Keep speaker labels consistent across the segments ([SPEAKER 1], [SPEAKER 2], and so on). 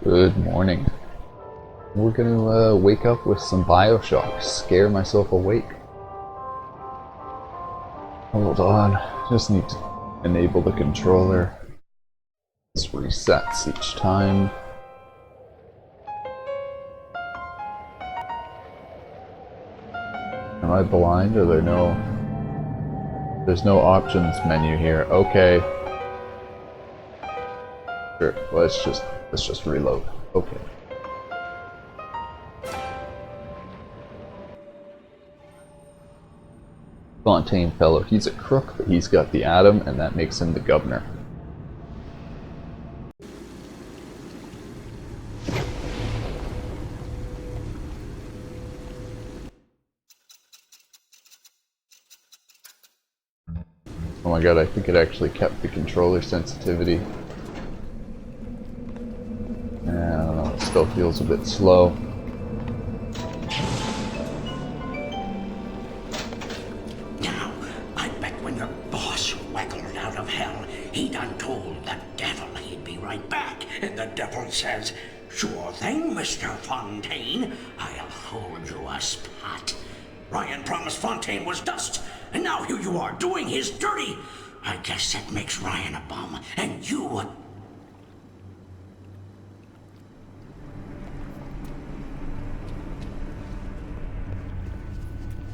[SPEAKER 1] Good morning. We're gonna wake up with some Bioshock. Scare myself awake. Hold on. Just need to enable the controller. This resets each time. Am I blind? Or there's no options menu here. Okay. Sure. Let's just reload. Okay. Fontaine fellow. He's a crook, but he's got the atom, and that makes him the governor. Oh my god, I think it actually kept the controller sensitivity. I don't know, it still feels a bit slow.
[SPEAKER 2] Now, I bet when your boss waggled out of hell, he done told the devil he'd be right back. And the devil says, "Sure thing, Mr. Fontaine. I'll hold you a spot." Ryan promised Fontaine was dust, and now here you are doing his dirty. I guess that makes Ryan a bum, and you a...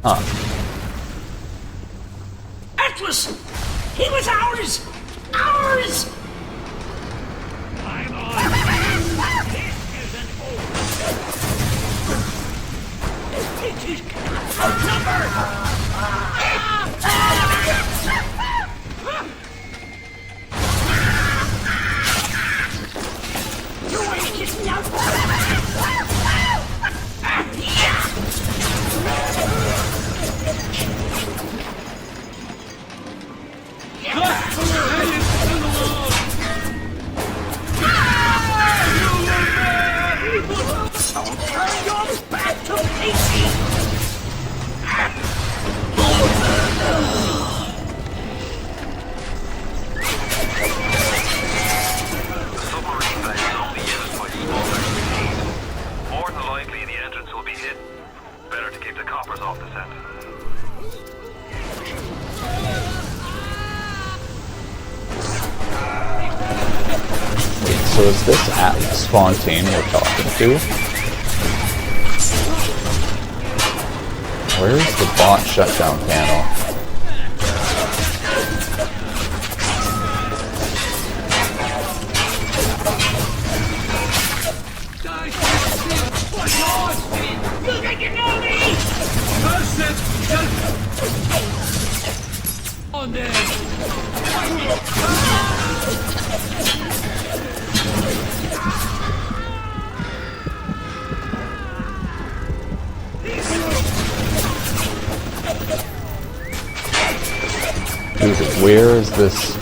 [SPEAKER 1] Huh.
[SPEAKER 2] Atlas! He was ours! Ours! I'm on. This isn't over. It is outnumbered! You ain't getting out! Don't turn your back to Casey!
[SPEAKER 3] Submarine base is only used by small activities. More than likely the entrance will be hidden. Better to keep the coppers off the scent.
[SPEAKER 1] So is this Atlas Fontaine we're talking to? Where's the bot shutdown panel?
[SPEAKER 2] You think you know me?
[SPEAKER 4] On there!
[SPEAKER 1] Dude, where is this?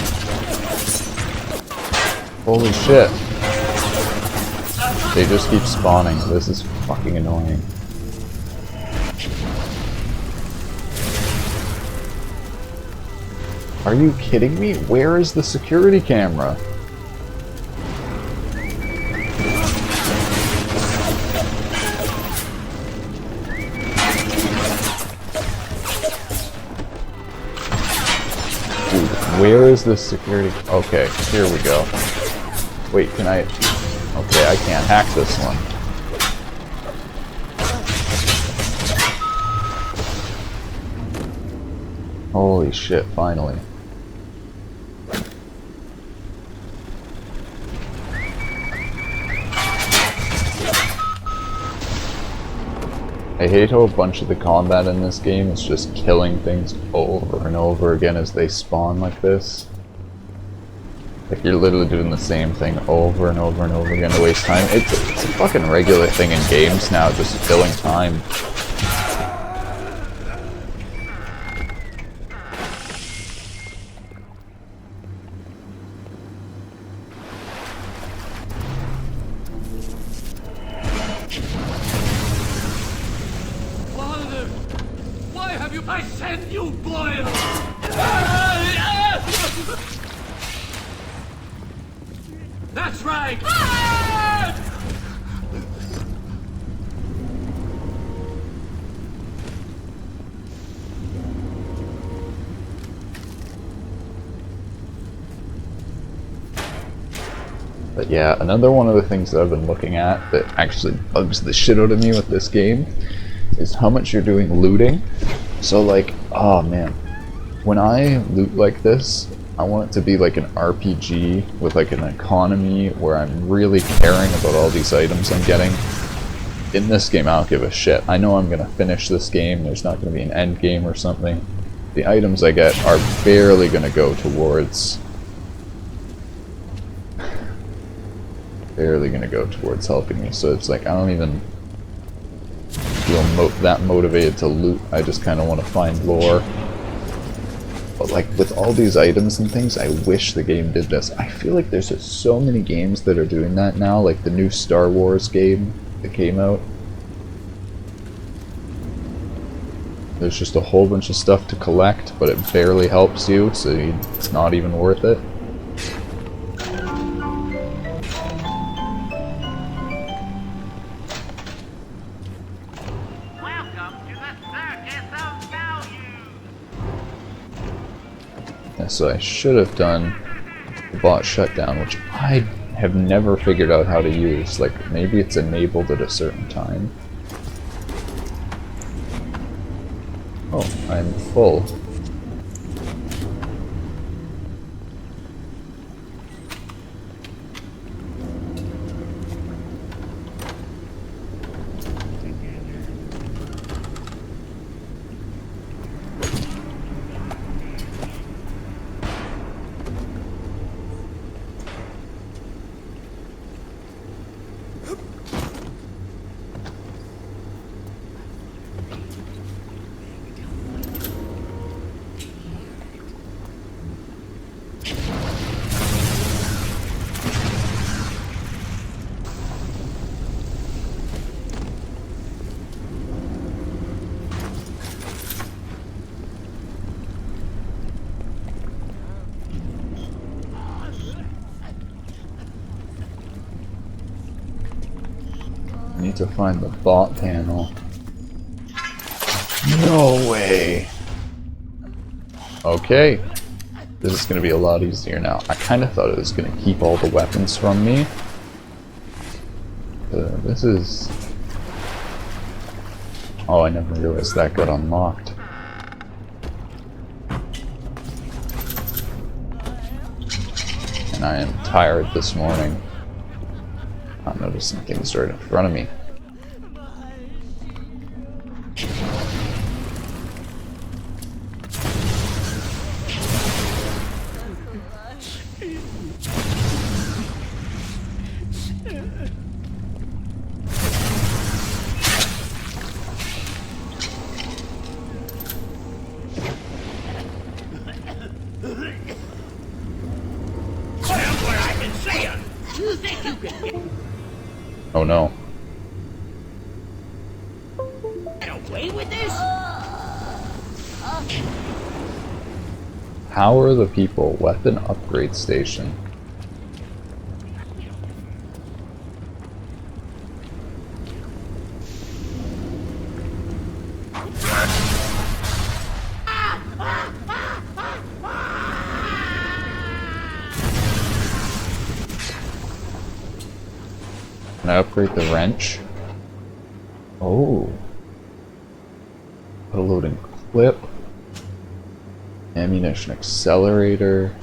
[SPEAKER 1] Holy shit. They just keep spawning. This is fucking annoying. Are you kidding me? Where is the security camera? Dude, where is this security? Okay, here we go. Wait, can I... Okay, I can't hack this one. Holy shit, finally. I hate how a bunch of the combat in this game is just killing things over and over again as they spawn like this. Like you're literally doing the same thing over and over and over again to waste time. It's a fucking regular thing in games now, just killing time.
[SPEAKER 4] Why have you... I said you boil! That's right!
[SPEAKER 1] But yeah, another one of the things that I've been looking at that actually bugs the shit out of me with this game is how much you're doing looting. So like, oh man, when I loot like this, I want it to be like an RPG with like an economy where I'm really caring about all these items I'm getting. In this game, I don't give a shit. I know I'm gonna finish this game, there's not gonna be an end game or something. The items I get are barely gonna go towards helping me, so it's like I don't even feel that motivated to loot. I just kind of want to find lore. But like with all these items and things, I wish the game did this. I feel like there's just so many games that are doing that now, like the new Star Wars game that came out. There's just a whole bunch of stuff to collect, but it barely helps you, so it's not even worth it. So I should have done the bot shutdown, which I have never figured out how to use. Like, maybe it's enabled at a certain time. Oh, I'm full. I need to find the bot panel. No way! Okay. This is going to be a lot easier now. I kind of thought it was going to keep all the weapons from me. This is... Oh, I never realized that got unlocked. And I am tired this morning. Not noticing things right in front of me. Oh no.
[SPEAKER 2] Get away with this?
[SPEAKER 1] How are the people? Weapon upgrade station. Can I upgrade the wrench? Oh. Put a loading clip. Ammunition accelerator.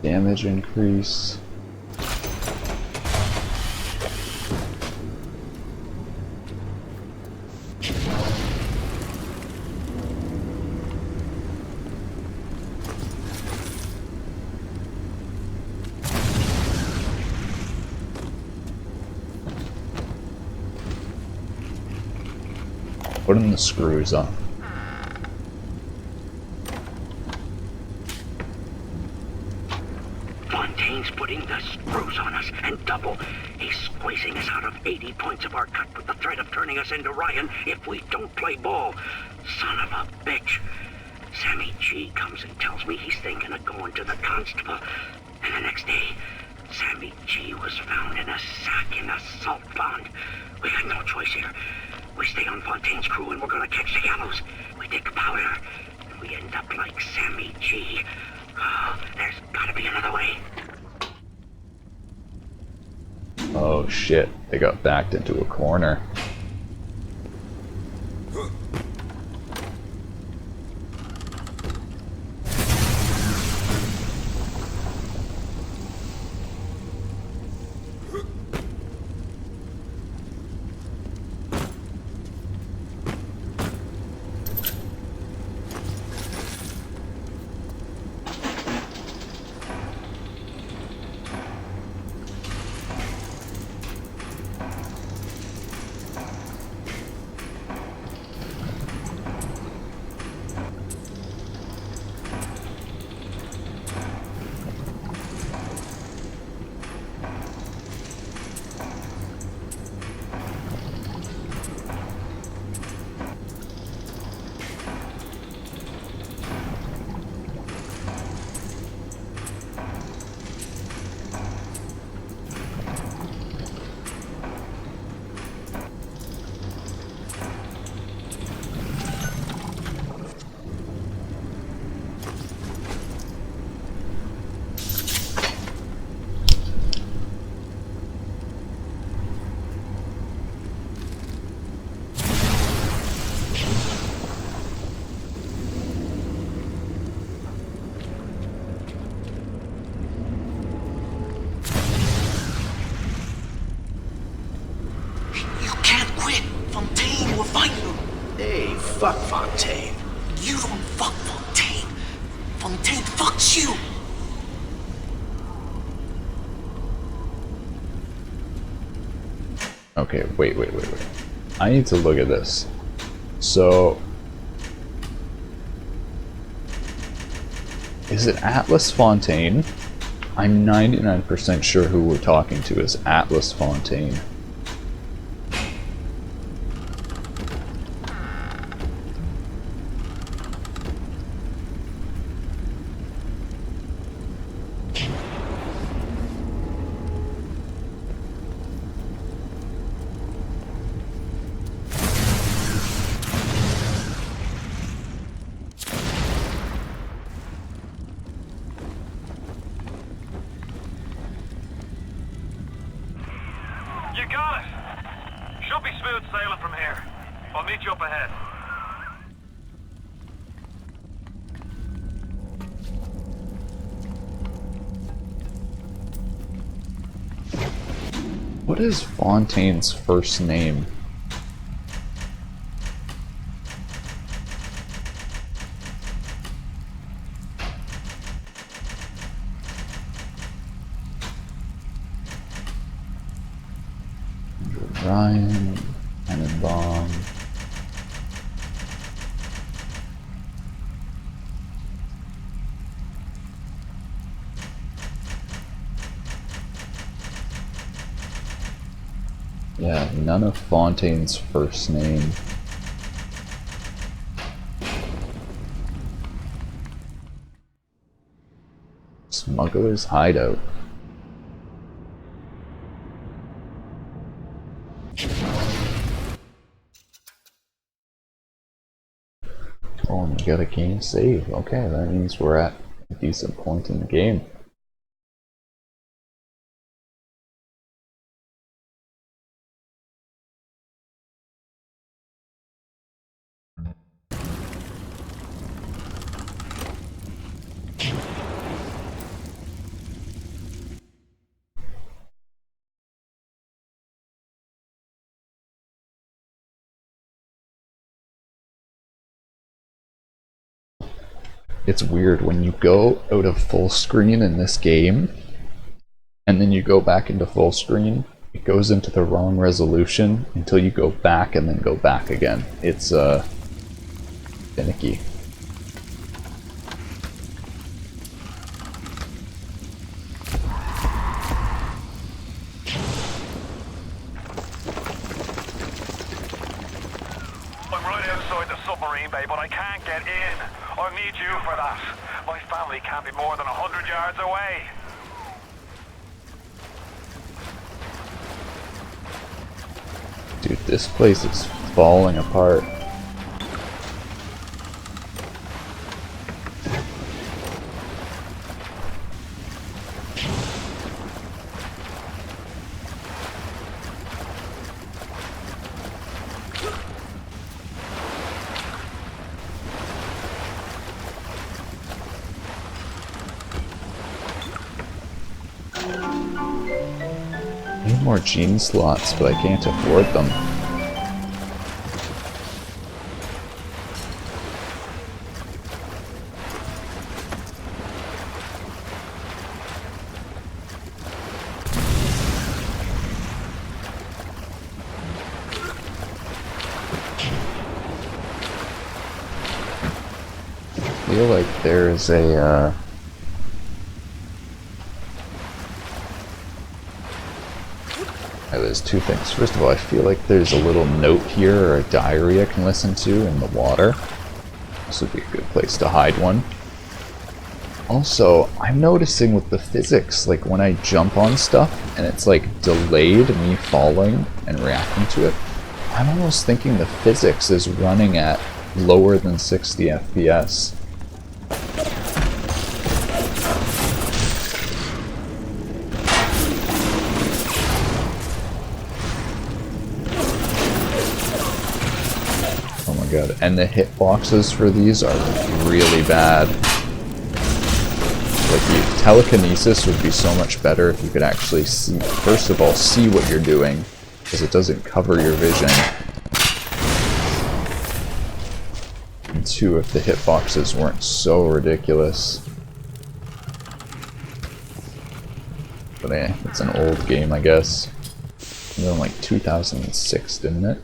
[SPEAKER 1] Damage increase. Putting the screws on.
[SPEAKER 2] Fontaine's putting the screws on us, and double. He's squeezing us out of 80 points of our cut with the threat of turning us into Ryan if we don't play ball. Son of a bitch. Sammy G comes and tells me he's thinking of going to the constable. And the next day, Sammy G was found in a sack in a salt pond. We got no choice here. We stay on Fontaine's crew and we're gonna catch the gallows. We take powder, and we end up like Sammy G. Oh, there's gotta be another way.
[SPEAKER 1] Oh shit, they got backed into a corner.
[SPEAKER 2] Fuck Fontaine. You don't fuck Fontaine. Fontaine fucks you.
[SPEAKER 1] Okay, wait. I need to look at this. So... is it Atlas Fontaine? I'm 99% sure who we're talking to is Atlas Fontaine.
[SPEAKER 3] You got it! Should be smooth sailing from here. I'll meet you up ahead.
[SPEAKER 1] What is Fontaine's first name? Ryan, Tannenbaum. Yeah, none of Fontaine's first name. Smuggler's Hideout. Oh, we got a game save. Okay, that means we're at a decent point in the game. It's weird when you go out of full screen in this game and then you go back into full screen, it goes into the wrong resolution until you go back and then go back again. It's finicky.
[SPEAKER 3] I'm right outside the submarine bay, but I can't get in. I'll need you for that. My family can't be more than 100 yards away.
[SPEAKER 1] Dude, this place is falling apart. I need more gene slots, but I can't afford them. I feel like there's a, there's two things. First of all, I feel like there's a little note here or a diary I can listen to in the water. This would be a good place to hide one. Also, I'm noticing with the physics, like when I jump on stuff and it's like delayed me falling and reacting to it, I'm almost thinking the physics is running at lower than 60 FPS. Oh my god, and the hitboxes for these are really bad. Like, telekinesis would be so much better if you could actually see, first of all, see what you're doing, because it doesn't cover your vision. And two, if the hitboxes weren't so ridiculous. But it's an old game, I guess. It was in like 2006, didn't it?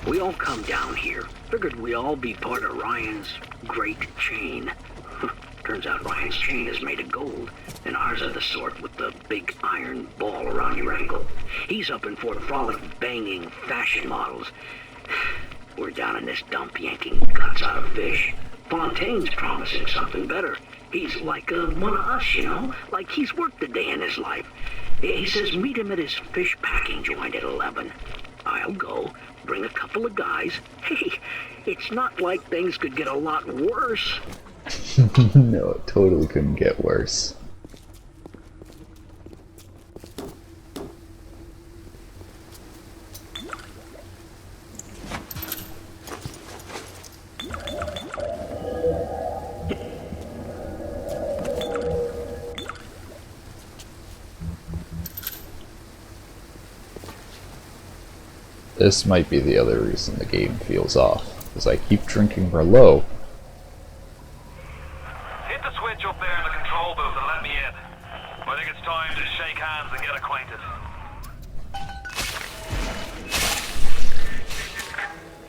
[SPEAKER 2] We all come down here. Figured we all be part of Ryan's great chain. Turns out Ryan's chain is made of gold, and ours are the sort with the big iron ball around your ankle. He's up in for the frolic banging fashion models. We're down in this dump yanking guts out of fish. Fontaine's promising something better. He's like one of us, you know? Like he's worked a day in his life. He says meet him at his fish packing joint at 11. I'll go, bring a couple of guys. Hey, it's not like things could get a lot worse.
[SPEAKER 1] No, it totally couldn't get worse. This might be the other reason the game feels off, because I keep drinking Merlot.
[SPEAKER 3] Hit the switch up there in the control booth and let me in. I think it's time to shake hands and get acquainted.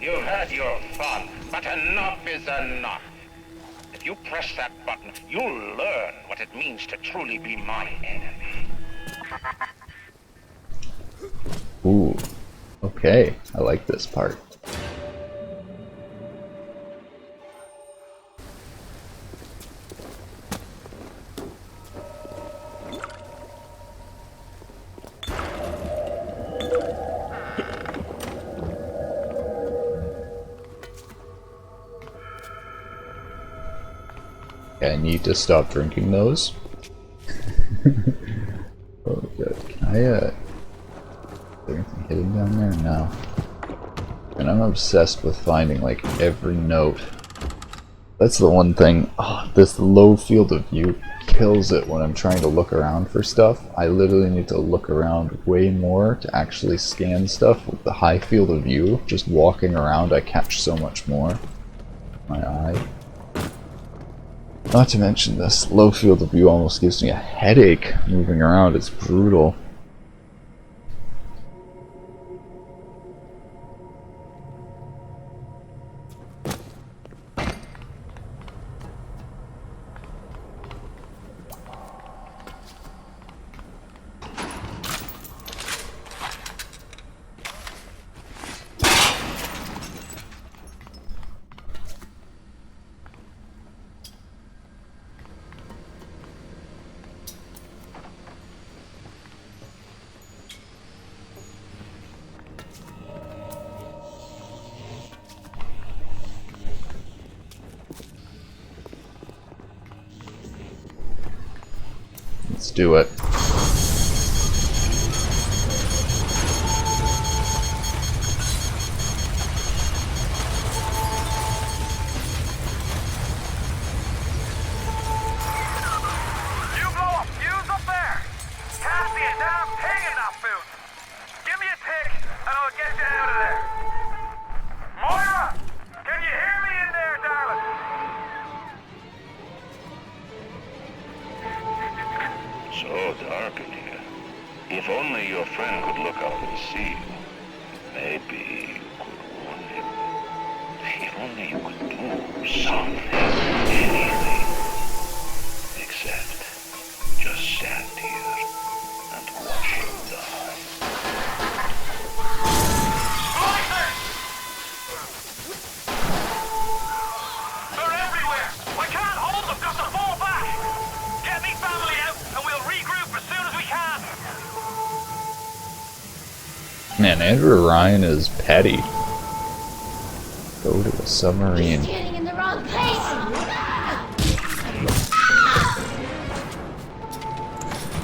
[SPEAKER 5] You've had your fun, but enough is enough. If you press that button, you'll learn what it means to truly be my enemy.
[SPEAKER 1] Ooh. Okay, I like this part. Okay, I need to stop drinking those. Oh god, can I is there anything hidden down there? No. And I'm obsessed with finding like every note. That's the one thing. Oh, this low field of view kills it when I'm trying to look around for stuff. I literally need to look around way more to actually scan stuff. With the high field of view, just walking around, I catch so much more. My eye. Not to mention this low field of view almost gives me a headache moving around. It's brutal. Let's do it.
[SPEAKER 5] So dark in here. If only your friend could look out and see you. Maybe you could warn him. If only you could do something, anything. Except just stand here and watch him die.
[SPEAKER 3] They're everywhere! I can't hold them! Got to fall back! Get me family out and we'll regroup as soon as we can!
[SPEAKER 1] Man, Andrew Ryan is petty. Go to a submarine.
[SPEAKER 6] Standing in the wrong place!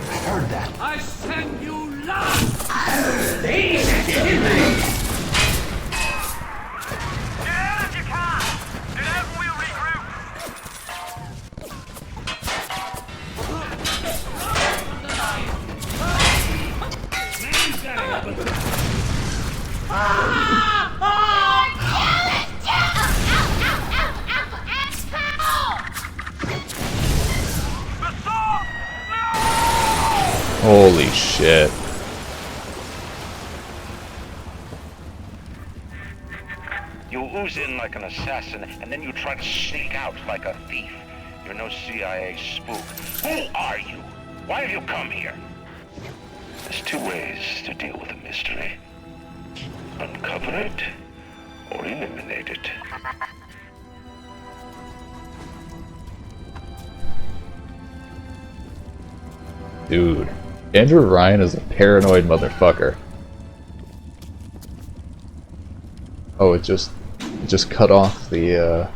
[SPEAKER 2] I heard that.
[SPEAKER 4] I send you last!
[SPEAKER 2] They sent you, didn't they?
[SPEAKER 3] Get out if you can! Get out and we'll regroup! The saw!
[SPEAKER 1] Holy shit.
[SPEAKER 5] You ooze in like an assassin, and then you try to sneak out like a thief. You're no CIA spook. Who are you? Why have you come here? There's two ways to deal with a mystery. Uncover it, or eliminate it.
[SPEAKER 1] Dude. Andrew Ryan is a paranoid motherfucker. Oh, it just cut off the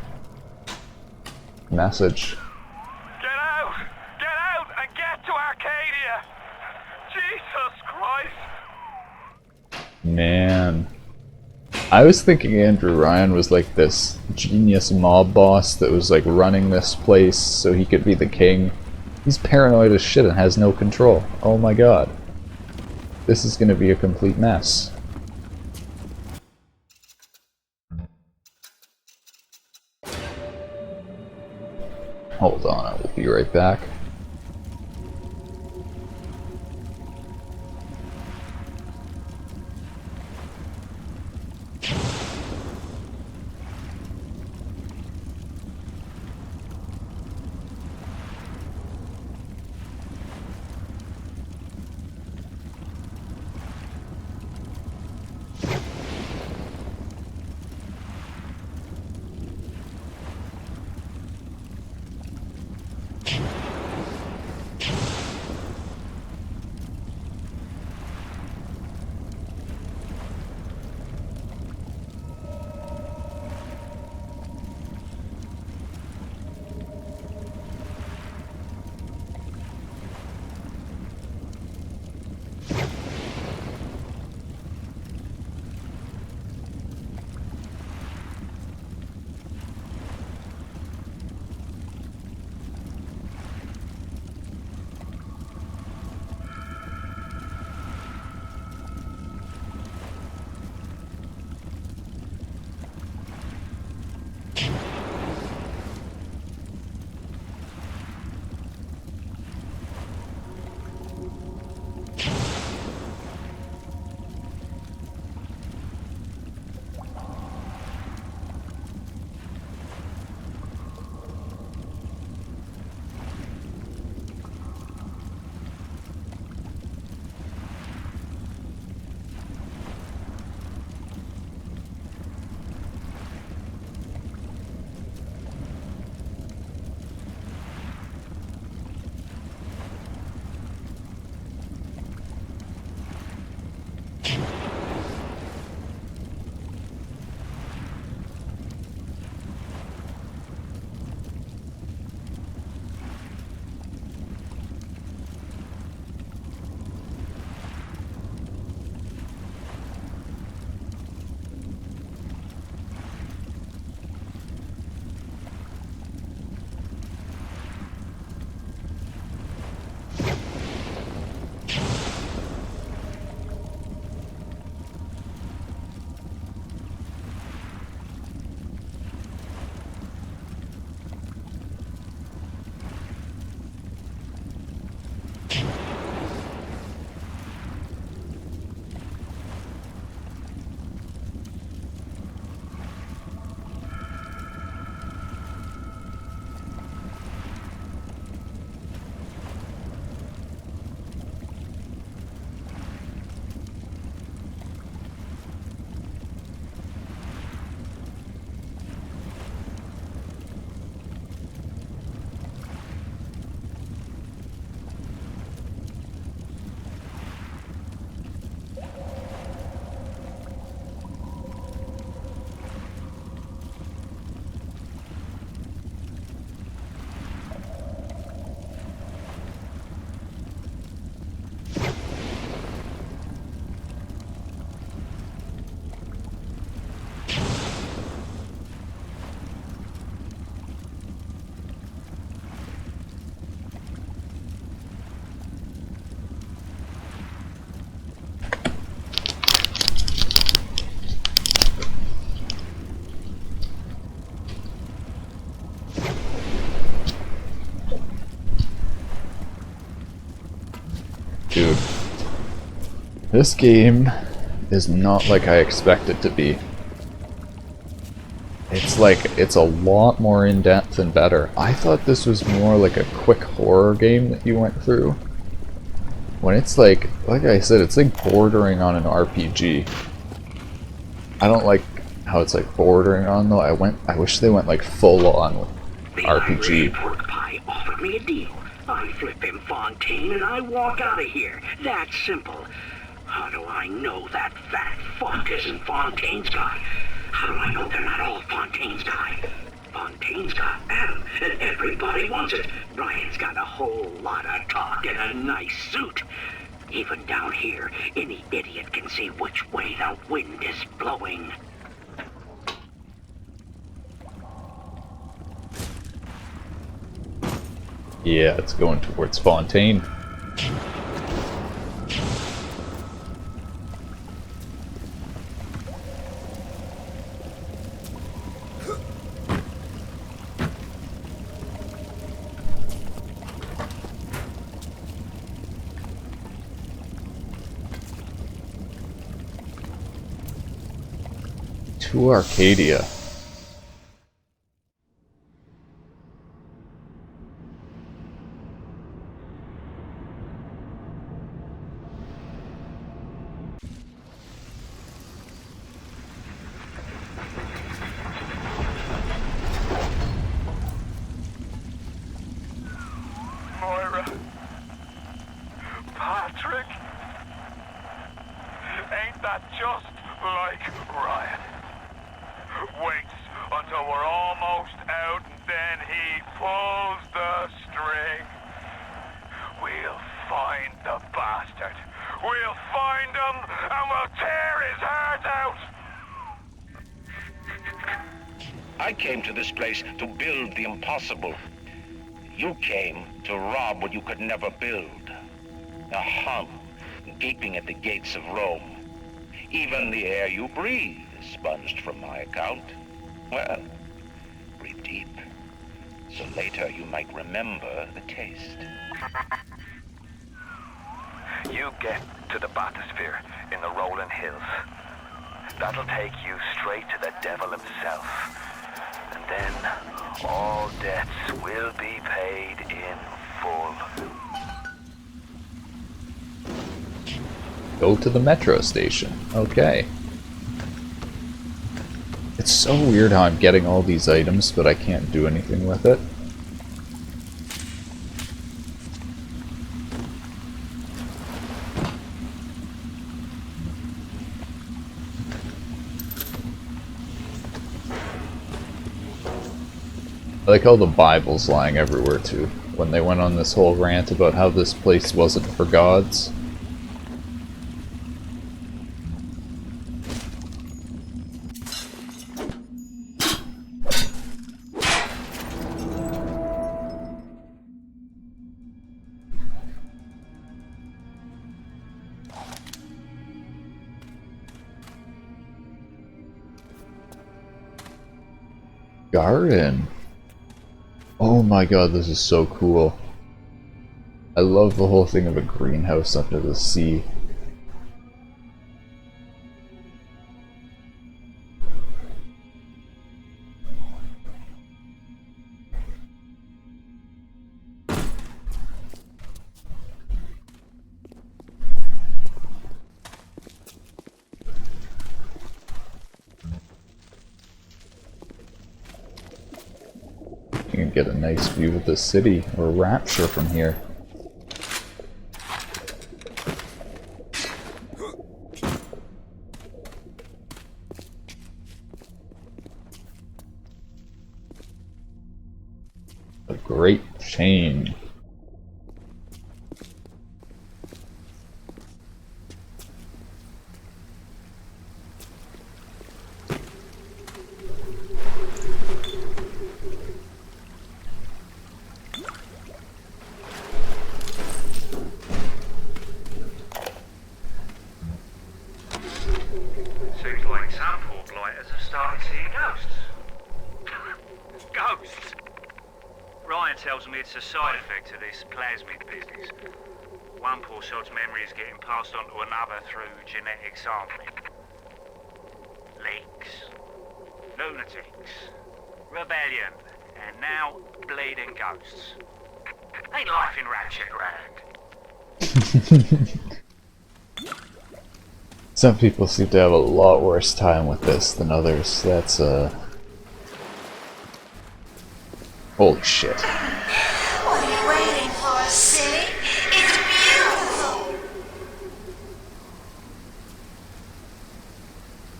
[SPEAKER 1] message.
[SPEAKER 3] Get out! Get out and get to Arcadia! Jesus Christ!
[SPEAKER 1] Man. I was thinking Andrew Ryan was like this genius mob boss that was like running this place so he could be the king. He's paranoid as shit and has no control. Oh my god. This is gonna be a complete mess. Hold on, I will be right back. This game is not like I expect it to be. It's a lot more in-depth and better. I thought this was more like a quick horror game that you went through. When it's like I said, it's like bordering on an RPG. I don't like how it's like bordering on though. I wish they went like full on with
[SPEAKER 2] The
[SPEAKER 1] RPG.
[SPEAKER 2] Irish pork pie offered me a deal. I flip him Fontaine and I walk out of here. That simple. How do I know that fat fuck isn't Fontaine's guy? How do I know they're not all Fontaine's guy? Fontaine's got Adam, and everybody wants it. Ryan's got a whole lot of talk and a nice suit. Even down here, any idiot can see which way the wind is blowing.
[SPEAKER 1] Yeah, it's going towards Fontaine. To Arcadia.
[SPEAKER 3] Moira. Patrick. Ain't that just like Ryan? Waits until we're almost out and then he pulls the string. We'll find the bastard. We'll find him and we'll tear his heart out.
[SPEAKER 5] I came to this place to build the impossible. You came to rob what you could never build. A hum gaping at the gates of Rome. Even the air you breathe is sponged from my account. Well, breathe deep, so later you might remember the taste.
[SPEAKER 3] You get to the bathysphere in the rolling hills. That'll take you straight to the devil himself. And then all debts will be paid in full.
[SPEAKER 1] Go to the metro station. Okay. It's so weird how I'm getting all these items, but I can't do anything with it. I like how the Bible's lying everywhere too, when they went on this whole rant about how this place wasn't for gods. Garden. Oh my god, this is so cool. I love the whole thing of a greenhouse under the sea. You can get a nice view of the city, or Rapture, from here. A great chain.
[SPEAKER 3] Seems like some poor blighters have started seeing ghosts. Ghosts? Ryan tells me it's a side effect of this plasmid business.
[SPEAKER 6] One poor sod's memory is getting passed on to another through genetic sampling. Leaks, lunatics, rebellion, and now bleeding ghosts. Ain't life in Ratchet grand?
[SPEAKER 1] Some people seem to have a lot worse time with this than others. That's holy shit.
[SPEAKER 7] What are you waiting for, silly? It's beautiful!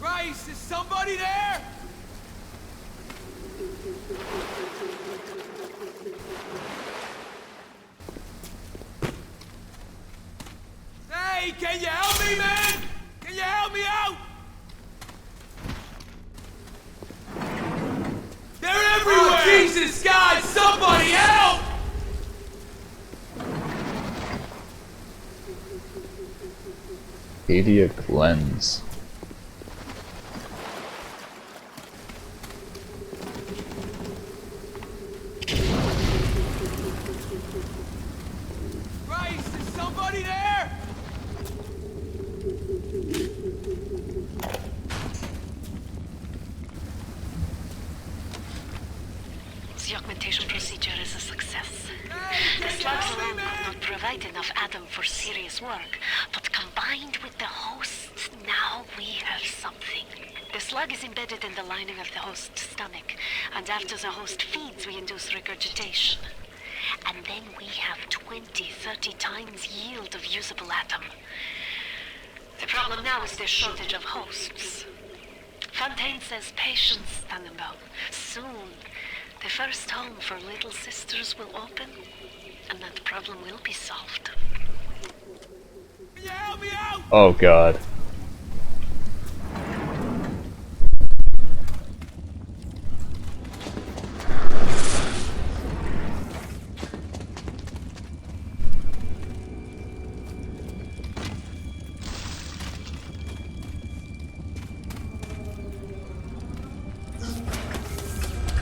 [SPEAKER 4] Grace, is somebody there? Hey, can you help me, man? Can you help me out? They're everywhere! Oh, Jesus, God, somebody help!
[SPEAKER 1] Adia Glens.
[SPEAKER 4] Grace, is somebody there?
[SPEAKER 8] The augmentation procedure is a success.
[SPEAKER 4] Hey,
[SPEAKER 8] The
[SPEAKER 4] can you
[SPEAKER 8] slugs
[SPEAKER 4] help me,
[SPEAKER 8] alone
[SPEAKER 4] man?
[SPEAKER 8] could not provide enough Adam for serious work, but combined with the hosts, now we have something. The slug is embedded in the lining of the host's stomach, and after the host feeds, we induce regurgitation. And then we have 20-30 times yield of usable Atom. The problem now is the shortage of hosts. Fontaine says patience, Tannenbaum. Soon, the first home for little sisters will open, and that problem will be solved.
[SPEAKER 4] Can you help me out?
[SPEAKER 1] Oh god.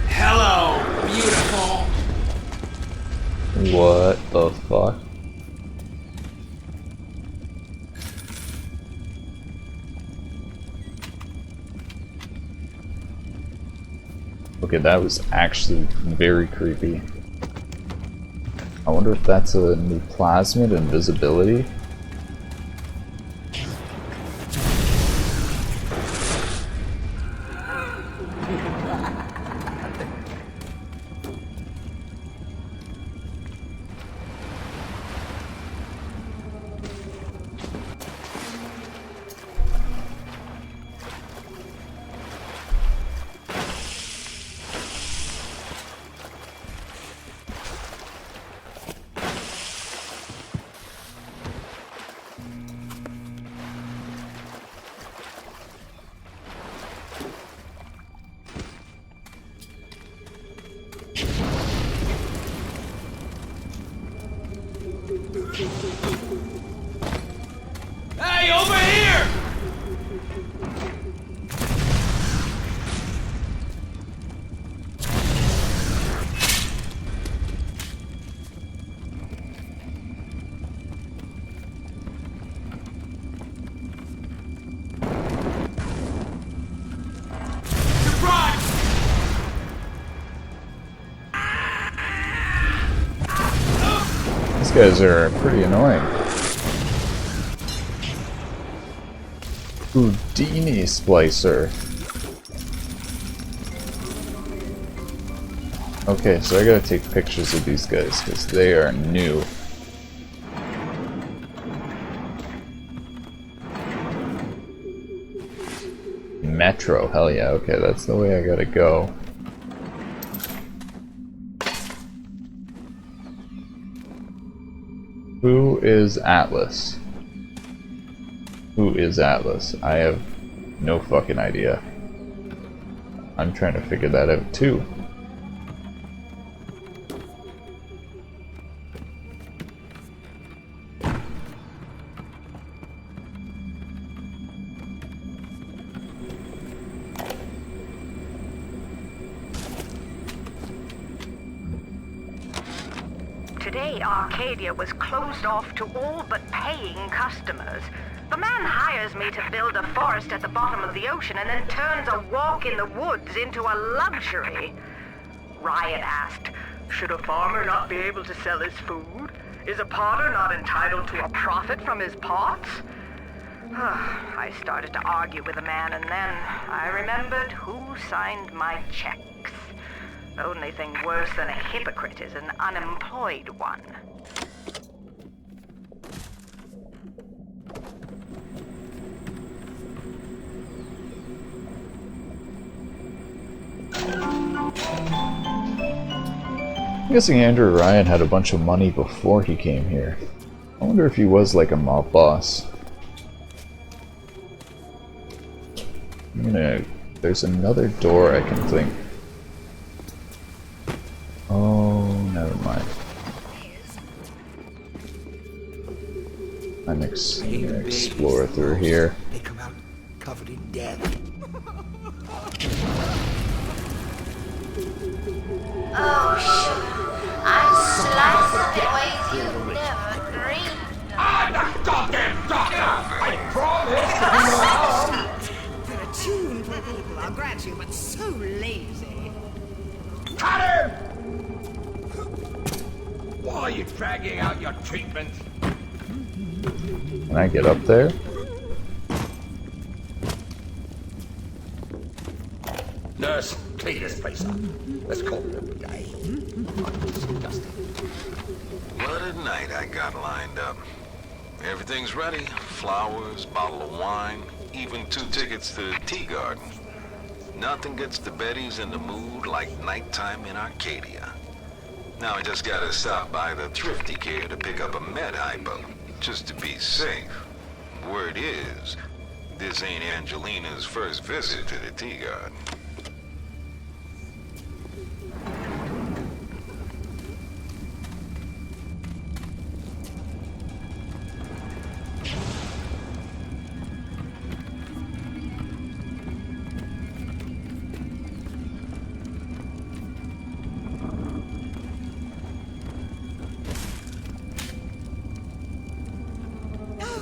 [SPEAKER 4] Hello, beautiful.
[SPEAKER 1] What the fuck? Okay, that was actually very creepy. I wonder if that's a new plasmid invisibility?
[SPEAKER 4] Hey, over here! Surprise!
[SPEAKER 1] These guys are pretty annoying. Houdini Splicer. Okay, so I gotta take pictures of these guys because they are new. Metro, hell yeah, okay, that's the way I gotta go. Who is Atlas? Who is Atlas? I have no fucking idea. I'm trying to figure that out too.
[SPEAKER 9] Today, Arcadia was closed off to all but paying customers. The man hires me to build a forest at the bottom of the ocean and then turns a walk in the woods into a luxury. Ryan asked, should a farmer not be able to sell his food? Is a potter not entitled to a profit from his pots? I started to argue with the man, and then I remembered who signed my checks. The only thing worse than a hypocrite is an unemployed one.
[SPEAKER 1] I'm guessing Andrew Ryan had a bunch of money before he came here. I wonder if he was like a mob boss. There's another door I can think. Oh, never mind. I'm gonna explore through here.
[SPEAKER 2] They come out covered in death.
[SPEAKER 7] Oh, sugar, I'm slicing in ways you never dreamed of.
[SPEAKER 4] I'm the goddamn doctor! I promise!
[SPEAKER 10] They're attuned people, I'll grant you, but so lazy.
[SPEAKER 4] Cut him! Why are you dragging out your treatment?
[SPEAKER 1] Can I get up there?
[SPEAKER 4] Nurse, clean this place up. Let's call it a day. Disgusting.
[SPEAKER 5] What a night I got lined up. Everything's ready. Flowers, bottle of wine, even 2 tickets to the tea garden. Nothing gets the Bettys in the mood like nighttime in Arcadia. Now I just gotta stop by the Thrifty Care to pick up a med hypo, just to be safe. Word is, this ain't Angelina's first visit to the tea garden.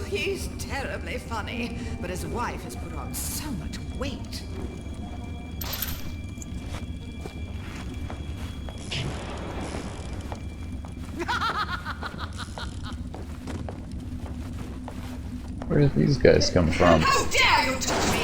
[SPEAKER 10] He's terribly funny, but his wife has put on so much weight.
[SPEAKER 1] Where did these guys come from?
[SPEAKER 10] How dare you touch me!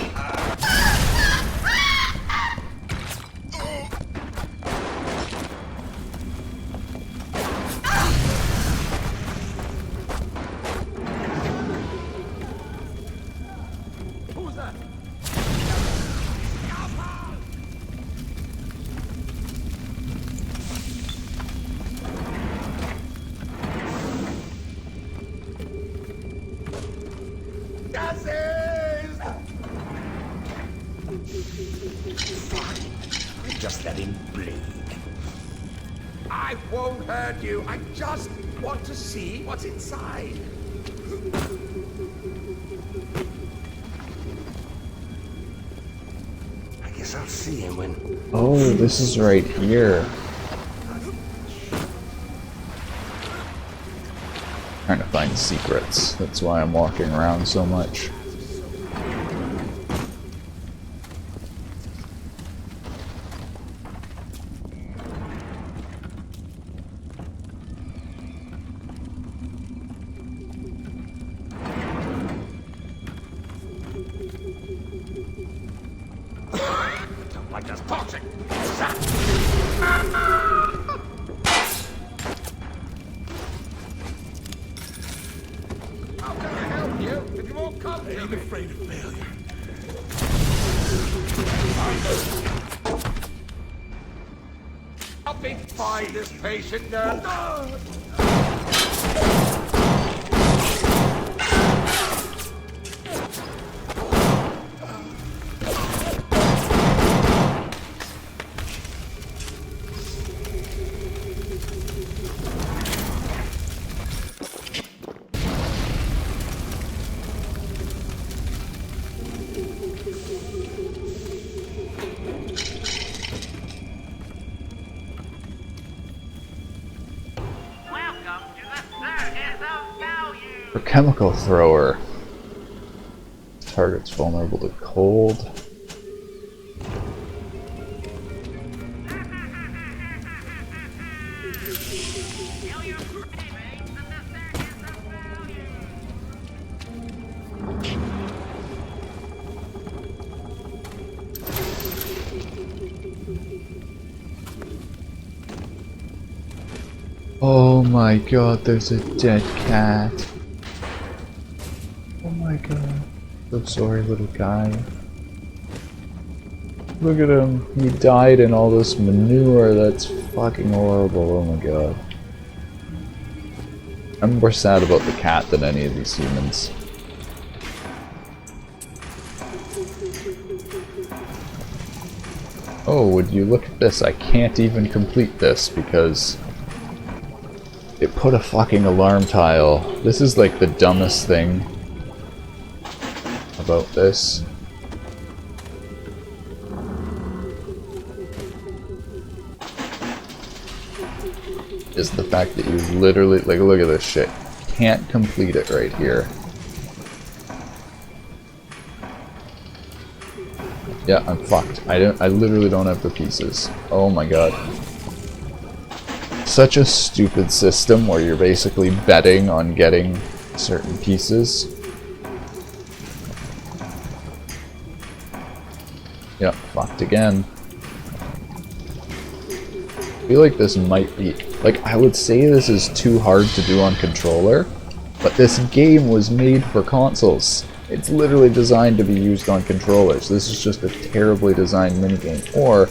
[SPEAKER 2] Just let him bleed.
[SPEAKER 4] I won't hurt you. I just want to see what's inside.
[SPEAKER 2] I guess I'll see him when...
[SPEAKER 1] Oh, this is right here. Trying to find secrets. That's why I'm walking around so much.
[SPEAKER 4] Like that's toxic. How can I help you if you won't come to me? I'm afraid of failure. Help me find this patient, nurse.
[SPEAKER 6] Well,
[SPEAKER 1] For chemical thrower. Target's vulnerable to cold. Oh my god, there's a dead cat. Oh my god. So sorry, little guy. Look at him. He died in all this manure. That's fucking horrible. Oh my god. I'm more sad about the cat than any of these humans. Oh, would you look at this? I can't even complete this because it put a fucking alarm tile. This is like the dumbest thing about this. Is the fact that you literally, like, look at this shit. Can't complete it right here. Yeah, I'm fucked. I literally don't have the pieces. Oh my god. Such a stupid system where you're basically betting on getting certain pieces. Yep, fucked again. I feel like this might be... Like, I would say this is too hard to do on controller, but this game was made for consoles. It's literally designed to be used on controllers. This is just a terribly designed minigame. Or,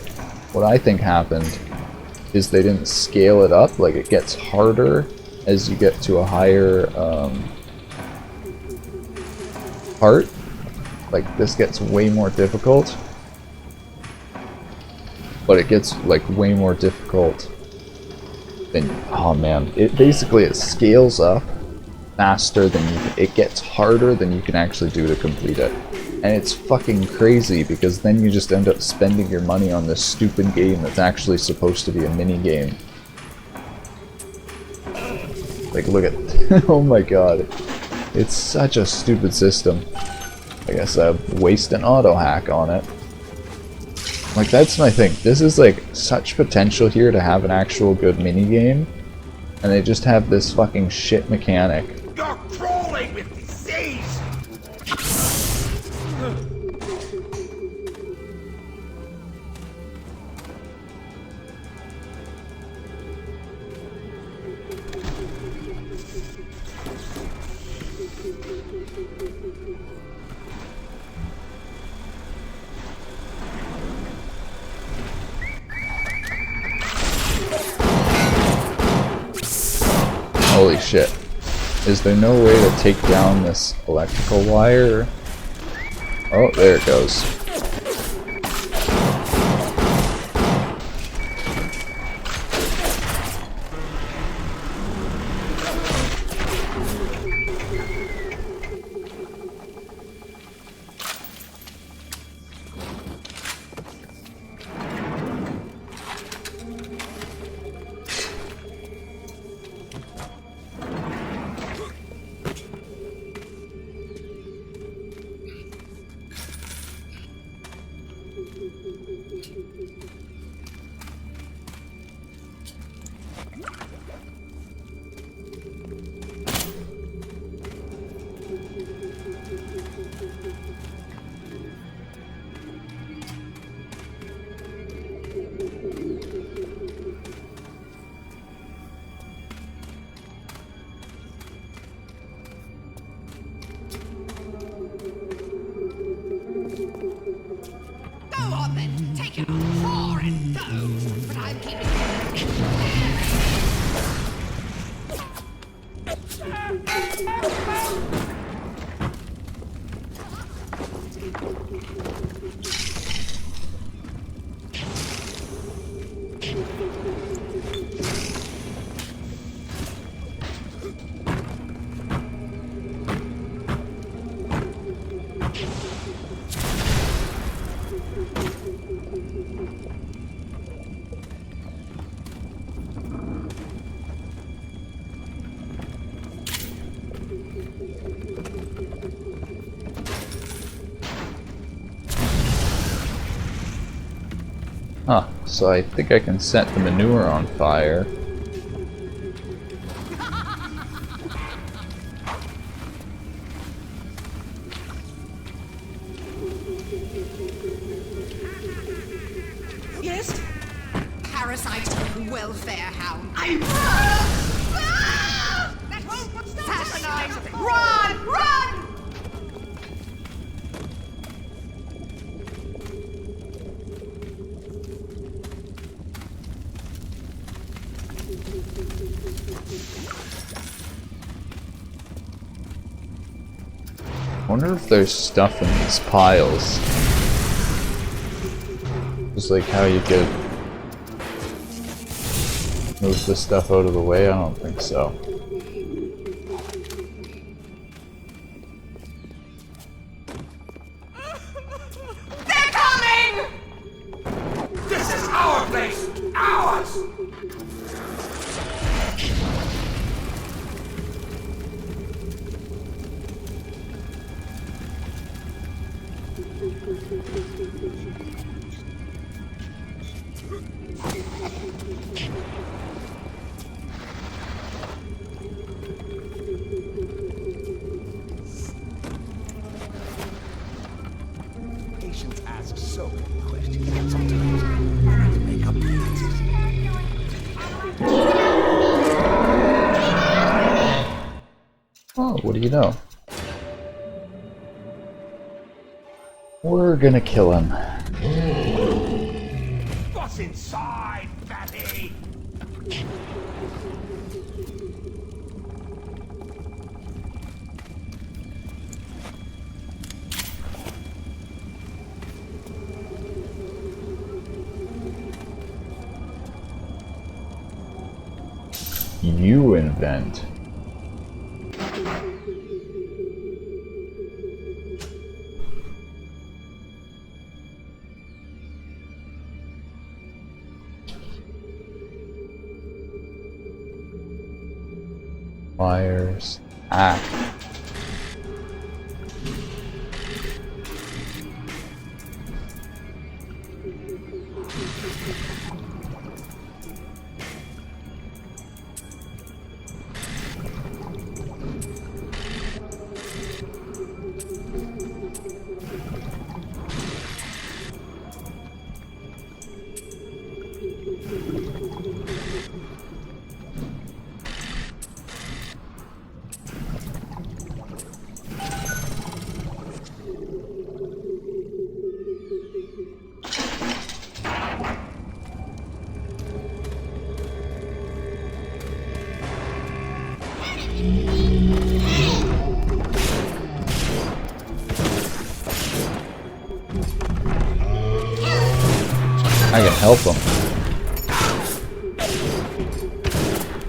[SPEAKER 1] what I think happened is they didn't scale it up. Like, it gets harder as you get to a higher part. Like, this gets way more difficult. But it gets, like, way more difficult than... Oh man, it scales up faster than you can, it gets harder than you can actually do to complete it. And it's fucking crazy because then you just end up spending your money on this stupid game that's actually supposed to be a mini game. Like, look at... Oh my god. It's such a stupid system. I guess I'll waste an auto hack on it. Like, that's my thing. This is like such potential here to have an actual good minigame, and they just have this fucking shit mechanic.
[SPEAKER 4] You're crawling with disease!
[SPEAKER 1] Holy shit. Is there no way to take down this electrical wire? Oh, there it goes. So I think I can set the manure on fire.
[SPEAKER 10] Yes? Parasite, welfare hound. That won't saturnine! Run! Run!
[SPEAKER 1] I wonder if there's stuff in these piles. Just like how you could move the stuff out of the way? I don't think so.
[SPEAKER 10] They're coming!
[SPEAKER 4] This is our place! Ours! Patients ask so many questions, and sometimes I have to make up the answers.
[SPEAKER 1] Oh, what do you know? We're gonna kill him.
[SPEAKER 4] What's inside, fatty?
[SPEAKER 1] You invent. Wires. Ah. I can help him.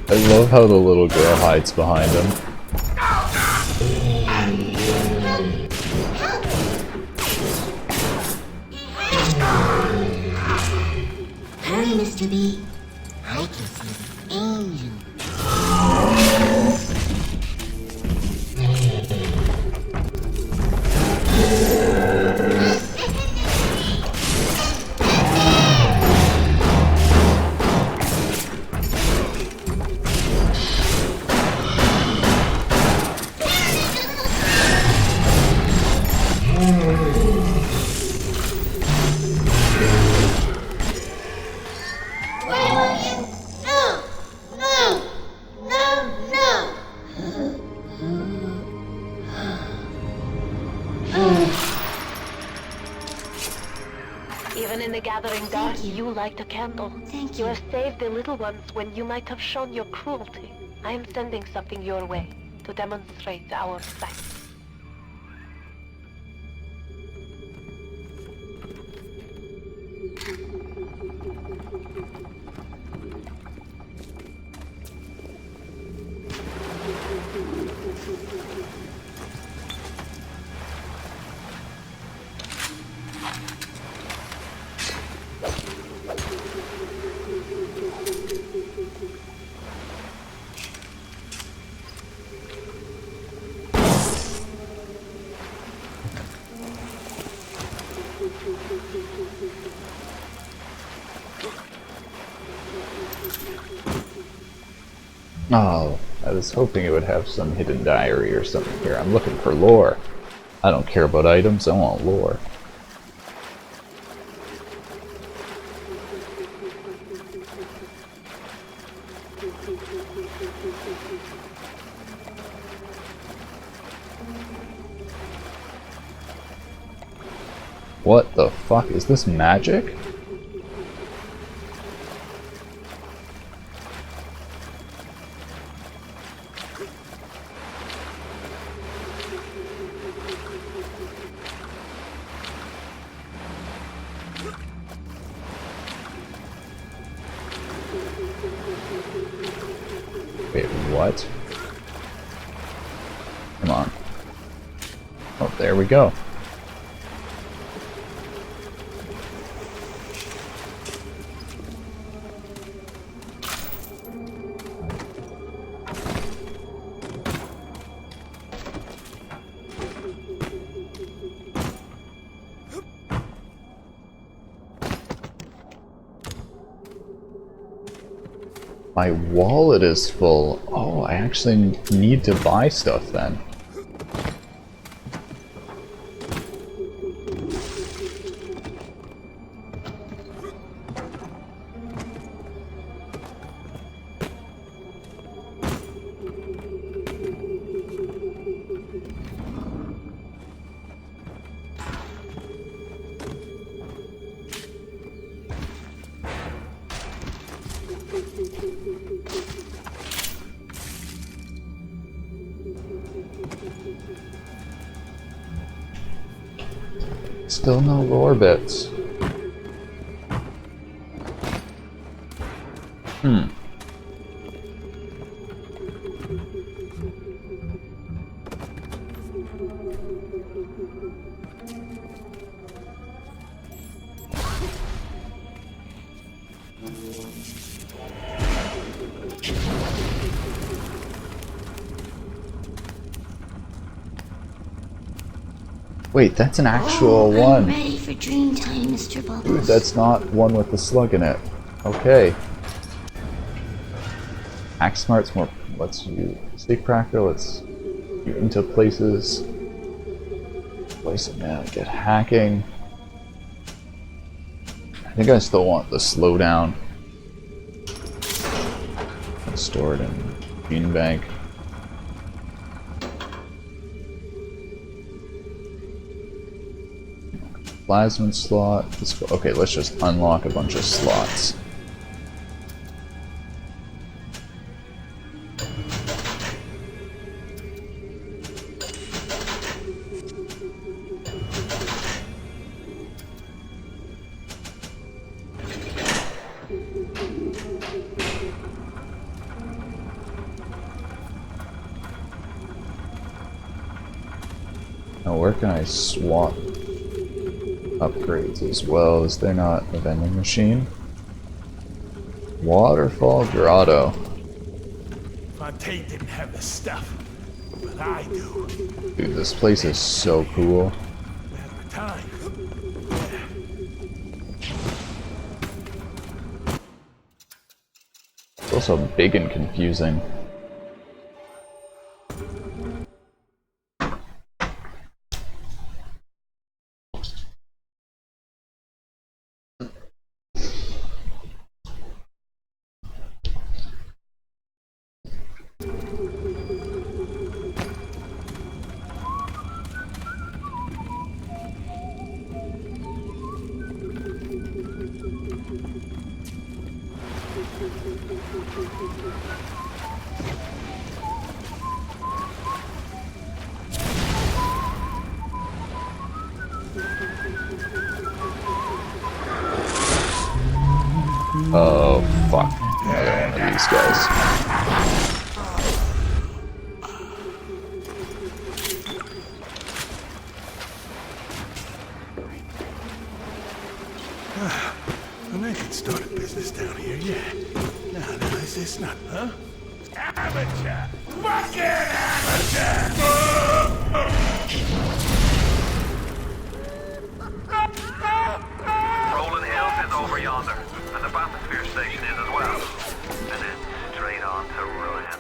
[SPEAKER 1] I love how the little girl hides behind him.
[SPEAKER 7] Hurry, Mr. B. I can see the angel.
[SPEAKER 8] Even in the gathering dark, you light a candle.
[SPEAKER 7] Thank
[SPEAKER 8] You
[SPEAKER 7] you.
[SPEAKER 8] have saved the little ones when you might have shown your cruelty. I am sending something your way to demonstrate our faith.
[SPEAKER 1] Oh, I was hoping it would have some hidden diary or something here. I'm looking for lore. I don't care about items, I want lore. What the fuck? Is this magic? Wait, what? Come on. Oh, there we go. My wallet is full. Oh, I actually need to buy stuff then. Still no lore bits. Wait, that's an actual one.
[SPEAKER 7] I'm ready for dream time, Mr. Bubbles.
[SPEAKER 1] Dude, that's not one with the slug in it. Okay. Axe Smart's more lets you stick cracker, lets you into places. Place it now, get hacking. I think I still want the slowdown. Store it in Bean Bank. Plasmid slot. Let's go. Okay, let's just unlock a bunch of slots. Now where can I swap upgrades as well? Is there not a vending machine? Waterfall Grotto.
[SPEAKER 3] Fontaine didn't have the stuff, but I do.
[SPEAKER 1] Dude, this place is so cool.
[SPEAKER 3] Matter of time.
[SPEAKER 1] It's also big and confusing. Oh, fuck. Another one of these guys.
[SPEAKER 3] I may could start a business down here, yeah. Now, is this not, huh? Amateur! Fucking amateur!
[SPEAKER 11] Rolling Hills is over yonder, and the bathysphere station is as well. And then straight on to Ryan.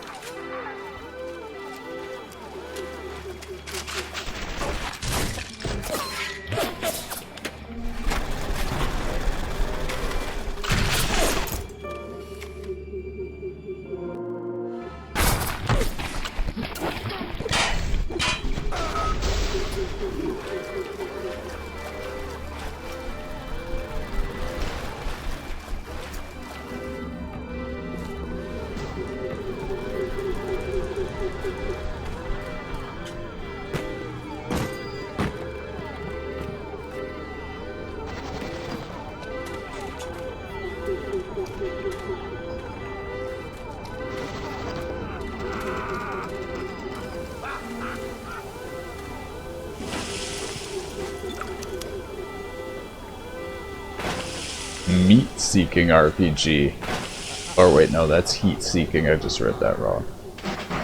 [SPEAKER 1] heat-seeking RPG. Or wait, no, that's heat-seeking. I just read that wrong.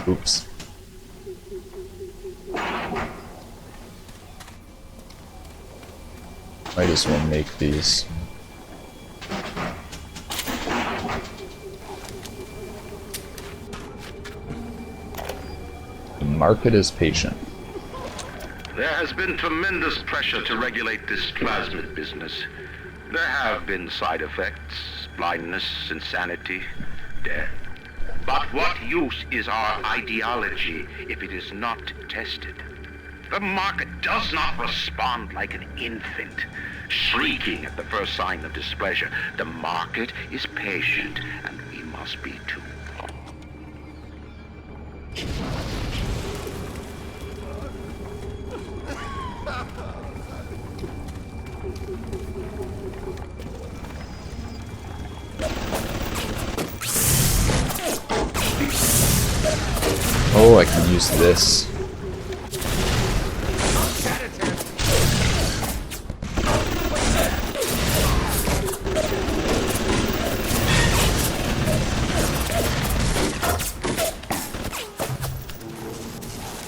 [SPEAKER 1] Oops. Might as well make these. The market is patient.
[SPEAKER 5] There has been tremendous pressure to regulate this plasmid business. There have been side effects, blindness, insanity, death. But what use is our ideology if it is not tested? The market does not respond like an infant, shrieking at the first sign of displeasure. The market is patient, and we must be too.
[SPEAKER 1] Oh, I can use this.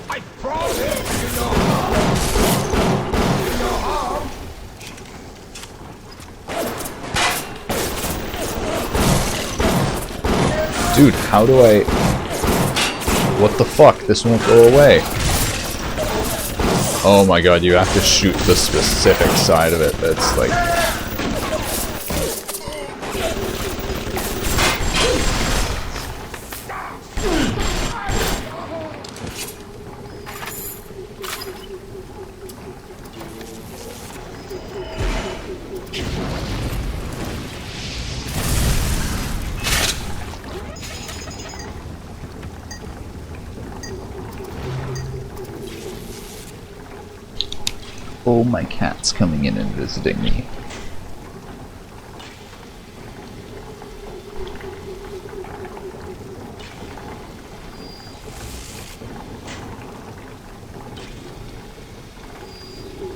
[SPEAKER 4] I promise you no harm.
[SPEAKER 1] Dude, how do I... What the fuck? This won't go away. Oh my god, you have to shoot the specific side of it that's like... Oh, my cat's coming in and visiting me.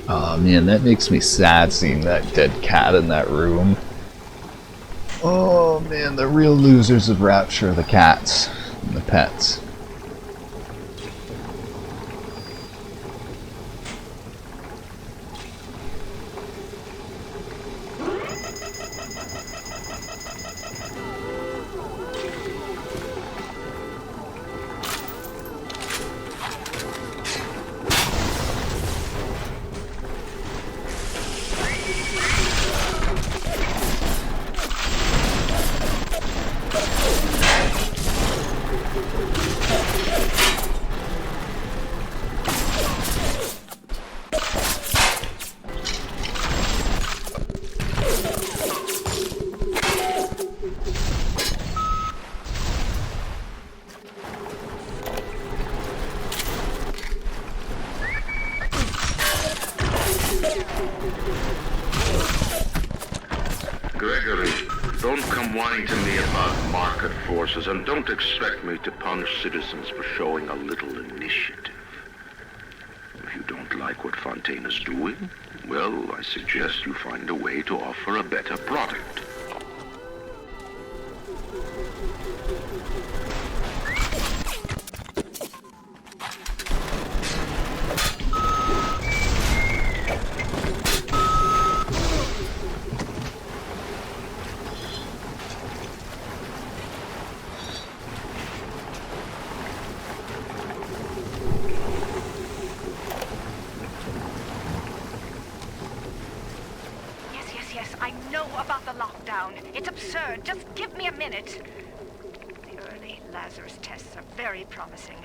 [SPEAKER 1] Oh man, that makes me sad seeing that dead cat in that room. Oh man, the real losers of Rapture are the cats and the pets.
[SPEAKER 5] Gregory, don't come whining to me about market forces, and don't expect me to punish citizens for showing a little initiative. If you don't like what Fontaine is doing, well, I suggest you find a way to offer a better product.
[SPEAKER 9] I know about the lockdown. It's absurd. Just give me a minute. The early Lazarus tests are very promising.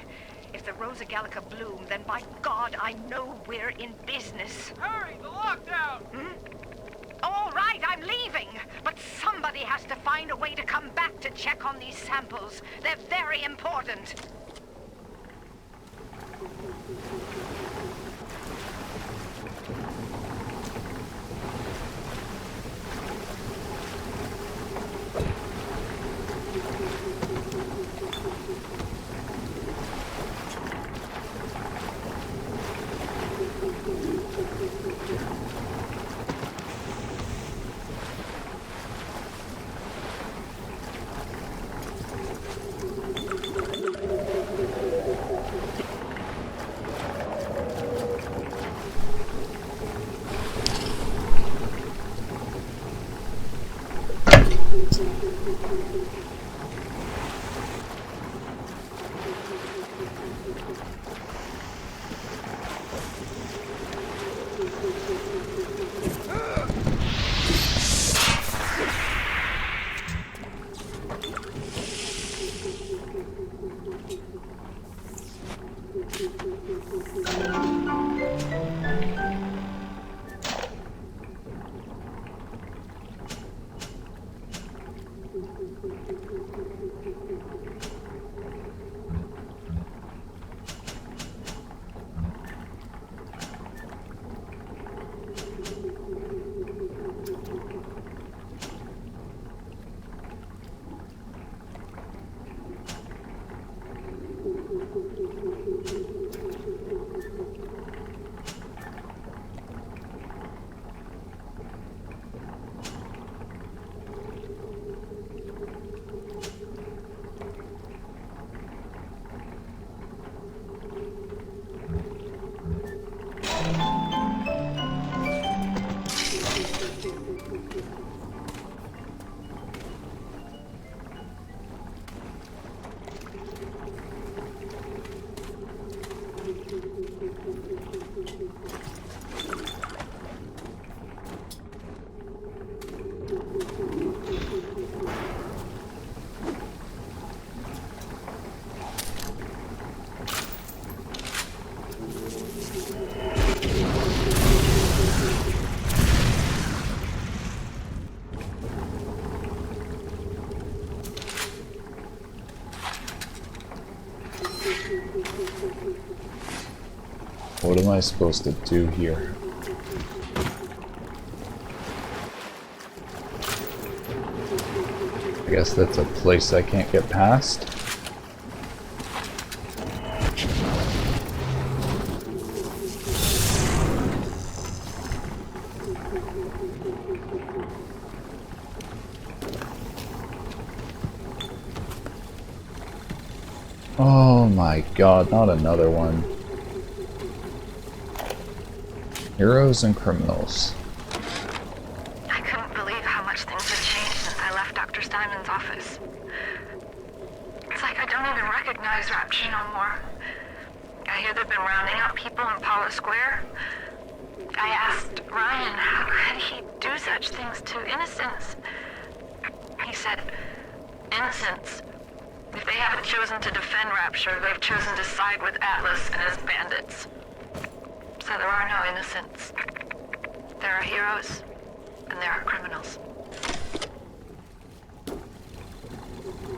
[SPEAKER 9] If the Rosa Gallica bloom, then by God, I know we're in business.
[SPEAKER 3] Hurry, the lockdown!
[SPEAKER 9] All right, I'm leaving. But somebody has to find a way to come back to check on these samples. They're very important.
[SPEAKER 1] What am I supposed to do here? I guess that's a place I can't get past. Oh my god, not another one. Heroes and criminals.
[SPEAKER 9] I couldn't believe how much things had changed since I left Dr. Steinman's office. It's like I don't even recognize Rapture no more. I hear they've been rounding up people in Paula Square. I asked Ryan how could he do such things to innocents. He said, innocents. If they haven't chosen to defend Rapture, they've chosen to side with Atlas and his bandits. So there are no innocents. There are heroes, and there are criminals.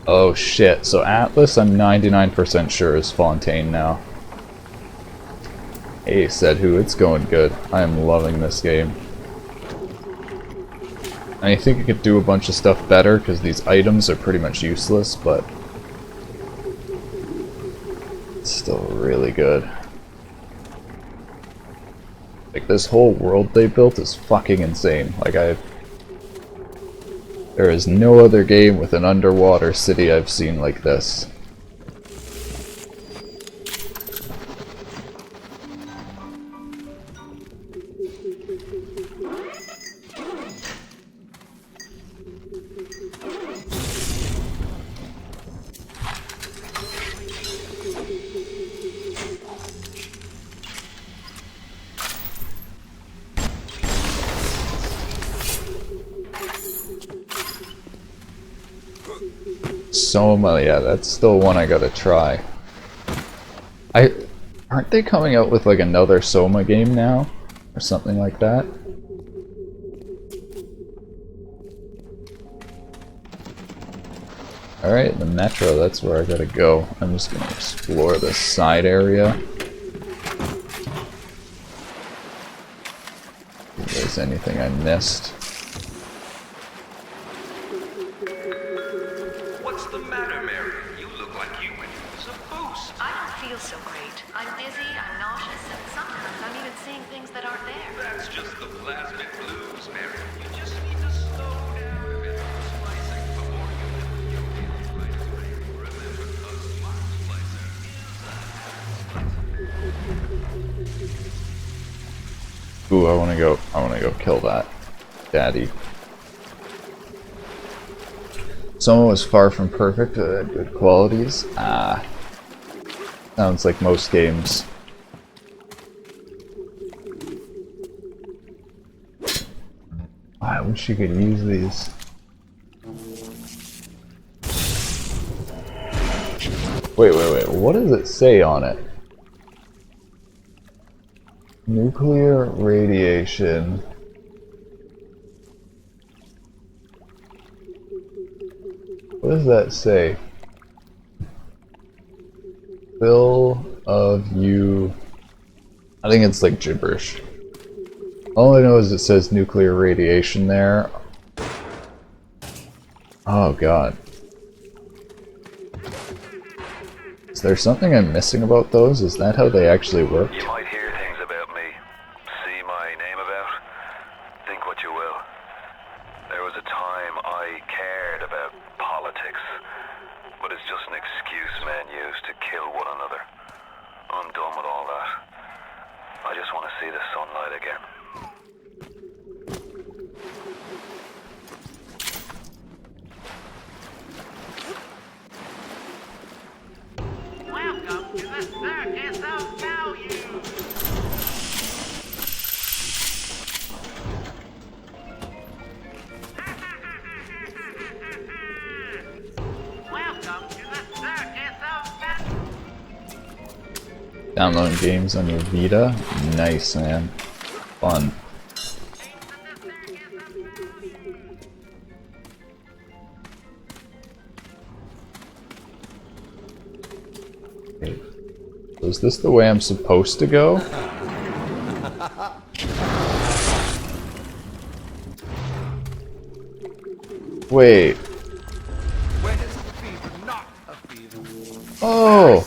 [SPEAKER 1] Oh shit, so Atlas I'm 99% sure is Fontaine now. Hey, said who, it's going good. I am loving this game. And I think it could do a bunch of stuff better, because these items are pretty much useless, but it's still really good. Like, this whole world they built is fucking insane. Like, there is no other game with an underwater city I've seen like this. Soma, yeah, that's still one I gotta try. Aren't they coming out with like another Soma game now? Or something like that? Alright, the metro, that's where I gotta go. I'm just gonna explore this side area. If there's anything I missed.
[SPEAKER 4] What's the matter, Mary? You look like you went a boost.
[SPEAKER 11] I don't feel so great. I'm dizzy, I'm nauseous, and sometimes I'm even seeing things that aren't there.
[SPEAKER 4] That's just the plasmid blues, Mary. You just need to slow down a bit. Splicing before you feel right away. Remember, a smart splicer is
[SPEAKER 1] Ooh, I wanna go kill that daddy. Soma was far from perfect, had good qualities. Sounds like most games. I wish you could use these. Wait, what does it say on it? Nuclear radiation. What does that say? Bill of you... I think it's like gibberish. All I know is it says nuclear radiation there. Oh god. Is there something I'm missing about those? Is that how they actually work?
[SPEAKER 5] You might hear things about me, see my name about, think what you will. There was a time I cared about politics, but it's just an excuse men use to kill one another. I'm done with all that. I just want to see the sunlight again.
[SPEAKER 11] Welcome to the Circus of Value! Welcome to the Circus of Value!
[SPEAKER 1] Downloading games on your Vita? Nice, man. Fun. Okay. So is this the way I'm supposed to go? Wait.
[SPEAKER 3] When is the fever not a fever?
[SPEAKER 1] Oh!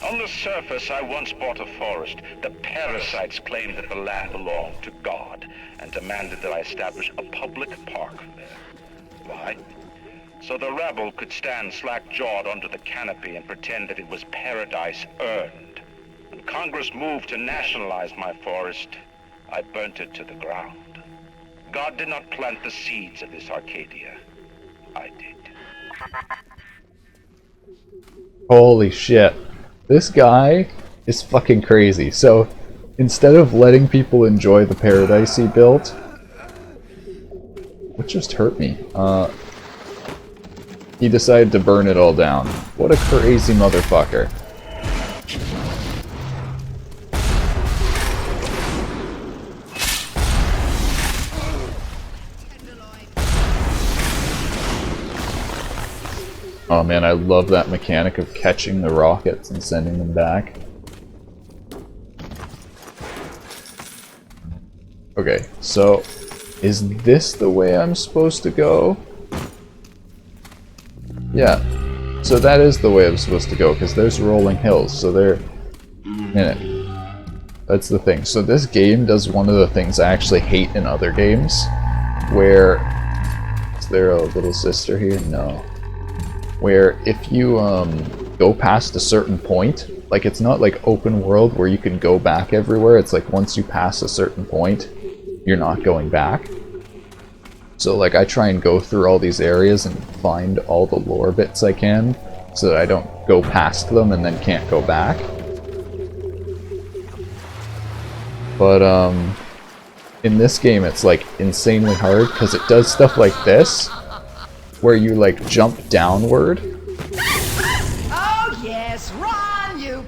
[SPEAKER 5] On the surface, I once bought a forest. The parasites claimed that the land belonged to God and demanded that I establish a public park there. Why? So the rabble could stand slack-jawed under the canopy and pretend that it was paradise earned. When Congress moved to nationalize my forest, I burnt it to the ground. God did not plant the seeds of this Arcadia. I did.
[SPEAKER 1] Holy shit. This guy is fucking crazy. So, instead of letting people enjoy the paradise he built... What just hurt me? He decided to burn it all down. What a crazy motherfucker. Oh man, I love that mechanic of catching the rockets and sending them back. Okay, so is this the way I'm supposed to go? Yeah, so that is the way I'm supposed to go, because there's rolling hills, so they're... Minute. That's the thing. So this game does one of the things I actually hate in other games, where... Is there a little sister here? No. Where if you go past a certain point, like it's not like open world where you can go back everywhere, it's like once you pass a certain point, you're not going back. So like I try and go through all these areas and find all the lore bits I can, so that I don't go past them and then can't go back. But in this game it's like insanely hard, because it does stuff like this, where you like jump downward.
[SPEAKER 10] Oh yes, run you!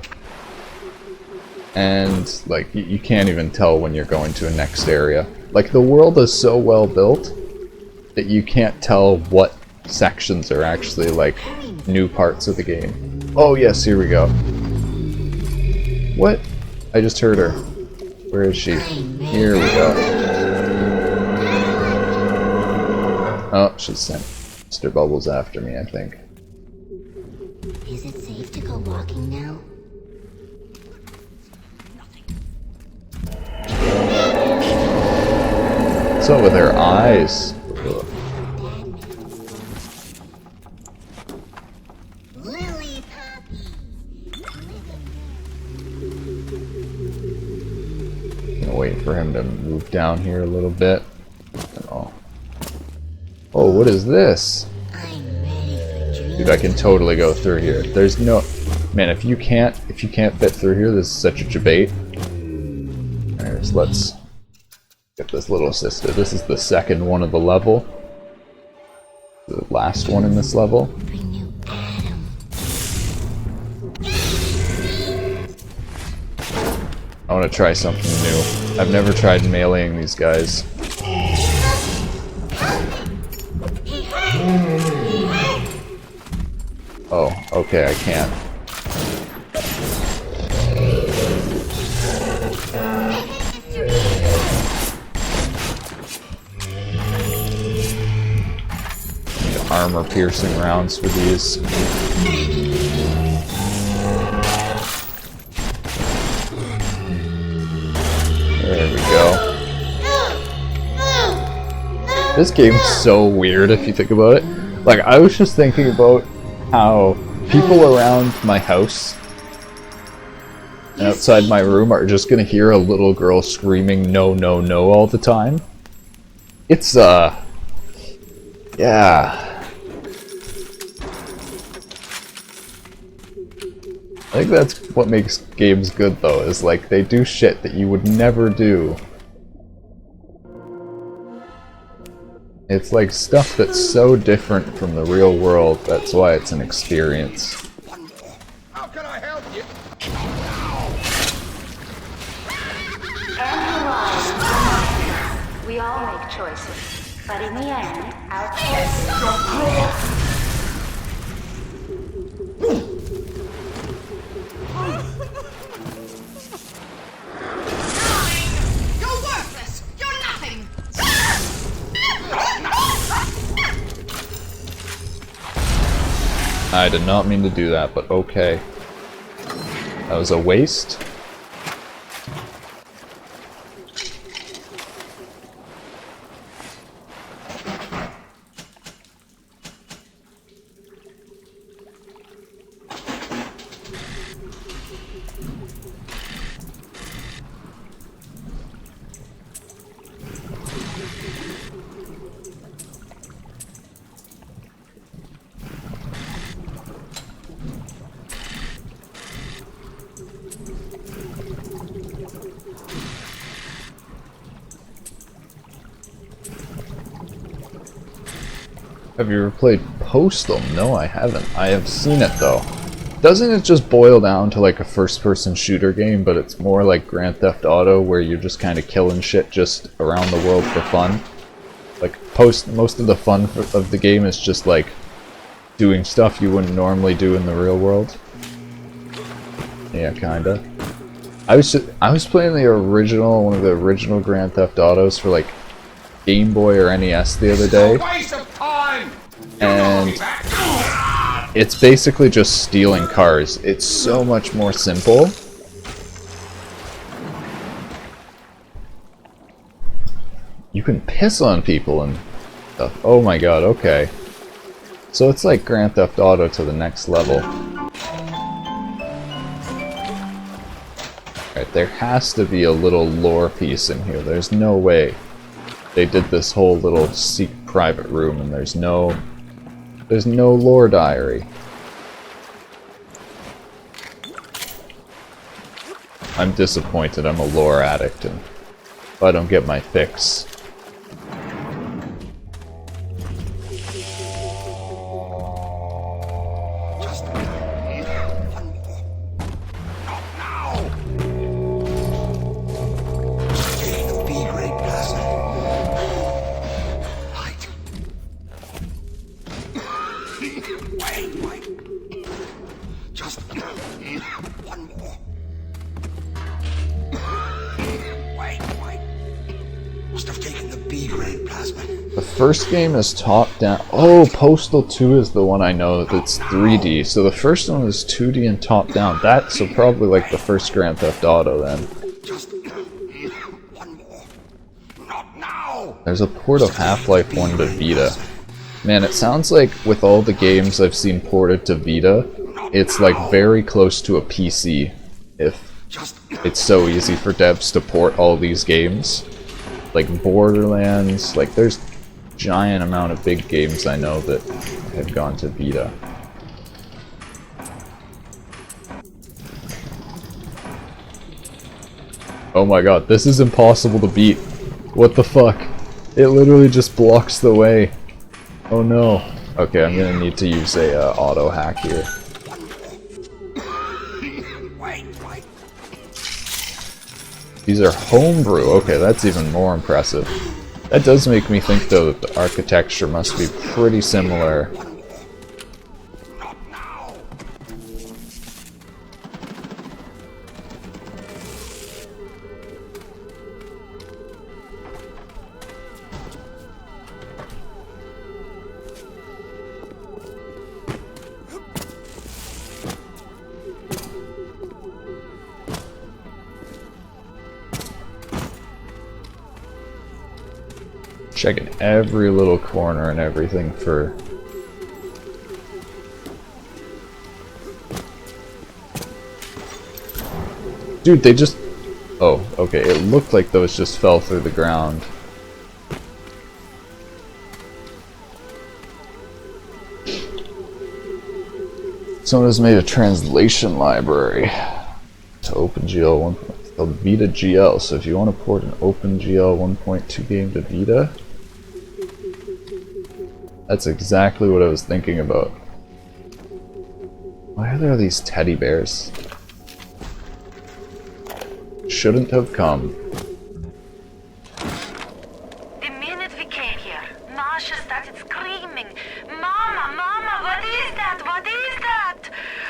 [SPEAKER 1] And like you can't even tell when you're going to a next area. Like the world is so well built that you can't tell what sections are actually like new parts of the game. Oh yes, here we go. What? I just heard her. Where is she? Here we go. Oh, she's sent Mr. Bubbles after me, I think.
[SPEAKER 7] Is it safe to go walking now?
[SPEAKER 1] What's up with her eyes? Ugh.
[SPEAKER 7] Lily Poppy.
[SPEAKER 1] Gonna wait for him to move down here a little bit. Oh. Oh, what is this? Dude, I can totally go through here. There's no... Man, if you can't fit through here, this is such a debate. Alright, so let's get this little sister. This is the second one of the level. The last one in this level. I want to try something new. I've never tried meleeing these guys. Oh, okay, I can't. Need armor-piercing rounds for these. There we go. This game's so weird if you think about it. Like, I was just thinking about how people around my house and outside my room are just gonna hear a little girl screaming no, no, no all the time. It's, yeah. I think that's what makes games good, though, is like, they do shit that you would never do. It's like stuff that's so different from the real world, that's why it's an experience.
[SPEAKER 3] How can I help you?
[SPEAKER 11] We all
[SPEAKER 7] all make choices, but in the end, our choices...
[SPEAKER 10] You're worthless! You're nothing!
[SPEAKER 1] I did not mean to do that, but okay. That was a waste. Have you ever played Postal? No, I haven't. I have seen it though. Doesn't it just boil down to like a first-person shooter game, but it's more like Grand Theft Auto where you're just kind of killing shit just around the world for fun? Like, most of the fun of the game is just like doing stuff you wouldn't normally do in the real world. Yeah, kinda. I was playing the original, one of the original Grand Theft Autos for like Game Boy or NES the other day, and it's basically just stealing cars. It's so much more simple. You can piss on people and stuff. Oh my god, okay. So it's like Grand Theft Auto to the next level. Alright, there has to be a little lore piece in here. There's no way they did this whole little secret private room and there's no lore diary. I'm disappointed. I'm a lore addict and if I don't get my fix. First game is top down. Oh, Postal 2 is the one I know that's 3D. So the first one is 2D and top down. That's so probably like the first Grand Theft Auto then. There's a port of Half-Life 1 to Vita. Man, it sounds like with all the games I've seen ported to Vita, it's like very close to a PC. If it's so easy for devs to port all these games. Like Borderlands, like there's giant amount of big games I know that have gone to Vita. Oh my god, this is impossible to beat. What the fuck? It literally just blocks the way. Oh no. Okay, I'm gonna need to use a auto hack here. These are homebrew. Okay, that's even more impressive. That does make me think, though, that the architecture must be pretty similar. Checking every little corner and everything for... Dude, they just... Oh, okay, it looked like those just fell through the ground. Someone has made a translation library to OpenGL 1. It's called Vita GL, so if you want to port an OpenGL 1.2 game to Vita, that's exactly what I was thinking about. Why are there these teddy bears? Shouldn't have come.
[SPEAKER 9] The
[SPEAKER 8] minute we came here, Masha started screaming, Mama, Mama, what is that? What is that?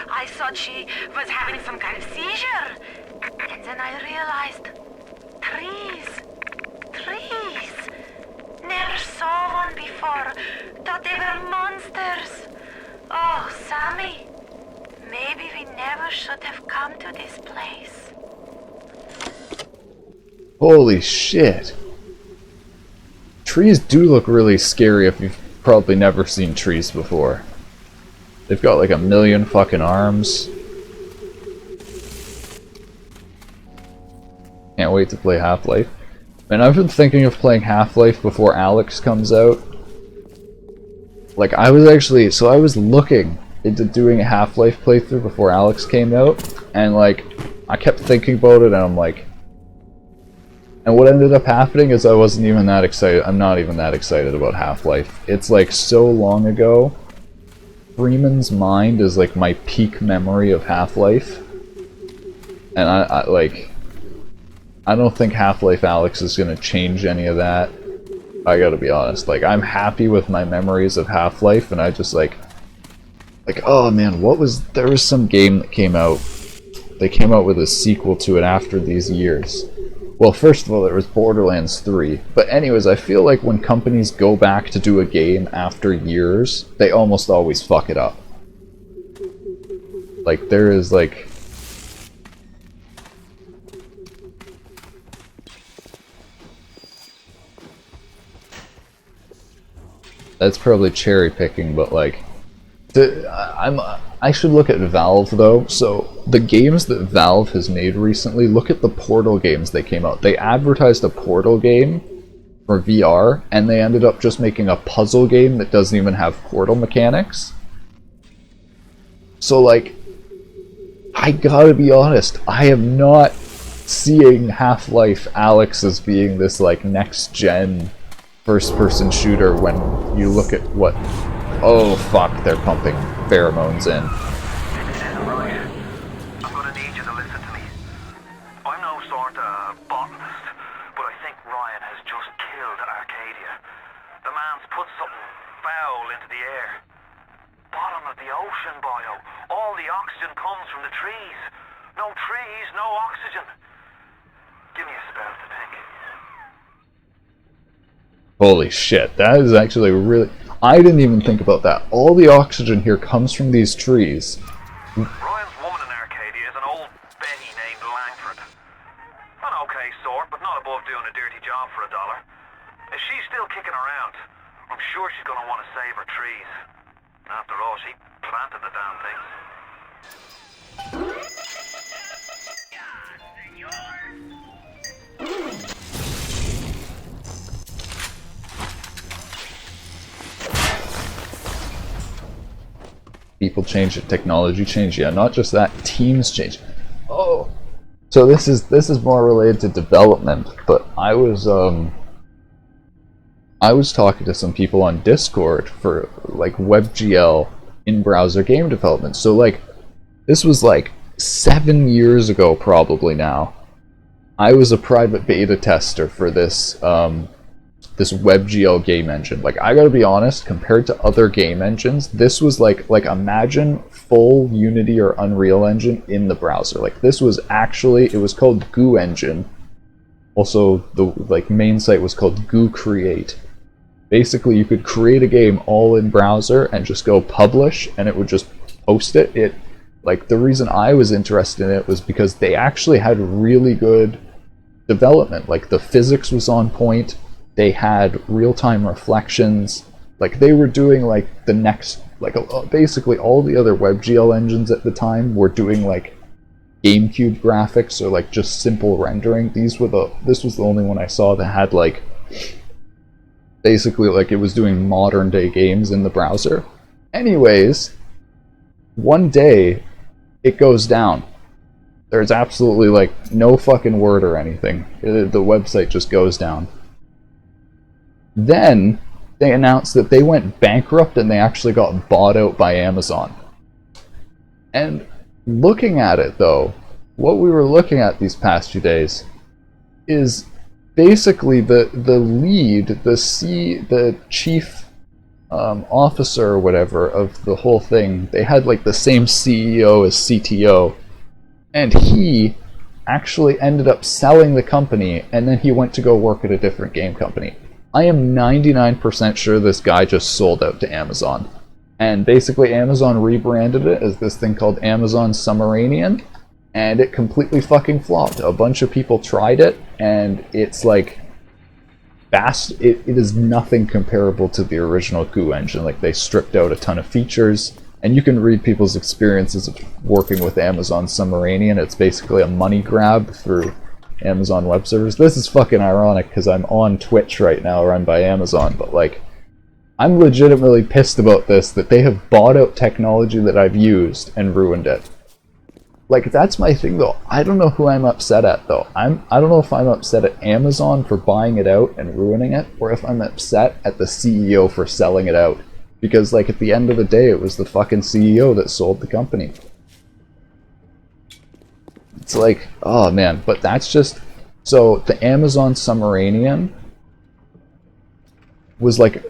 [SPEAKER 8] I thought she was having some kind of seizure. And then I realized, trees. Never saw one before. Thought they were monsters. Oh, Sammy, maybe we never should have come to this place.
[SPEAKER 1] Holy shit. Trees do look really scary if you've probably never seen trees before. They've got like a million fucking arms. Can't wait to play Half-Life. Man, I've been thinking of playing Half-Life before Alex comes out. Like, I was looking into doing a Half-Life playthrough before Alex came out, and like, I kept thinking about it, and I'm like... And what ended up happening is I wasn't even that excited. I'm not even that excited about Half-Life. It's like so long ago. Freeman's Mind is like my peak memory of Half-Life. And I don't think Half-Life Alex is gonna change any of that. I gotta be honest. Like, I'm happy with my memories of Half-Life, and I just like, oh man, there was some game that came out. They came out with a sequel to it after these years. Well, first of all, there was Borderlands 3. But anyways, I feel like when companies go back to do a game after years, they almost always fuck it up. Like, there is like... That's probably cherry picking, but like... I should look at Valve though. So the games that Valve has made recently, look at the Portal games they came out. They advertised a Portal game for VR, and they ended up just making a puzzle game that doesn't even have Portal mechanics. So like, I gotta be honest, I am not seeing Half-Life Alyx as being this like next gen first person shooter when you look at what... Oh fuck, they're pumping pheromones in.
[SPEAKER 4] This isn't right. I'm gonna need you to listen to me. I'm no sort of botanist, but I think Ryan has just killed Arcadia. The man's put something foul into the air. Bottom of the ocean, Bio. All the oxygen comes from the trees. No trees, no oxygen. Give me a spell to think.
[SPEAKER 1] Holy shit, that is actually really... I didn't even think about that. All the oxygen here comes from these trees.
[SPEAKER 4] Ryan's woman in Arcadia is an old Betty named Langford. An okay sort, but not above doing a dirty job for $1. If she's still kicking around, I'm sure she's gonna want to save her trees. After all, she planted the damn things.
[SPEAKER 1] People change it, technology change, yeah, not just that, teams change. Oh, so this is more related to development, but I was talking to some people on Discord for like WebGL in-browser game development. So like, this was like 7 years ago probably now. I was a private beta tester for this this WebGL game engine. Like, I gotta be honest, compared to other game engines, this was like imagine full Unity or Unreal Engine in the browser. Like, this was actually, it was called Goo Engine. Also, the like main site was called Goo Create. Basically, you could create a game all in browser and just go publish, and it would just post it. It, like, the reason I was interested in it was because they actually had really good development. Like, the physics was on point. They had real-time reflections. Like, they were doing like the next, like basically all the other WebGL engines at the time were doing like GameCube graphics or like just simple rendering. This was the only one I saw that had like basically like it was doing modern day games in the browser. Anyways, one day it goes down. There's absolutely like no fucking word or anything. The website just goes down. Then they announced that they went bankrupt and they actually got bought out by Amazon. And looking at it though, what we were looking at these past few days is basically the lead, the chief officer or whatever of the whole thing, they had like the same CEO as CTO, and he actually ended up selling the company, and then he went to go work at a different game company. I am 99% sure this guy just sold out to Amazon. And basically Amazon rebranded it as this thing called Amazon Submarinian, and it completely fucking flopped. A bunch of people tried it, and it's like it is nothing comparable to the original Goo engine. Like, they stripped out a ton of features, and you can read people's experiences of working with Amazon Submarinian. It's basically a money grab through Amazon Web Services. This is fucking ironic because I'm on Twitch right now, run by Amazon, but like, I'm legitimately pissed about this, that they have bought out technology that I've used and ruined it. Like, that's my thing though. I don't know who I'm upset at though. I don't know if I'm upset at Amazon for buying it out and ruining it, or if I'm upset at the CEO for selling it out. Because like, at the end of the day, it was the fucking CEO that sold the company. It's like, oh man, but that's just... So, the Amazon Submarinian was like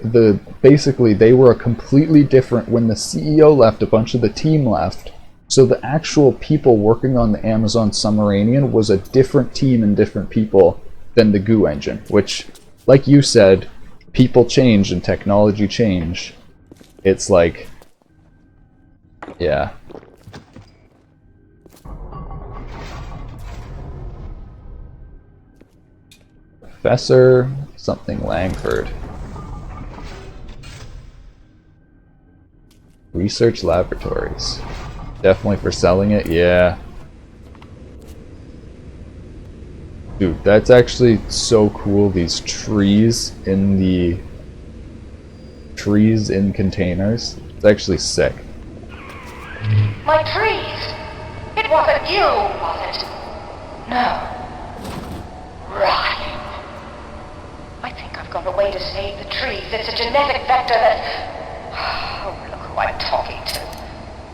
[SPEAKER 1] basically they were a completely different... When the CEO left, a bunch of the team left. So the actual people working on the Amazon Submarinian was a different team and different people than the Goo engine, which, like you said, people change and technology change. It's like, yeah. Professor something Langford. Research laboratories. Definitely for selling it, yeah. Dude, that's actually so cool, these trees in containers. It's actually sick.
[SPEAKER 9] My trees! It wasn't you, was it? No. Ryan. I think I've got a way to save the trees. It's a genetic vector that... Oh, look who I'm talking to.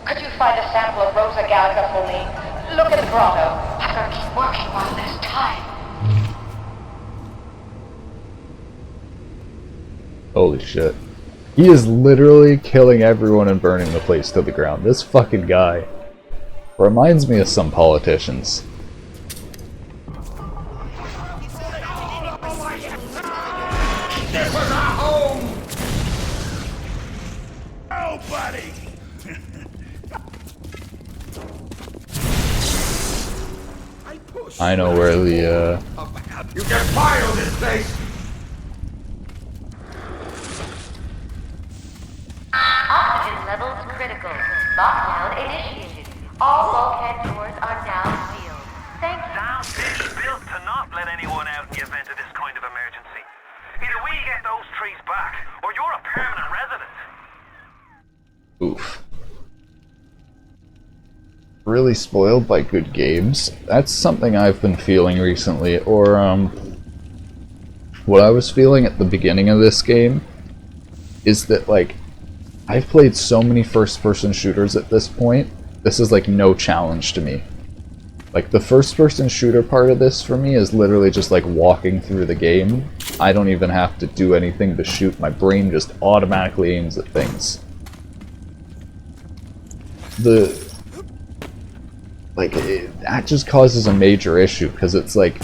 [SPEAKER 9] Could you find a sample of Rosa Gallica for me? Look at the grotto. I've got to keep working while there's time.
[SPEAKER 1] Holy shit. He is literally killing everyone and burning the place to the ground. This fucking guy reminds me of some politicians.
[SPEAKER 3] This was our home! Oh, buddy!
[SPEAKER 1] I know where the,
[SPEAKER 3] You can fire this place!
[SPEAKER 11] Oxygen levels critical. Lockdown initiated. All bulkhead doors are now sealed. Thank you.
[SPEAKER 4] Sounds built to not let anyone out in the event of this kind of emergency. Either we get those trees back, or you're a permanent resident.
[SPEAKER 1] oof. Really spoiled by good games. That's something I've been feeling recently, or what I was feeling at the beginning of this game is that, like, I've played so many first-person shooters at this point, this is like no challenge to me. Like, the first-person shooter part of this for me is literally just like walking through the game. I don't even have to do anything to shoot, my brain just automatically aims at things. That just causes a major issue, because it's like,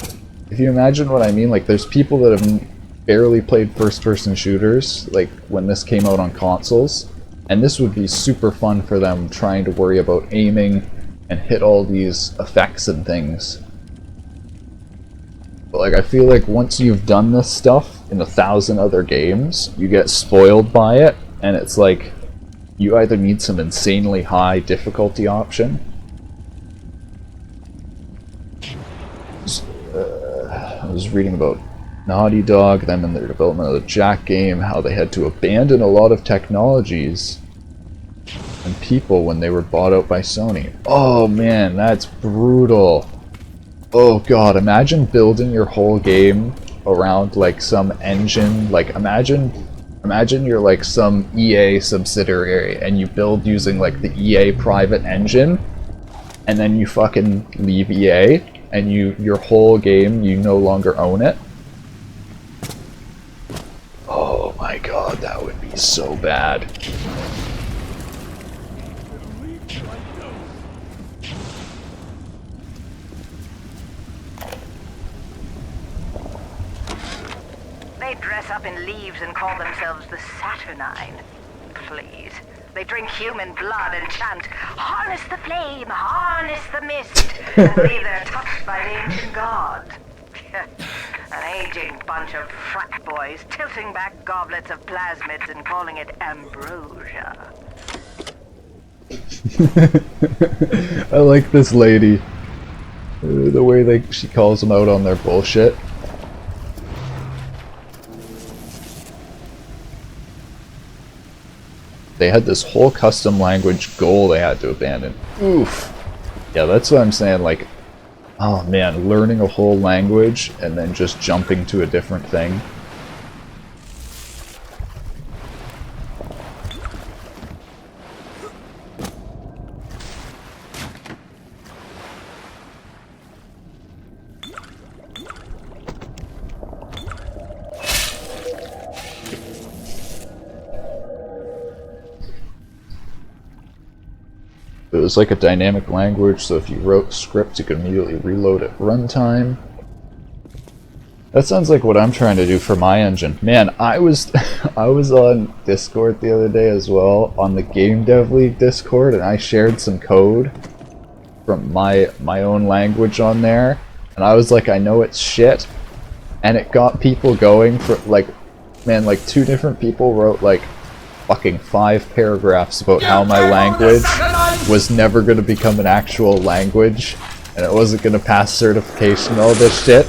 [SPEAKER 1] if you imagine what I mean, like, there's people that have barely played first-person shooters, like, when this came out on consoles, and this would be super fun for them trying to worry about aiming and hit all these effects and things. But, like, I feel like once you've done this stuff in 1,000 other games, you get spoiled by it, and it's like, you either need some insanely high difficulty option, I was reading about Naughty Dog, them in their development of the Jack game, how they had to abandon a lot of technologies and people when they were bought out by Sony. Oh man, that's brutal. Oh god, imagine building your whole game around like some engine, like imagine you're like some EA subsidiary and you build using like the EA private engine, and then you fucking leave EA and your whole game, you no longer own it. my god, that would be so bad.
[SPEAKER 9] They dress up in leaves and call themselves the Saturnine. Please. They drink human blood and chant, "Harness the flame, harness the mist," and leave their touched by the ancient gods. An aging bunch of frat boys tilting back goblets of plasmids and calling it ambrosia.
[SPEAKER 1] I like this lady. The way she calls them out on their bullshit. They had this whole custom language goal they had to abandon. Oof. Yeah, that's what I'm saying, like, oh man, learning a whole language and then just jumping to a different thing. It was like a dynamic language, so if you wrote script, you could immediately reload at runtime. That sounds like what I'm trying to do for my engine. Man, I was I was on Discord the other day as well, on the Game Dev League Discord, and I shared some code from my own language on there, and I was like, I know it's shit, and it got people going for, like, man, like 2 different people wrote like fucking 5 paragraphs about how my language was never going to become an actual language and it wasn't going to pass certification and all this shit,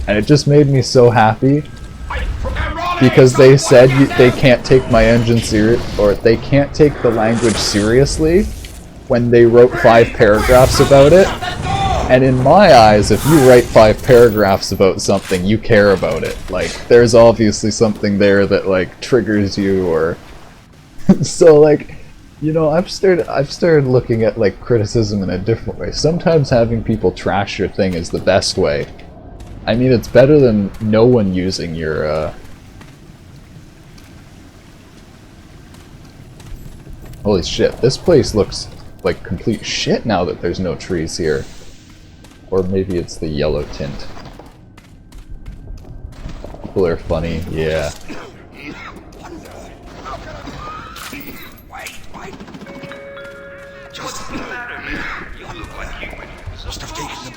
[SPEAKER 1] and it just made me so happy because they said they can't take my engine serious, or they can't take the language seriously when they wrote 5 paragraphs about it. And in my eyes, if you write 5 paragraphs about something, you care about it. Like, there's obviously something there that like triggers you, or so, like, you know, I've started looking at like criticism in a different way. Sometimes having people trash your thing is the best way. I mean, it's better than no one using your Holy shit, this place looks like complete shit now that there's no trees here. Or maybe it's the yellow tint. People are funny, yeah.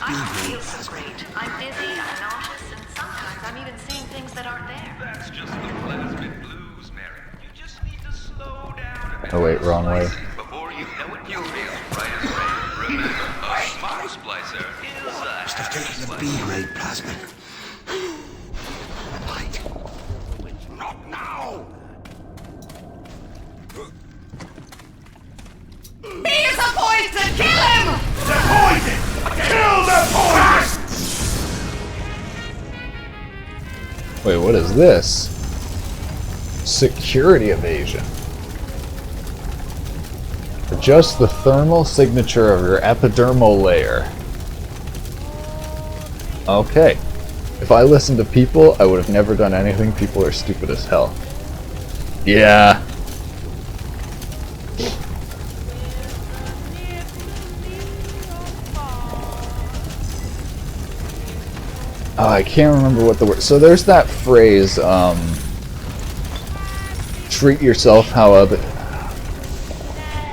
[SPEAKER 8] I feel so great. I'm busy, I'm nauseous, and sometimes I'm even seeing things that aren't there.
[SPEAKER 12] That's just the plasmid blues, Mary. You just need to slow down a bit.
[SPEAKER 1] Oh wait, wrong way.
[SPEAKER 12] Before you know it, you'll be as bright as rain. Remember, a smart splicer is a
[SPEAKER 2] Must have taken the B-grade plasmid. Light. Not now!
[SPEAKER 10] He's a poison! Kill him!
[SPEAKER 2] The poison! Kill the poison!
[SPEAKER 1] Wait, what is this? Security evasion. Adjust the thermal signature of your epidermal layer. Okay. If I listened to people, I would have never done anything. People are stupid as hell. Yeah. Oh, I can't remember what the word. So there's that phrase, treat yourself how other...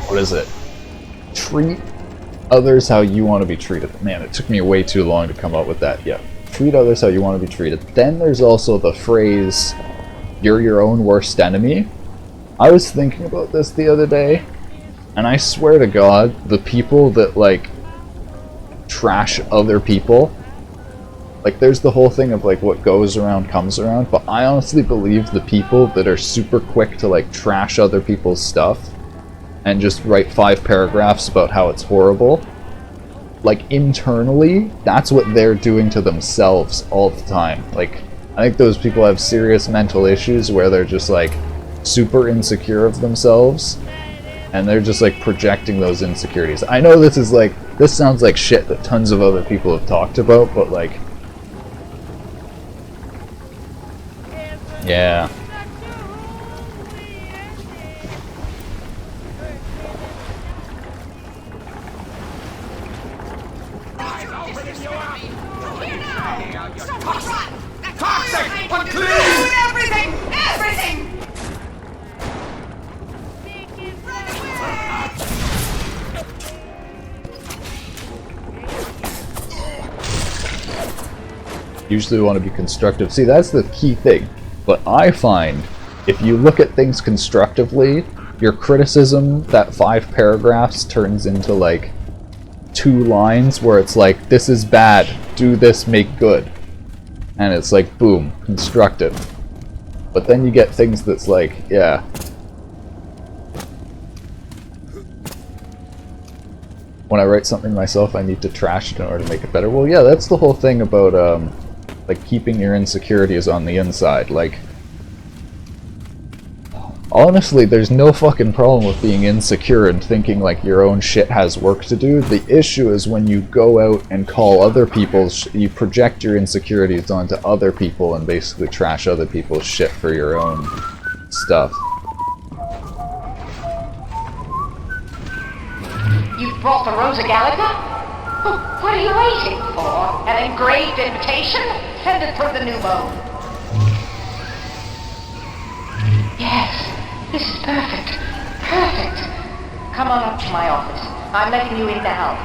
[SPEAKER 1] What is it? Treat others how you want to be treated. Man, it took me way too long to come up with that. Yeah. Treat others how you want to be treated. Then there's also the phrase, you're your own worst enemy. I was thinking about this the other day, and I swear to God, the people that, like, trash other people, like, there's the whole thing of, like, what goes around comes around, but I honestly believe the people that are super quick to, like, trash other people's stuff and just write 5 paragraphs about how it's horrible, like, internally, that's what they're doing to themselves all the time. Like, I think those people have serious mental issues where they're just, like, super insecure of themselves, and they're just, like, projecting those insecurities. I know this is, like, this sounds like shit that tons of other people have talked about, but, like, yeah. Usually we want to be constructive. See, that's the key thing. But I find, if you look at things constructively, your criticism, that 5 paragraphs, turns into like 2 lines where it's like, this is bad, do this, make good. And it's like, boom, constructive. But then you get things that's like, yeah. When I write something myself, I need to trash it in order to make it better. Well, yeah, that's the whole thing about, like, keeping your insecurities on the inside. Like, honestly, there's no fucking problem with being insecure and thinking like your own shit has work to do. The issue is when you go out and call other people's you project your insecurities onto other people and basically trash other people's shit for your own stuff.
[SPEAKER 9] You brought the Rosa Gallica? What are you waiting for? An engraved invitation? Send it through the pneumo. Yes. This is perfect. Perfect. Come on up to my office. I'm letting you in now.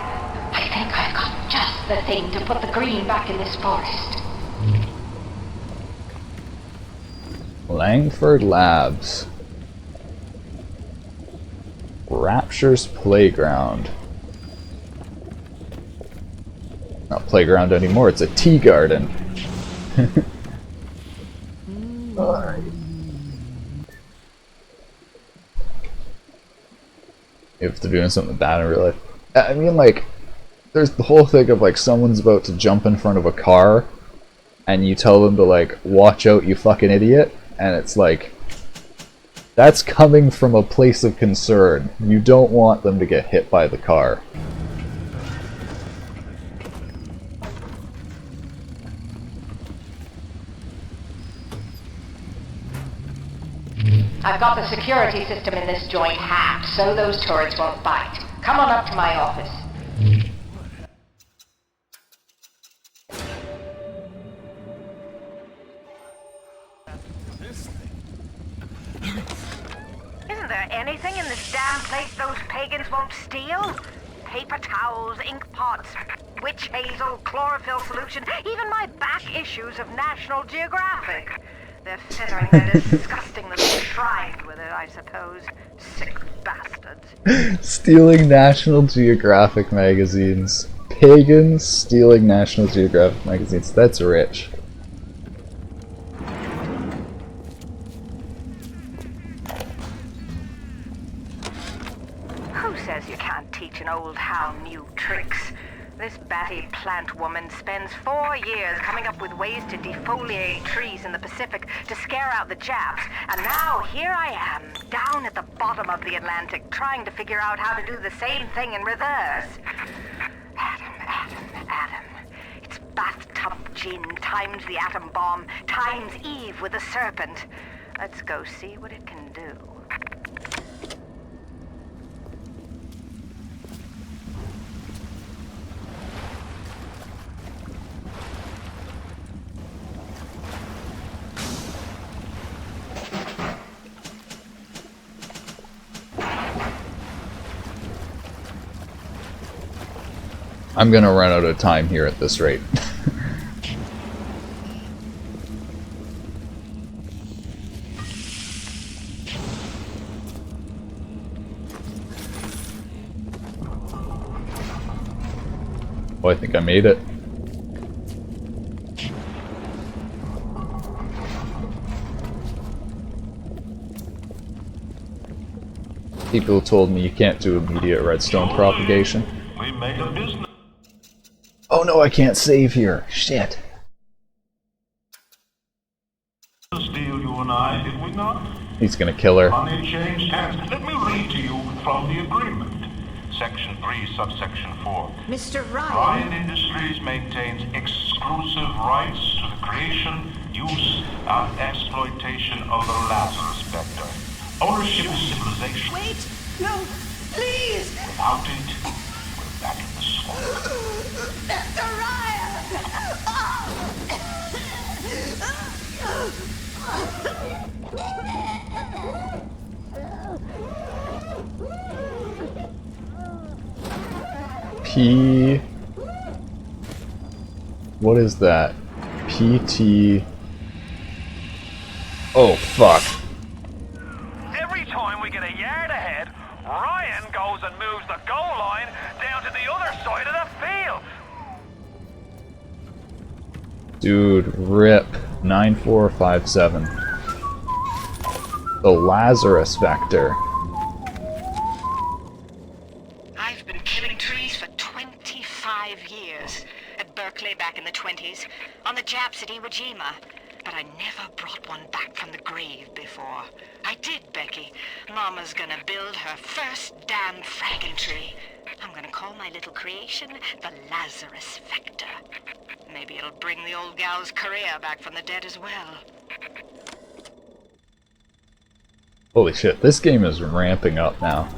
[SPEAKER 9] I think I've got just the thing to put the green back in this forest.
[SPEAKER 1] Langford Labs. Rapture's Playground. Not playground anymore, it's a tea garden. Alright. If they're doing something bad in real life. I mean, like, there's the whole thing of, like, someone's about to jump in front of a car, and you tell them to, like, watch out, you fucking idiot, and it's like, that's coming from a place of concern. You don't want them to get hit by the car.
[SPEAKER 9] I've got the security system in this joint hacked, so those turrets won't bite. Come on up to my office. Isn't there anything in this damn place those pagans won't steal? Paper towels, ink pots, witch hazel, chlorophyll solution, even my back issues of National Geographic. They're feathering their disgusting little shrine with it, I suppose. Sick bastards.
[SPEAKER 1] Stealing National Geographic magazines. Pagans stealing National Geographic magazines. That's rich.
[SPEAKER 9] Who says you can't teach an old hound new tricks? This batty plant woman spends 4 years coming up with ways to defoliate trees in the Pacific to scare out the Japs, and now here I am, down at the bottom of the Atlantic, trying to figure out how to do the same thing in reverse. Adam. It's bathtub gin times the atom bomb times Eve with a serpent. Let's go see what it can do.
[SPEAKER 1] I'm gonna run out of time here at this rate. Oh, I think I made it. People told me you can't do immediate redstone propagation.
[SPEAKER 13] We made a business.
[SPEAKER 1] Oh no, I can't save here. Shit.
[SPEAKER 13] Deal, you and I, did we not?
[SPEAKER 1] He's gonna kill her.
[SPEAKER 13] Money changed hands. Let me read to you from the agreement. Section 3, subsection 4.
[SPEAKER 10] Mr. Ryan.
[SPEAKER 13] Ryan Industries maintains exclusive rights to the creation, use, and exploitation of the Lazarus Vector. Ownership is civilization.
[SPEAKER 10] Wait! No! Please!
[SPEAKER 13] Without it, we're back in the swamp.
[SPEAKER 10] Mr. Ryan!
[SPEAKER 1] P... What is that? PT. Oh fuck.
[SPEAKER 3] Every time we get a yard ahead, Ryan goes and moves the goal line down to the other side of the field.
[SPEAKER 1] Dude, rip. 9457. The Lazarus Vector.
[SPEAKER 9] I've been killing trees for 25 years. At Berkeley back in the 20s, on the Japs at Iwo Jima. But I never brought one back from the grave before. I did, Becky. Mama's gonna build her first damn fragging tree. I'm gonna call my little creation the Lazarus Vector. Maybe it'll bring the old gal's career back from the dead as well.
[SPEAKER 1] Holy shit, this game is ramping up now.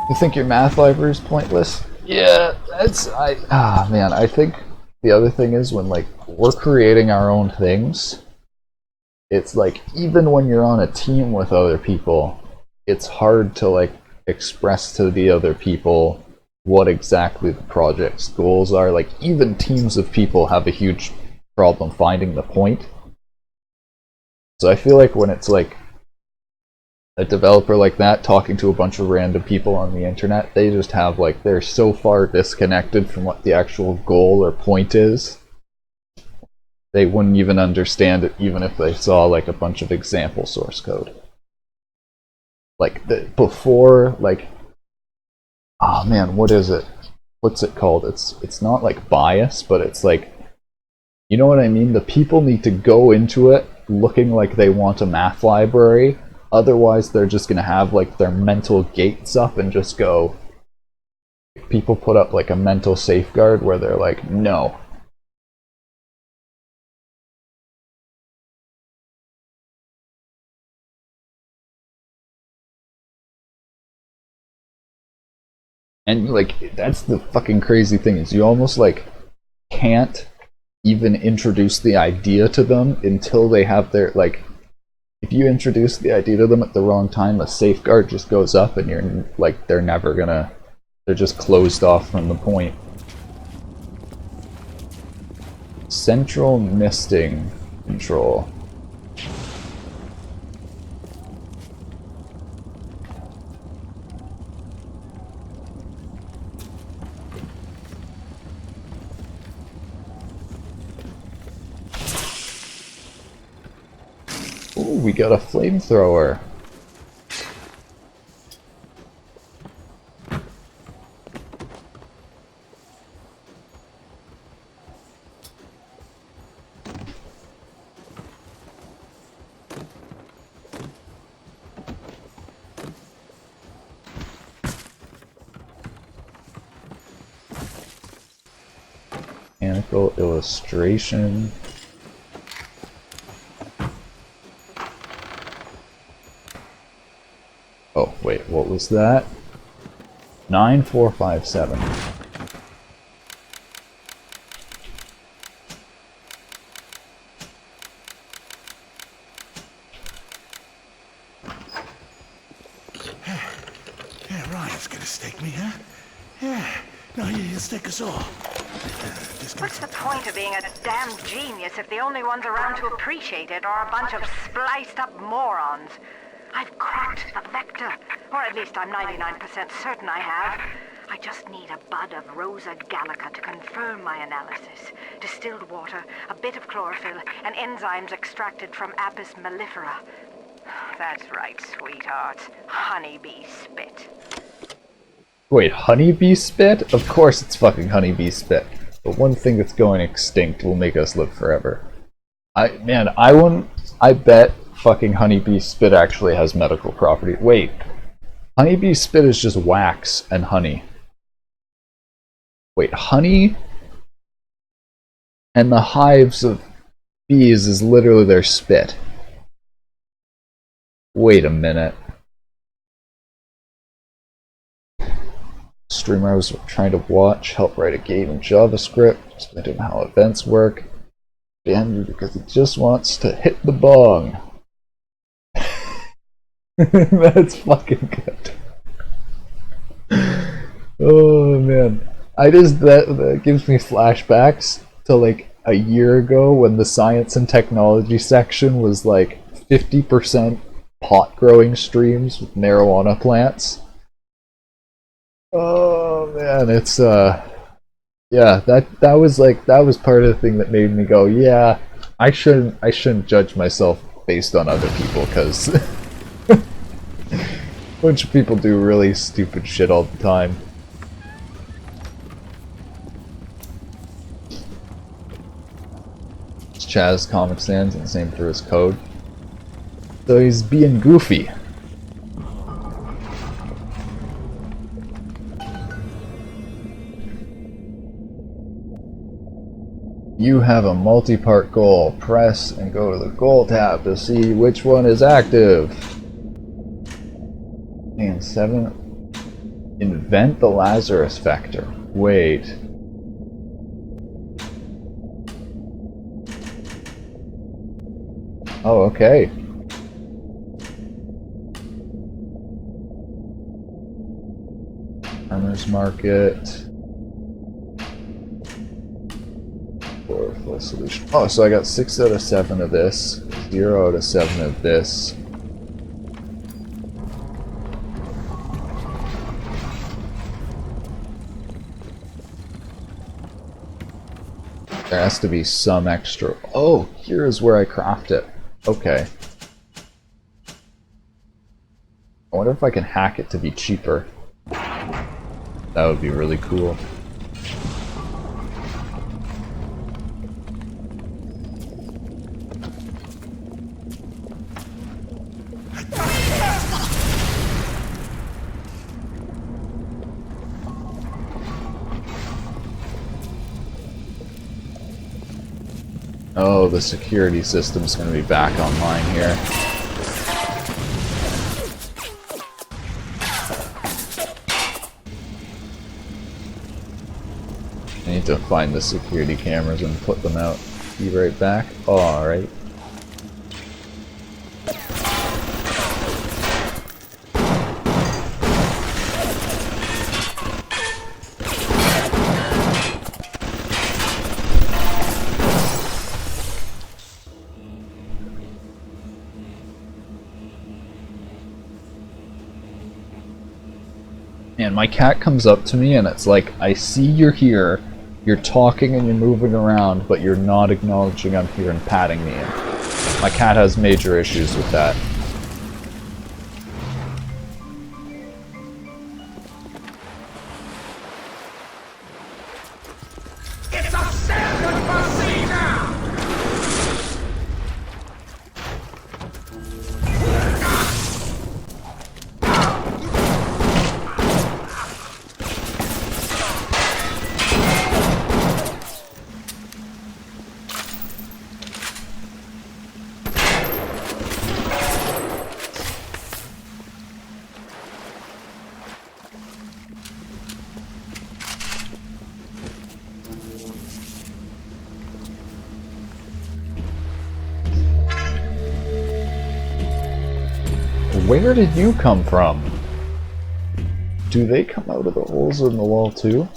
[SPEAKER 1] You think your math library is pointless? Yeah, man, I think the other thing is when, like, we're creating our own things, it's like, even when you're on a team with other people, it's hard to, like, express to the other people what exactly the project's goals are. Like, even teams of people have a huge problem finding the point. So I feel like when it's, like, a developer like that talking to a bunch of random people on the internet, they just have, like, they're so far disconnected from what the actual goal or point is, they wouldn't even understand it even if they saw, like, a bunch of example source code. Like, before, like, oh man, what is it? What's it called? It's not like bias, but it's like, you know what I mean? The people need to go into it looking like they want a math library. Otherwise, they're just going to have, like, their mental gates up and just go... People put up, like, a mental safeguard where they're like, no. And, like, that's the fucking crazy thing, is you almost, like, can't even introduce the idea to them until they have their, like... If you introduce the idea to them at the wrong time, the safeguard just goes up and you're, like, they're never gonna... They're just closed off from the point. Central misting control. Ooh, we got a flamethrower. Mechanical illustration. Oh, wait, what was that? 9457.
[SPEAKER 14] Yeah, Ryan's gonna stake me, huh? Yeah, no, he'll stake us all.
[SPEAKER 9] What's the point of being a damn genius if the only ones around to appreciate it are a bunch of spliced up morons? I've cracked the vector, or at least I'm 99% certain I have. I just need a bud of Rosa gallica to confirm my analysis. Distilled water, a bit of chlorophyll, and enzymes extracted from Apis mellifera. That's right, sweetheart. Honeybee spit.
[SPEAKER 1] Wait, honeybee spit? Of course it's fucking honeybee spit. But one thing that's going extinct will make us live forever. I bet fucking honeybee spit actually has medical property. Wait, honeybee spit is just wax and honey. Wait, honey and the hives of bees is literally their spit. Wait a minute. Streamer I was trying to watch help write a game in JavaScript, explain to him how events work. Banned because he just wants to hit the bong. That's fucking good. Oh Oh man, that gives me flashbacks to like a year ago when the science and technology section was like 50% pot growing streams with marijuana plants. Oh man, it's yeah, that was part of the thing that made me go, yeah, I shouldn't judge myself based on other people, because a bunch of people do really stupid shit all the time. It's Chaz Comic Sans, and the same for his code. So he's being goofy. You have a multi-part goal. Press and go to the goal tab to see which one is active. And 7. Invent the Lazarus vector. Wait. Oh, okay. Farmers Market. Solution. Oh, so I got 6 out of 7 of this, 0 out of 7 of this. There has to be some extra. Oh, here's where I craft it. Okay. I wonder if I can hack it to be cheaper. That would be really cool. Oh, the security system's going to be back online here. I need to find the security cameras and put them out. Be right back. Alright. And my cat comes up to me and it's like, I see you're here, you're talking and you're moving around, but you're not acknowledging I'm here and patting me. And my cat has major issues with that.
[SPEAKER 3] It's a sandwich machine now!
[SPEAKER 1] Where did you come from? Do they come out of the holes in the wall too?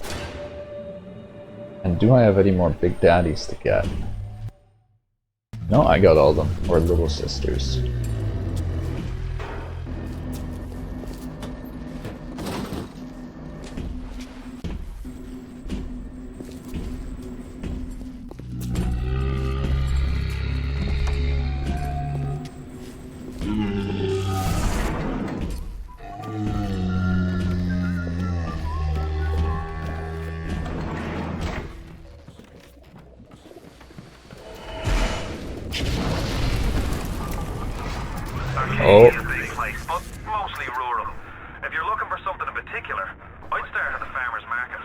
[SPEAKER 1] And do I have any more Big Daddies to get? No, I got all of them. Or little sisters. Oh.
[SPEAKER 4] It's a big place, but mostly rural. If you're looking for something in particular, I'd start at the farmer's market.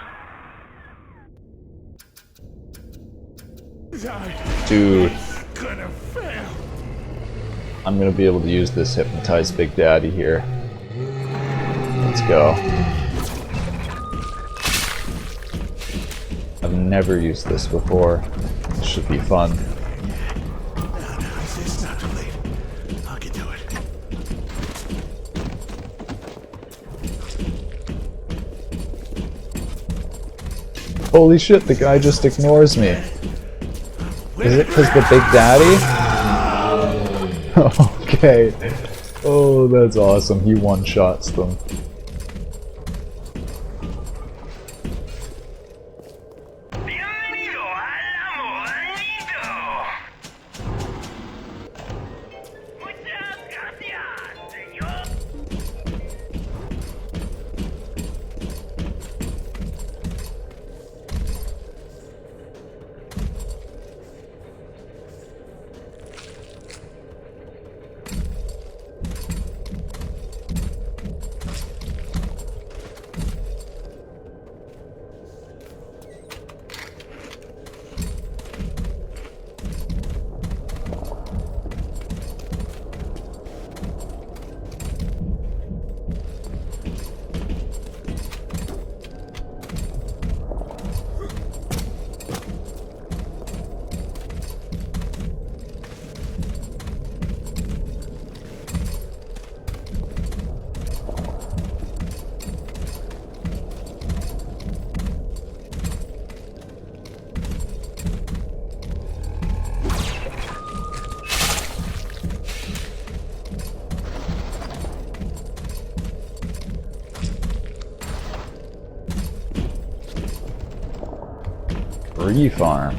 [SPEAKER 1] Dude. I'm gonna be able to use this Hypnotize Big Daddy here. Let's go. I've never used this before. This should be fun.
[SPEAKER 14] It's not too late. I'll get to it.
[SPEAKER 1] Holy shit, the guy just ignores me. Is it because the Big Daddy? Okay. Oh, that's awesome. He one-shots them. Farm.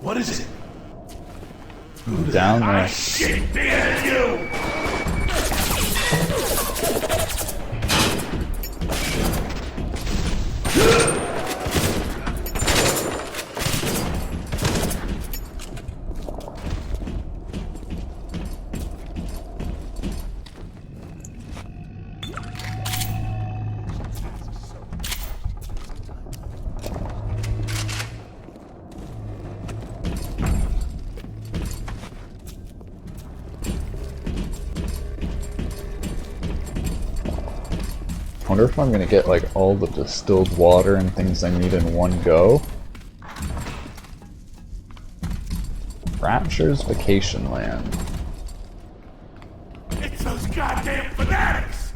[SPEAKER 14] What is it?
[SPEAKER 1] Down there.
[SPEAKER 14] Shit, behind you!
[SPEAKER 1] I wonder if I'm gonna get like all the distilled water and things I need in one go. Rapture's Vacation Land.
[SPEAKER 14] It's those goddamn fanatics!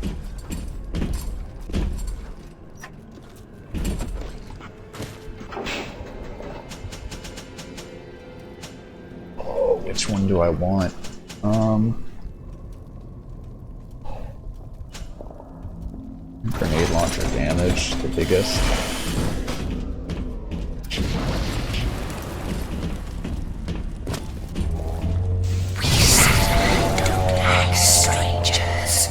[SPEAKER 1] Oh, which one do I want? Grenade launcher damage, the biggest.
[SPEAKER 7] Strangers.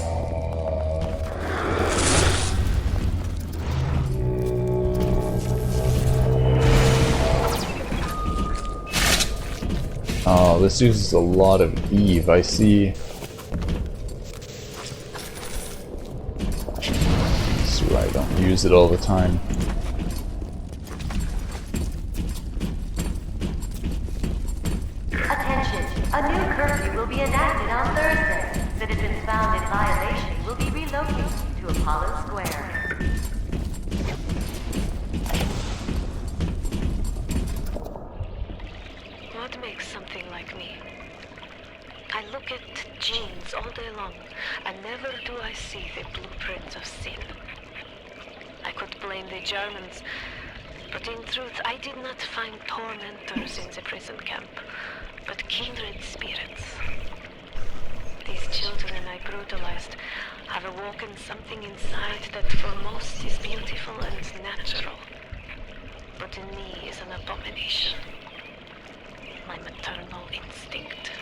[SPEAKER 1] Oh, this uses a lot of Eve, I see. I don't use it all the time.
[SPEAKER 11] Attention, a new curfew will be enacted on Thursday. Citizens found in violation will be relocated to Apollo Square.
[SPEAKER 8] What makes something like me? I look at genes all day long, and never do I see the blueprint of sin. I could blame the Germans, but in truth I did not find tormentors in the prison camp, but kindred spirits. These children I brutalized have awoken something inside that for most is beautiful and natural, but in me is an abomination. My maternal instinct.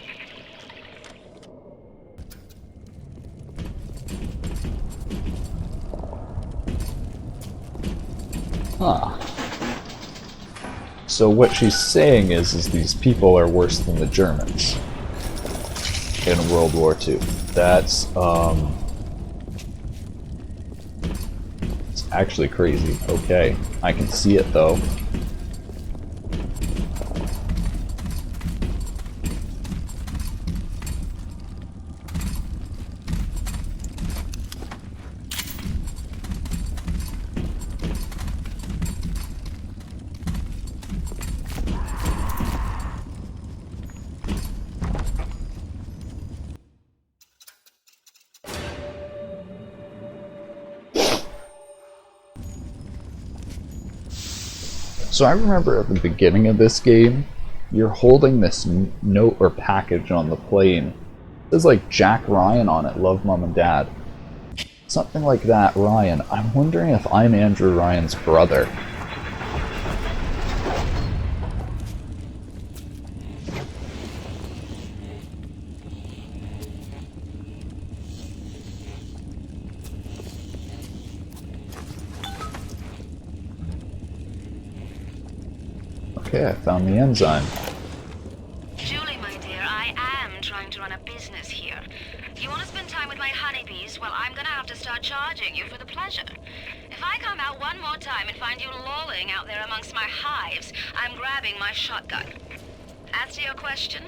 [SPEAKER 1] Huh. So what she's saying is these people are worse than the Germans in World War II. That's it's actually crazy. Okay, I can see it though. So I remember at the beginning of this game, you're holding this note or package on the plane. It says like Jack Ryan on it, love mom and dad. Something like that, Ryan. I'm wondering if I'm Andrew Ryan's brother. Okay, I found the enzyme.
[SPEAKER 8] Julie, my dear, I am trying to run a business here. You want to spend time with my honeybees? Well, I'm gonna have to start charging you for the pleasure. If I come out one more time and find you lolling out there amongst my hives, I'm grabbing my shotgun. As to your question,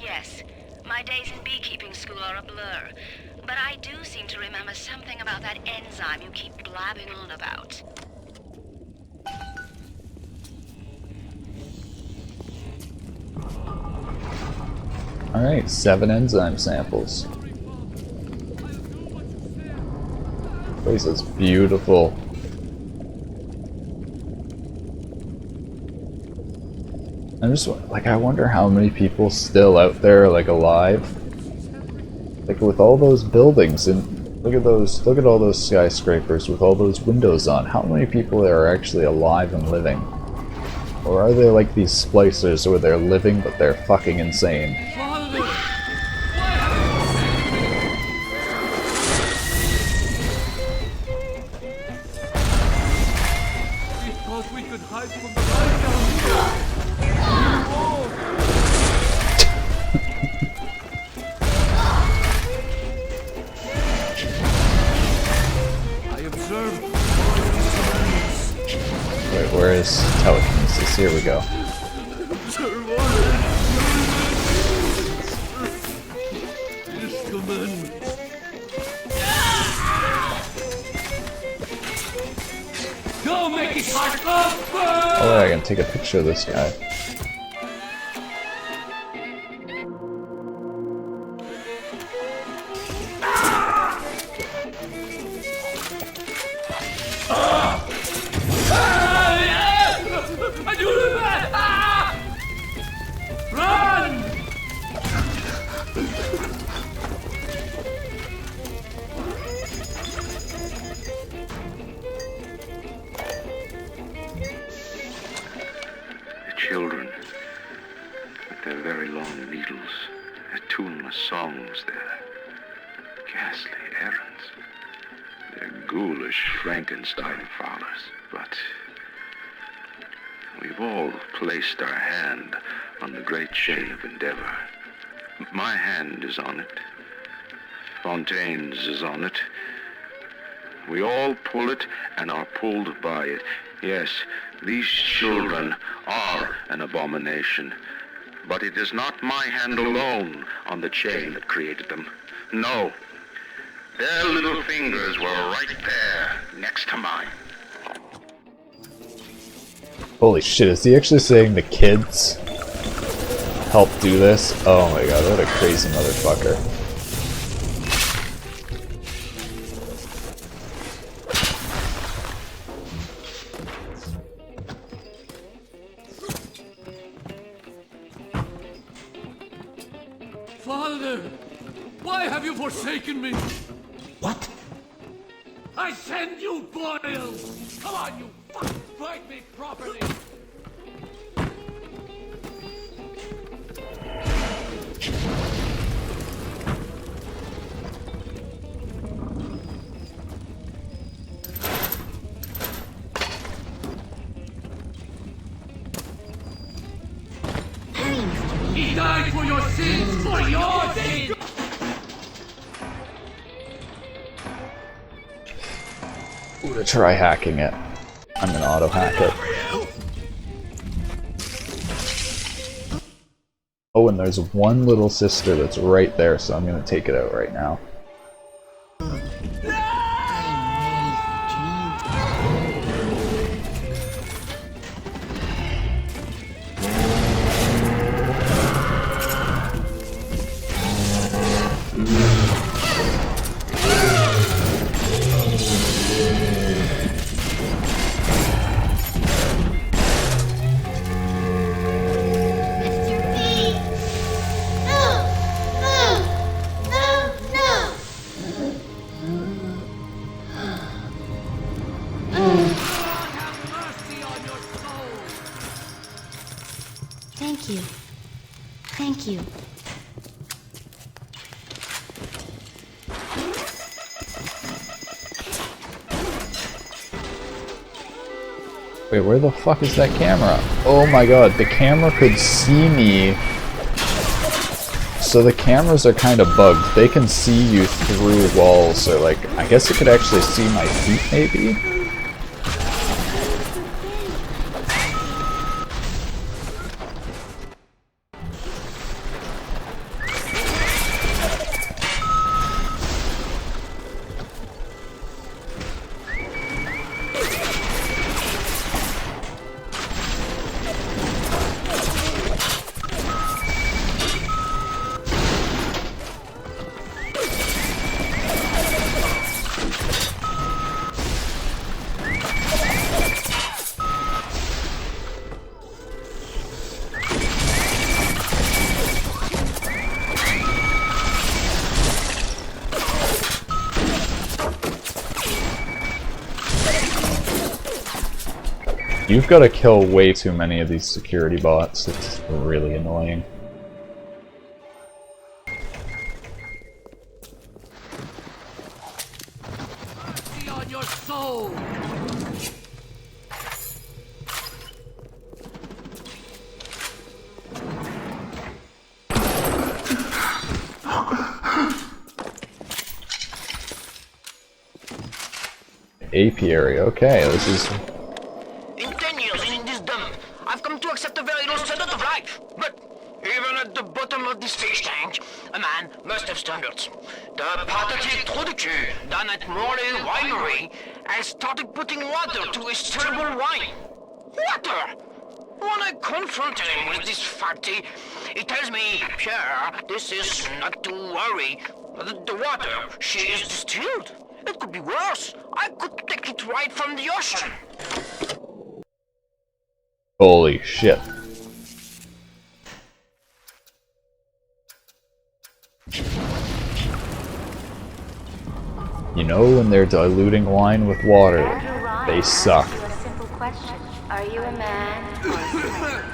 [SPEAKER 8] yes, my days in beekeeping school are a blur. But I do seem to remember something about that enzyme you keep blabbing on about.
[SPEAKER 1] Alright, 7 enzyme samples. This is beautiful. I'm just like, I wonder how many people still out there like alive. Like with all those buildings and look at all those skyscrapers with all those windows on. How many people are actually alive and living? Or are they like these splicers where they're living but they're fucking insane? Wait, where is telekinesis? Here we go. Oh, I can take a picture of this guy.
[SPEAKER 5] Children, with their very long needles, their tuneless songs, their ghastly errands, their ghoulish Frankenstein fathers. But we've all placed our hand on the great chain of endeavor. My hand is on it. Fontaine's is on it. We all pull it and are pulled by it. Yes, these children are an abomination. But it is not my hand alone on the chain that created them. No. Their little fingers were right there, next to mine.
[SPEAKER 1] Holy shit, is he actually saying the kids helped do this? Oh my god, what a crazy motherfucker.
[SPEAKER 15] Father, why have you forsaken me?
[SPEAKER 14] What?
[SPEAKER 15] I send you boils! Come on, you fuck! Fight me properly! He died for your sins, for your sins!
[SPEAKER 1] I'm gonna try hacking it. I'm gonna auto hack it. Oh, and there's one little sister that's right there, so I'm gonna take it out right now.
[SPEAKER 16] Thank you.
[SPEAKER 1] Wait, where the fuck is that camera? Oh my god, the camera could see me. So the cameras are kind of bugged. They can see you through walls, or like, I guess it could actually see my feet maybe? You've got to kill way too many of these security bots. It's really annoying.
[SPEAKER 15] Be on your soul.
[SPEAKER 1] Apiary, okay, this is...
[SPEAKER 17] In 10 years in this dump, I've come to accept a very low standard of life. But even at the bottom of this fish tank, a man must have standards. The pathetic Trudecu down at Morley Winery has started putting water to his terrible wine. Water! When I confront him with this fact, he tells me, Pierre, this is not to worry. The water, she is distilled. It could be worse. I could take it right from the ocean.
[SPEAKER 1] Holy shit. You know, when they're diluting wine with water, they suck.
[SPEAKER 11] A simple question. Are you a man or a slave?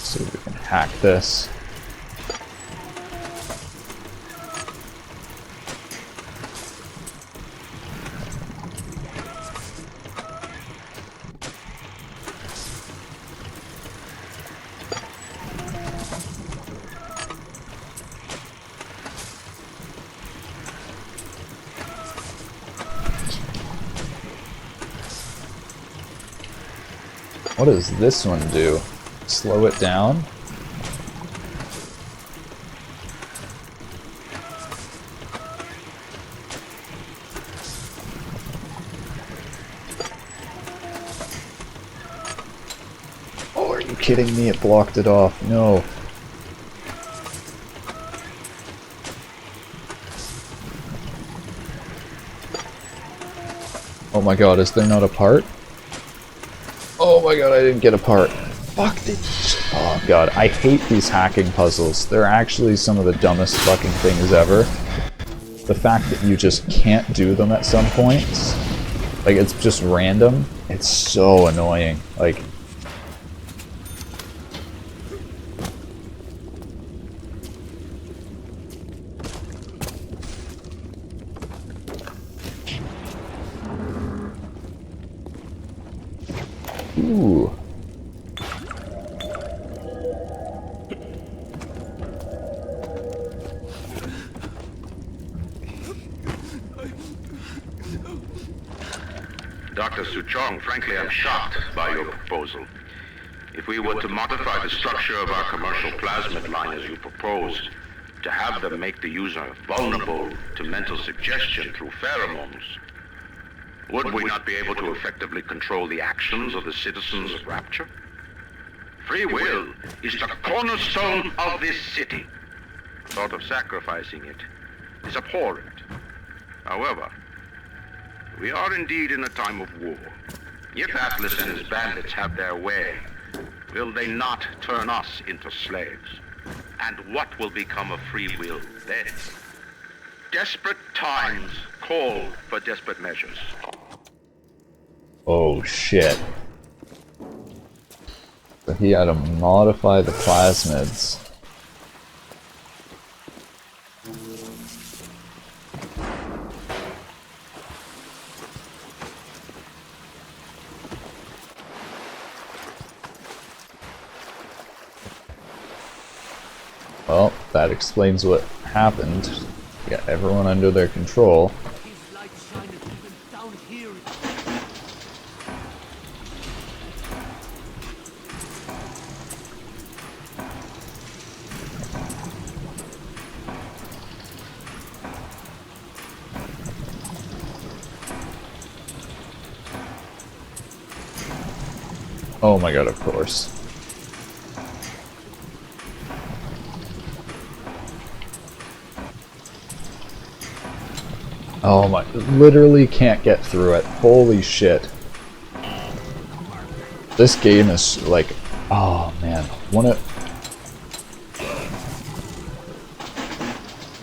[SPEAKER 1] So we can hack this. What does this one do? Slow it down? Oh, are you kidding me? It blocked it off. No. Oh my god, is there not a part? Oh my god, I didn't get a part. Fuck, oh god, I hate these hacking puzzles. They're actually some of the dumbest fucking things ever. The fact that you just can't do them at some points, like it's just random, it's so annoying. Like, ooh.
[SPEAKER 5] Dr. Suchong, frankly, I'm shocked by your proposal. If we were to modify the structure of our commercial plasmid line as you proposed, to have them make the user vulnerable to mental suggestion through pheromones, would we not be able to effectively control the actions of the citizens of Rapture? Free will is the cornerstone of this city. The thought of sacrificing it is abhorrent. However, we are indeed in a time of war. If Atlas and his bandits have their way, Will they not turn us into slaves? And what will become of free will then? Desperate times call for desperate measures.
[SPEAKER 1] Oh shit. So he had to modify the plasmids. Well, that explains what happened. Got everyone under their control. Oh my god, of course. Oh my, literally can't get through it. Holy shit. This game is like, oh man,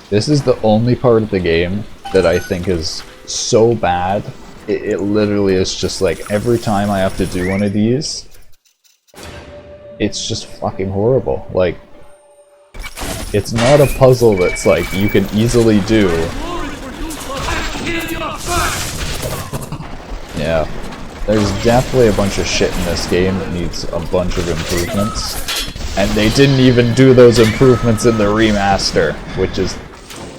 [SPEAKER 1] this is the only part of the game that I think is so bad. It literally is just like, every time I have to do one of these, it's just fucking horrible. Like, it's not a puzzle that's like, you can easily do. Yeah, there's definitely a bunch of shit in this game that needs a bunch of improvements. And they didn't even do those improvements in the remaster, which is...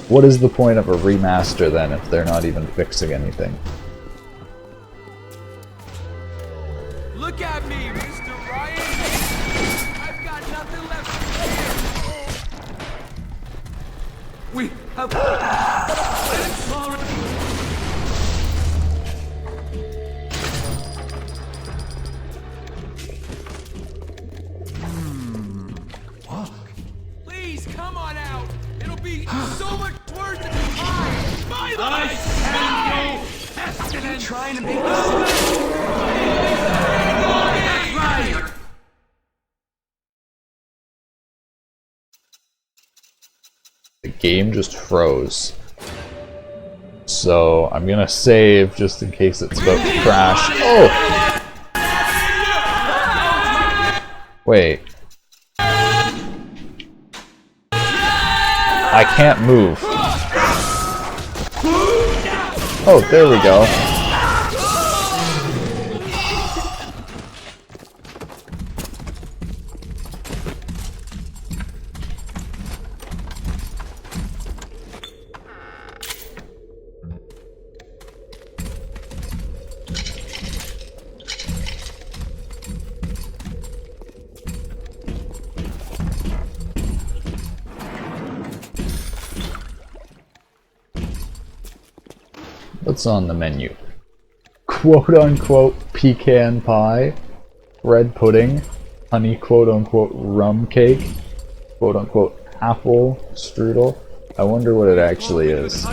[SPEAKER 1] What is the point of a remaster then if they're not even fixing anything?
[SPEAKER 15] Look at me, Mr. Ryan! I've got nothing left to give! We have... I'm sorry!
[SPEAKER 14] What?
[SPEAKER 15] Please, come on out! It'll be so much worse if you hide! My life! Pestilence! Trying to make right!
[SPEAKER 1] The game just froze. So I'm gonna save just in case it's about to crash. Oh! Wait. I can't move. Oh, there we go. What's on the menu? Quote-unquote pecan pie, bread pudding, honey quote-unquote rum cake, quote-unquote apple strudel. I wonder what it actually is.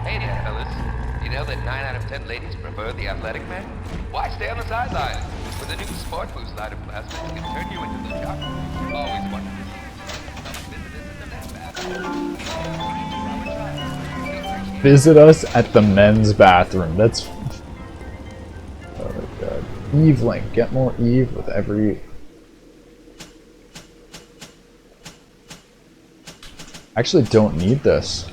[SPEAKER 12] Hey there, fellas. You know that 9 out of 10 ladies prefer the athletic man? Why stay on the sidelines? With the new Sport Boost line of plasma, it can turn you into the jock you've always wanted to see.
[SPEAKER 1] Visit us at the men's bathroom. That's... Oh my god. Eve Link. Get more Eve with every... I actually don't need this.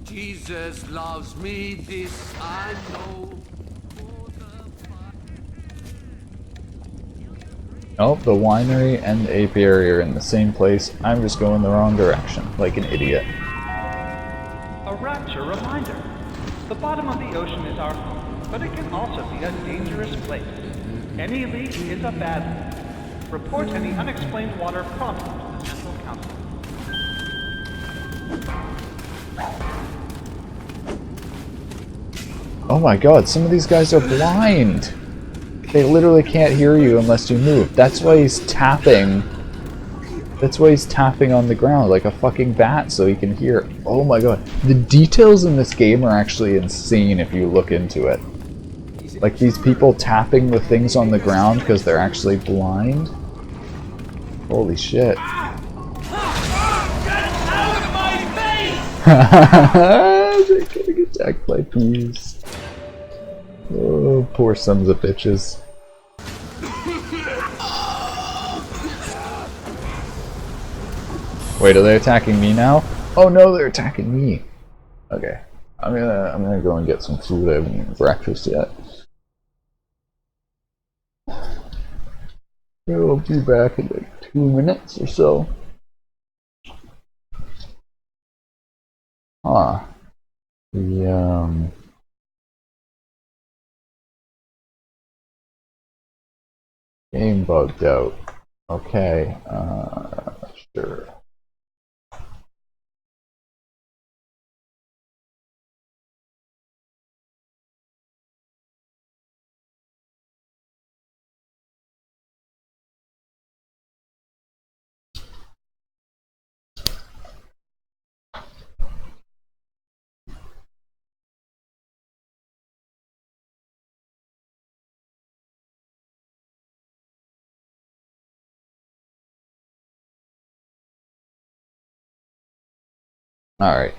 [SPEAKER 15] Jesus loves me, this I know.
[SPEAKER 1] Oh, the winery and the apiary are in the same place. I'm just going the wrong direction, like an idiot.
[SPEAKER 16] A rapture reminder. The bottom of the ocean is our home, but it can also be a dangerous place. Any leak is a bad leak. Report any unexplained water promptly to the Central Council.
[SPEAKER 1] Oh my god, some of these guys are blind! They literally can't hear you unless you move. That's why he's tapping. That's why he's tapping on the ground like a fucking bat so he can hear. Oh my god. The details in this game are actually insane if you look into it. Like these people tapping the things on the ground because they're actually blind. Holy shit. They're getting attacked by bees. Oh, poor sons of bitches. Wait, are they attacking me now? Oh no, they're attacking me. Okay, I'm gonna go and get some food. I haven't eaten breakfast yet. I'll be back in like 2 minutes or so. Ah, the game bugged out. Okay, sure. Alright,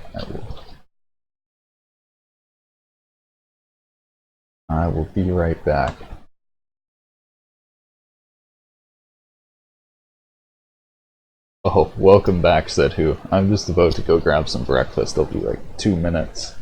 [SPEAKER 1] I will be right back. Oh, welcome back, said who. I'm just about to go grab some breakfast. It'll be like 2 minutes.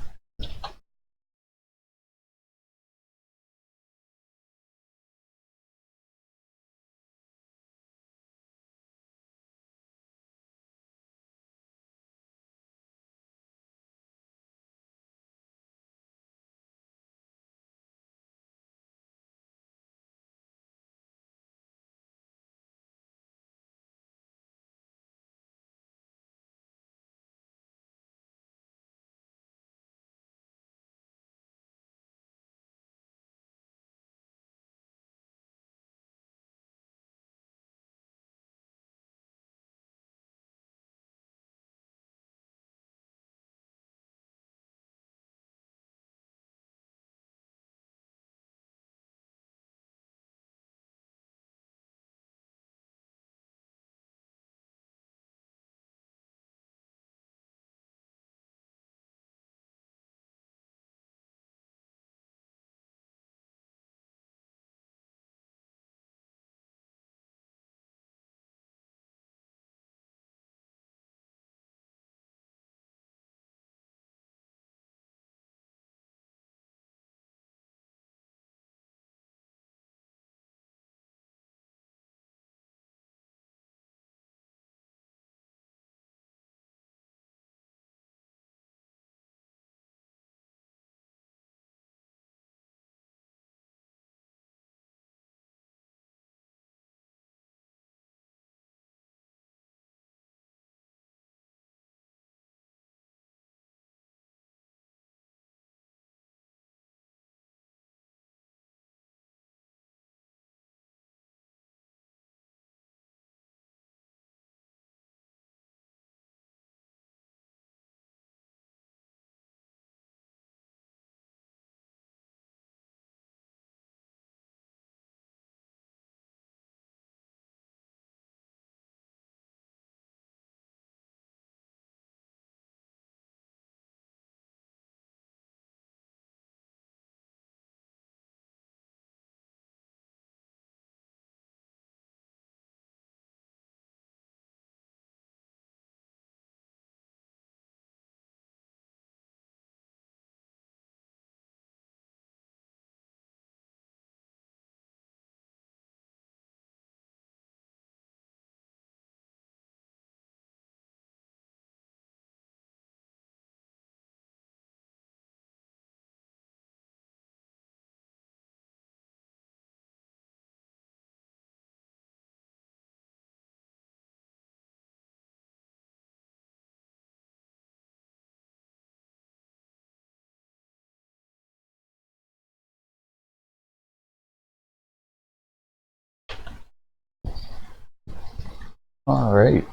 [SPEAKER 1] Alright.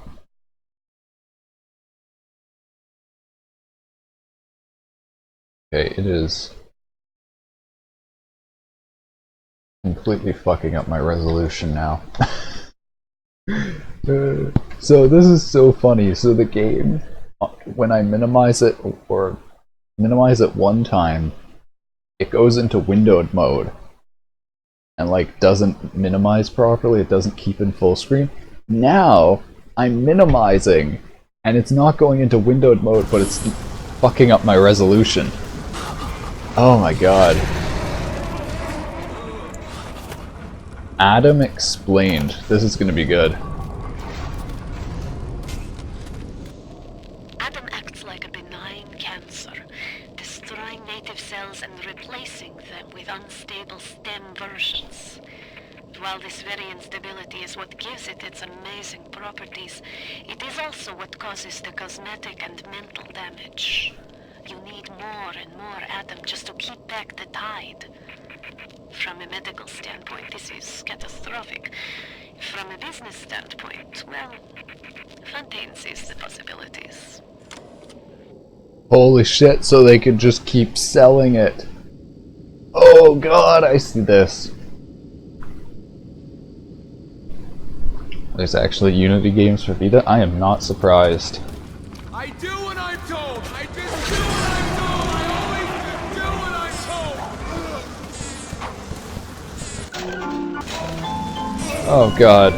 [SPEAKER 1] Okay, it is completely fucking up my resolution now. So this is so funny. So the game, when I minimize it or minimize it one time, it goes into windowed mode and like doesn't minimize properly. It doesn't keep in full screen. Now I'm minimizing and it's not going into windowed mode, but it's fucking up my resolution. Oh my god. Adam explained. This is gonna be good.
[SPEAKER 8] Adam acts like a benign cancer, destroying native cells and replacing them with unstable stem versions. While this very instability is what gives it its amazing properties, it is also what causes the cosmetic and mental damage. You need more and more Adam just to keep back the tide. From a medical standpoint, this is catastrophic. From a business standpoint, well, Fontaine sees the possibilities.
[SPEAKER 1] Holy shit, so they could just keep selling it. Oh god, I see this. There's actually Unity games for Vita? I am not surprised.
[SPEAKER 15] I do what I'm told! I just do what I'm told! I always just do what I'm told!
[SPEAKER 1] Oh god.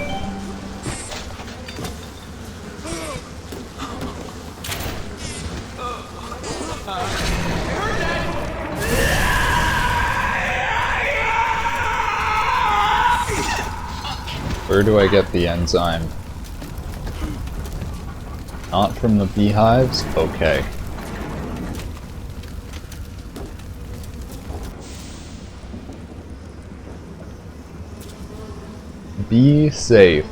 [SPEAKER 1] Where do I get the enzyme? Not from the beehives? Okay. Be safe.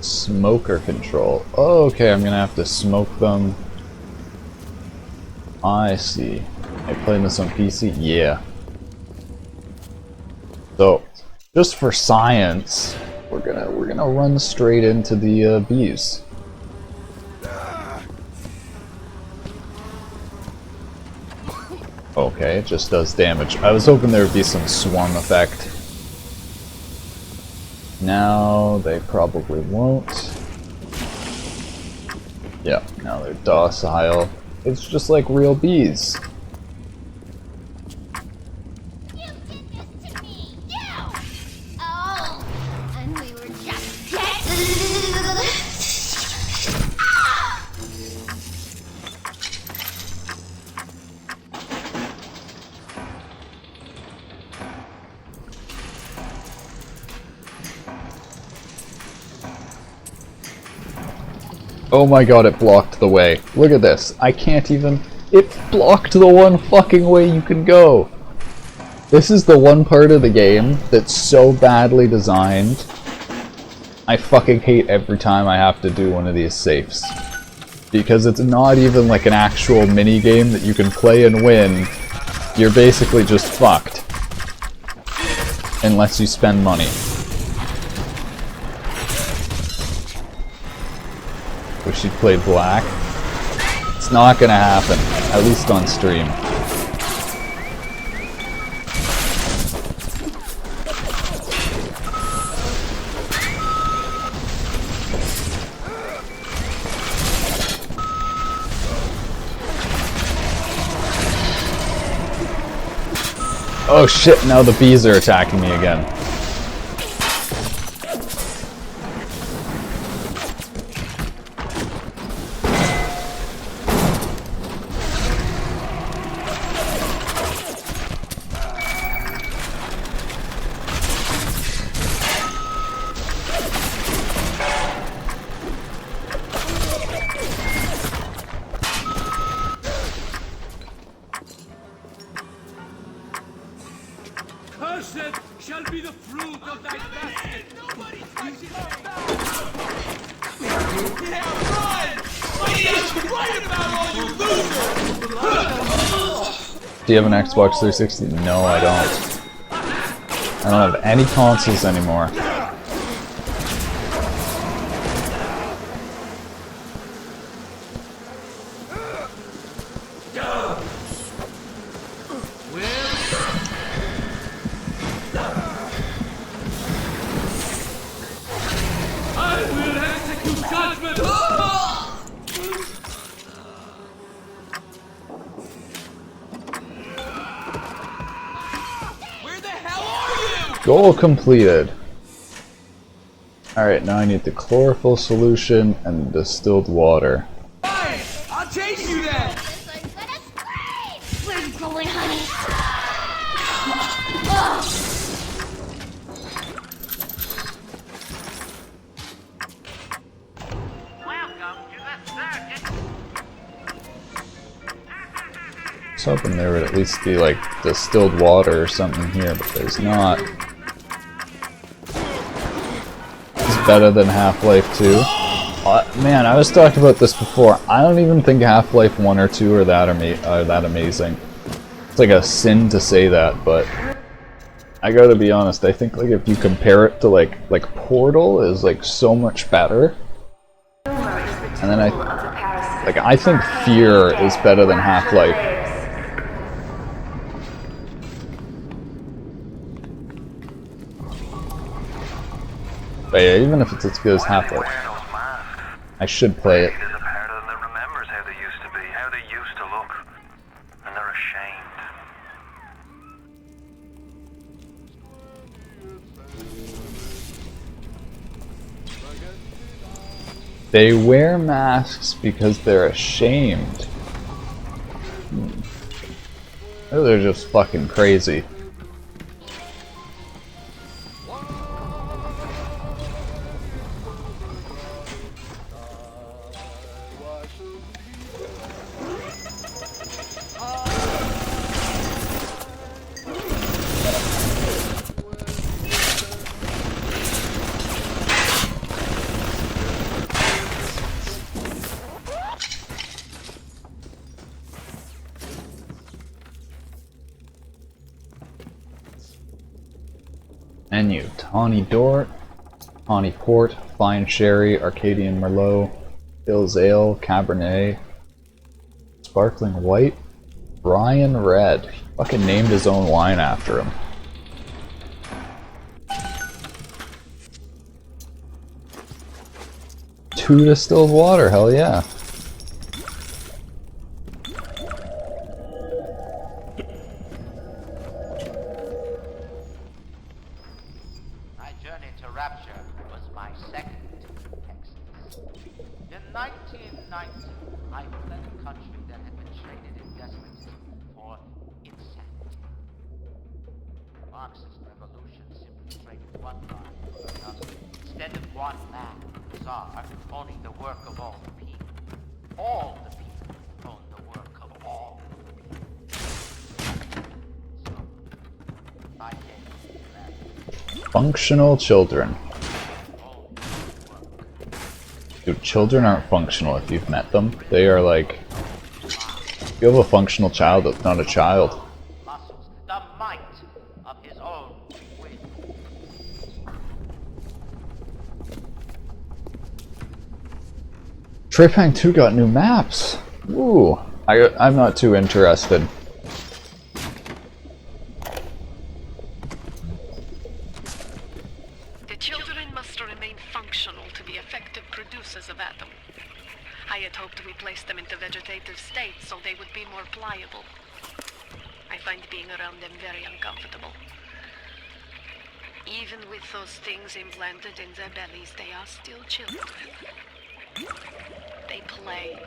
[SPEAKER 1] Smoker control. Oh, okay, I'm gonna have to smoke them. I see. I playing this on PC? Yeah. So, just for science, we're gonna run straight into the bees. Okay, it just does damage. I was hoping there would be some swarm effect. Now they probably won't. Yeah, now they're docile. It's just like real bees. Oh my god, it blocked the way. Look at this. I can't even... It blocked the one fucking way you can go! This is the one part of the game that's so badly designed. I fucking hate every time I have to do one of these safes. Because it's not even like an actual mini-game that you can play and win. You're basically just fucked. Unless you spend money. Wish you'd played black. It's not gonna happen, at least on stream. Oh shit, now the bees are attacking me again.
[SPEAKER 15] Cursed shall be the fruit of thy basket! Nobody touches Yeah, run! He's right about all you losers!
[SPEAKER 1] Do you have an Xbox 360? No, I don't. I don't have any consoles anymore. Goal completed. Alright, now I need the chlorophyll solution and distilled water.
[SPEAKER 15] Hey, I'll chase you then!
[SPEAKER 7] Where are you going, honey?
[SPEAKER 1] I was hoping there would at least be like distilled water or something here, but there's not. It's better than Half-Life 2. Man, I was talking about this before. I don't even think Half-Life 1 or 2 are that amazing. It's like a sin to say that, but I gotta be honest. I think like if you compare it to like Portal is like so much better. And then I think Fear is better than Half-Life. But yeah, even if it's as good as Half-Life, I should play it.
[SPEAKER 4] There's a part of them that remembers how they used to be, how they used to look, and they're ashamed.
[SPEAKER 1] They wear masks because they're ashamed. Oh, they're just fucking crazy. Menu: Tawny Dort, Tawny Port, Fine Sherry, Arcadian Merlot, Hills Ale, Cabernet, Sparkling White, Ryan Red. He fucking named his own wine after him. Two distilled water, hell yeah. Functional children. Dude, children aren't functional if you've met them. They are like... If you have a functional child, that's not a child. Trepang 2 got new maps! Ooh, I'm not too interested.
[SPEAKER 8] Implanted in their bellies, they are still children. They play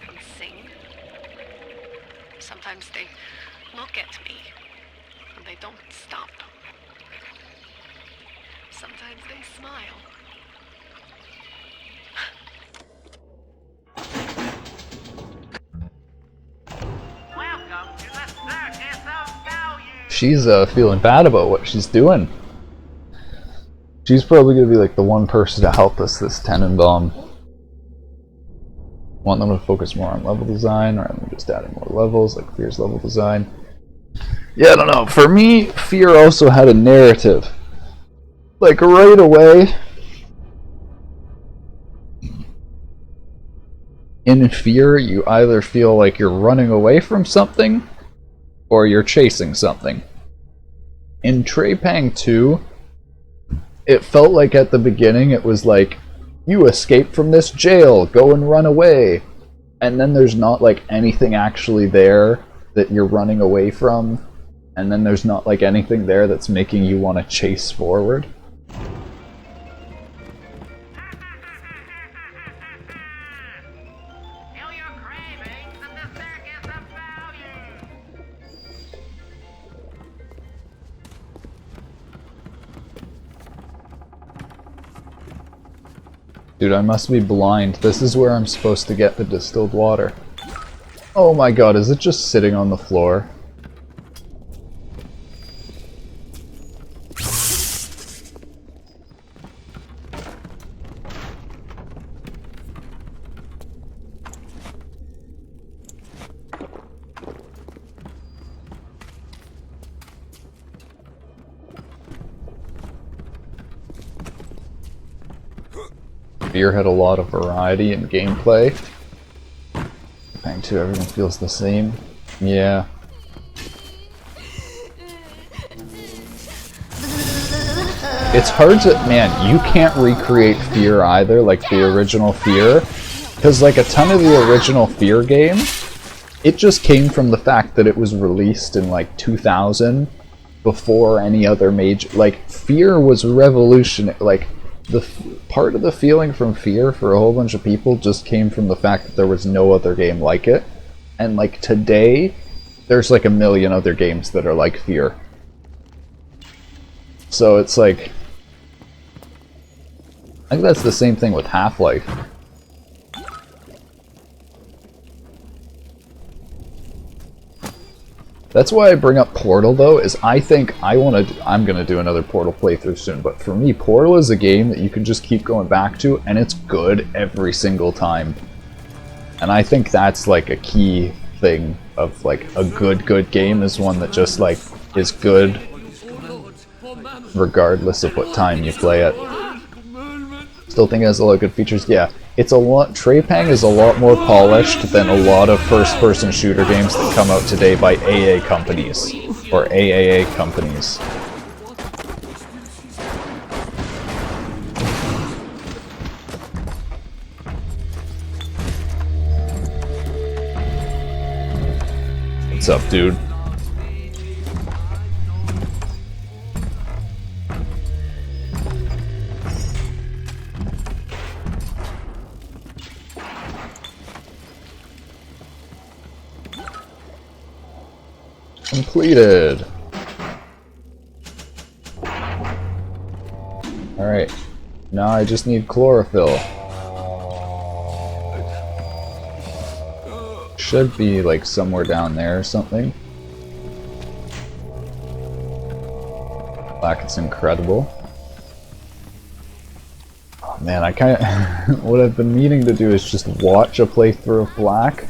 [SPEAKER 8] and sing. Sometimes they look at me and they don't stop. Sometimes they smile.
[SPEAKER 17] Welcome to the circus of value.
[SPEAKER 1] She's feeling bad about what she's doing. She's probably gonna be like the one person to help us this Tenenbaum. Want them to focus more on level design rather than just adding more levels, like Fear's level design. Yeah, I don't know. For me, fear also had a narrative. Like, right away, in fear, you either feel like you're running away from something, or you're chasing something. In Trepang 2, it felt like at the beginning it was like, you escape from this jail, go and run away. And then there's not like anything actually there that you're running away from. And then there's not like anything there that's making you want to chase forward. Dude, I must be blind. This is where I'm supposed to get the distilled water. Oh my god, is it just sitting on the floor? Fear had a lot of variety in gameplay. Bang 2, everything feels the same. Yeah. It's hard to, man, you can't recreate Fear either, like the original Fear. Because like a ton of the original Fear game, it just came from the fact that it was released in like 2000 before any other major, like Fear was revolutionary, like the part of the feeling from Fear for a whole bunch of people just came from the fact that there was no other game like it. And like today, there's like a million other games that are like Fear. So it's like, I think that's the same thing with Half-Life. That's why I bring up Portal though, is I think I'm gonna do another Portal playthrough soon, but for me, Portal is a game that you can just keep going back to, and it's good every single time. And I think that's like a key thing of like a good game is one that just like is good regardless of what time you play it. Still think it has a lot of good features. Yeah, it's a lot. Trepang is a lot more polished than a lot of first-person shooter games that come out today by AA companies or AAA companies. What's up, dude? Completed. Alright. Now I just need chlorophyll. Should be like somewhere down there or something. Black, it's incredible. Oh man, I kinda what I've been meaning to do is just watch a playthrough of Black.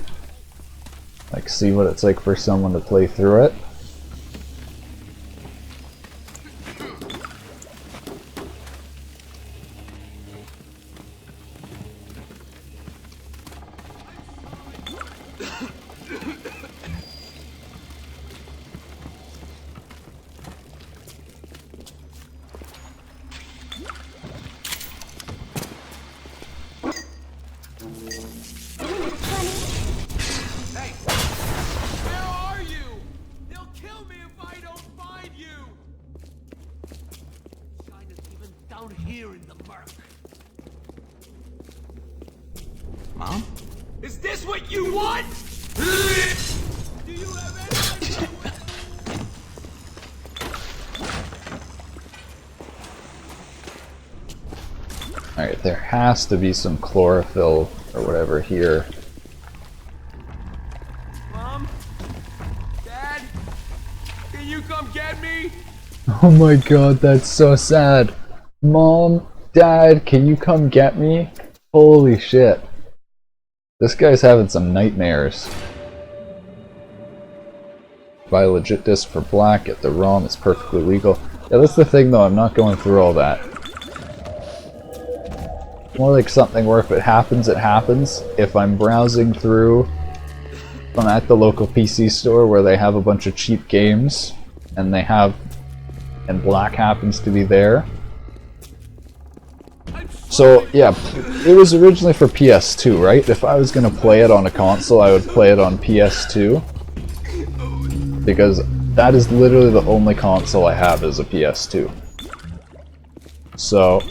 [SPEAKER 1] Like, see what it's like for someone to play through it.
[SPEAKER 15] Mom? Is this what you want? Do you have any?
[SPEAKER 1] Alright, there has to be some chlorophyll or whatever here.
[SPEAKER 15] Mom? Dad? Can you come get me?
[SPEAKER 1] Oh my god, that's so sad. Mom, Dad, can you come get me? Holy shit. This guy's having some nightmares. Buy a legit disc for black, get the ROM, it's perfectly legal. Yeah, that's the thing though, I'm not going through all that. More like something where if it happens, it happens. If I'm browsing through, if I'm at the local PC store where they have a bunch of cheap games, and black happens to be there. So, yeah, it was originally for PS2, right? If I was gonna play it on a console, I would play it on PS2. Because that is literally the only console I have is a PS2. So,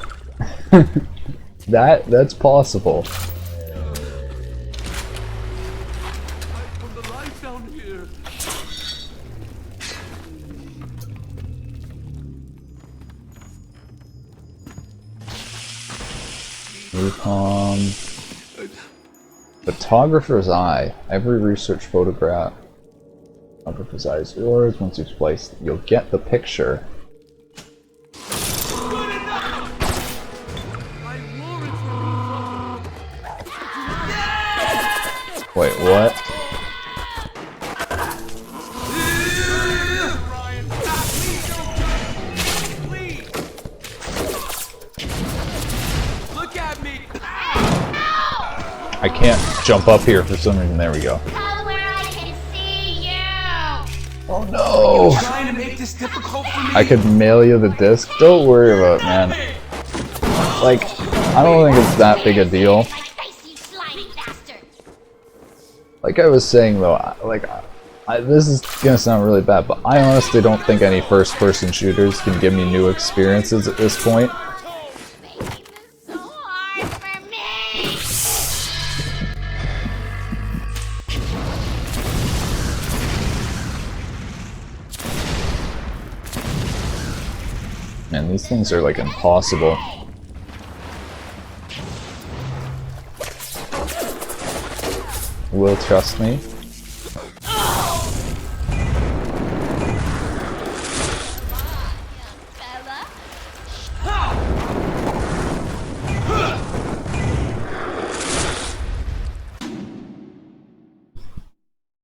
[SPEAKER 1] that's possible. Recon. Photographer's eye. Every research photograph. Photographer's eye is yours. Once you've placed, you'll get the picture. Wait, what? I can't jump up here for some reason. There we go.
[SPEAKER 7] Come where I can see you.
[SPEAKER 1] Oh no!
[SPEAKER 15] Trying to make this difficult for me.
[SPEAKER 1] I could mail you the disc. Don't worry about it, man. Like, I don't think it's that big a deal. Like I was saying though, this is gonna sound really bad, but I honestly don't think any first-person shooters can give me new experiences at this point. Man, these things are like impossible. Will trust me?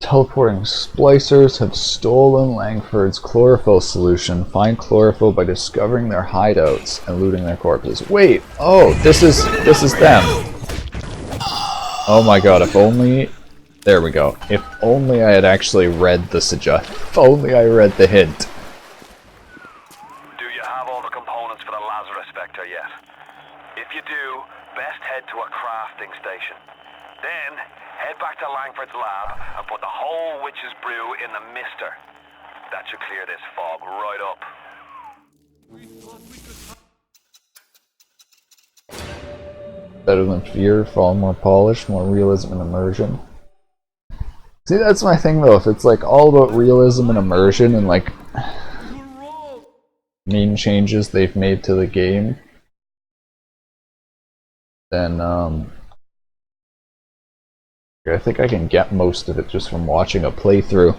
[SPEAKER 1] Teleporting splicers have stolen Langford's chlorophyll solution. Find chlorophyll by discovering their hideouts and looting their corpses. Wait! Oh, this is them! Oh my god, if only... There we go. If only I had actually read the suggestion. If only I read the hint.
[SPEAKER 4] Do you have all the components for the Lazarus Vector yet? If you do, best head to a crafting station. Then, head back to Langford's lab and put the whole witch's brew in the mister. That should clear this fog right up.
[SPEAKER 1] Better than Fear, far more polished, more realism and immersion. See, that's my thing though, if it's like all about realism and immersion and like main changes they've made to the game, then I think I can get most of it just from watching a playthrough.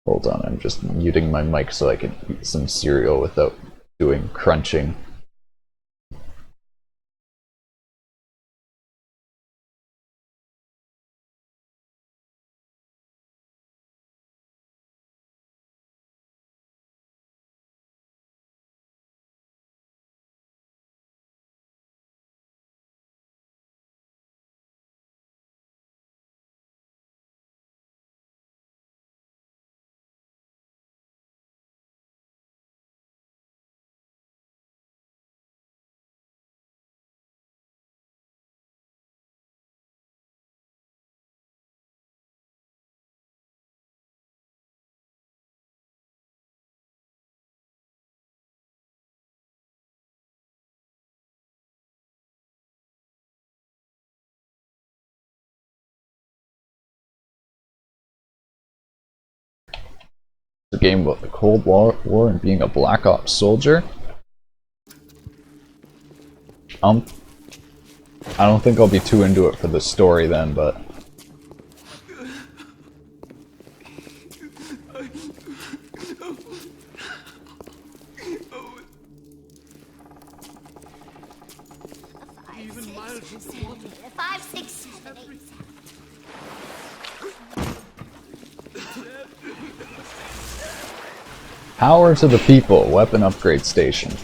[SPEAKER 1] Hold on, I'm just muting my mic so I can eat some cereal without doing crunching. A game about the Cold War and being a Black Ops soldier. I don't think I'll be too into it for the story then, but
[SPEAKER 7] Even miles of the water. 5, 6, 7, 8, 7.
[SPEAKER 1] Power to the people, weapon upgrade station.
[SPEAKER 15] These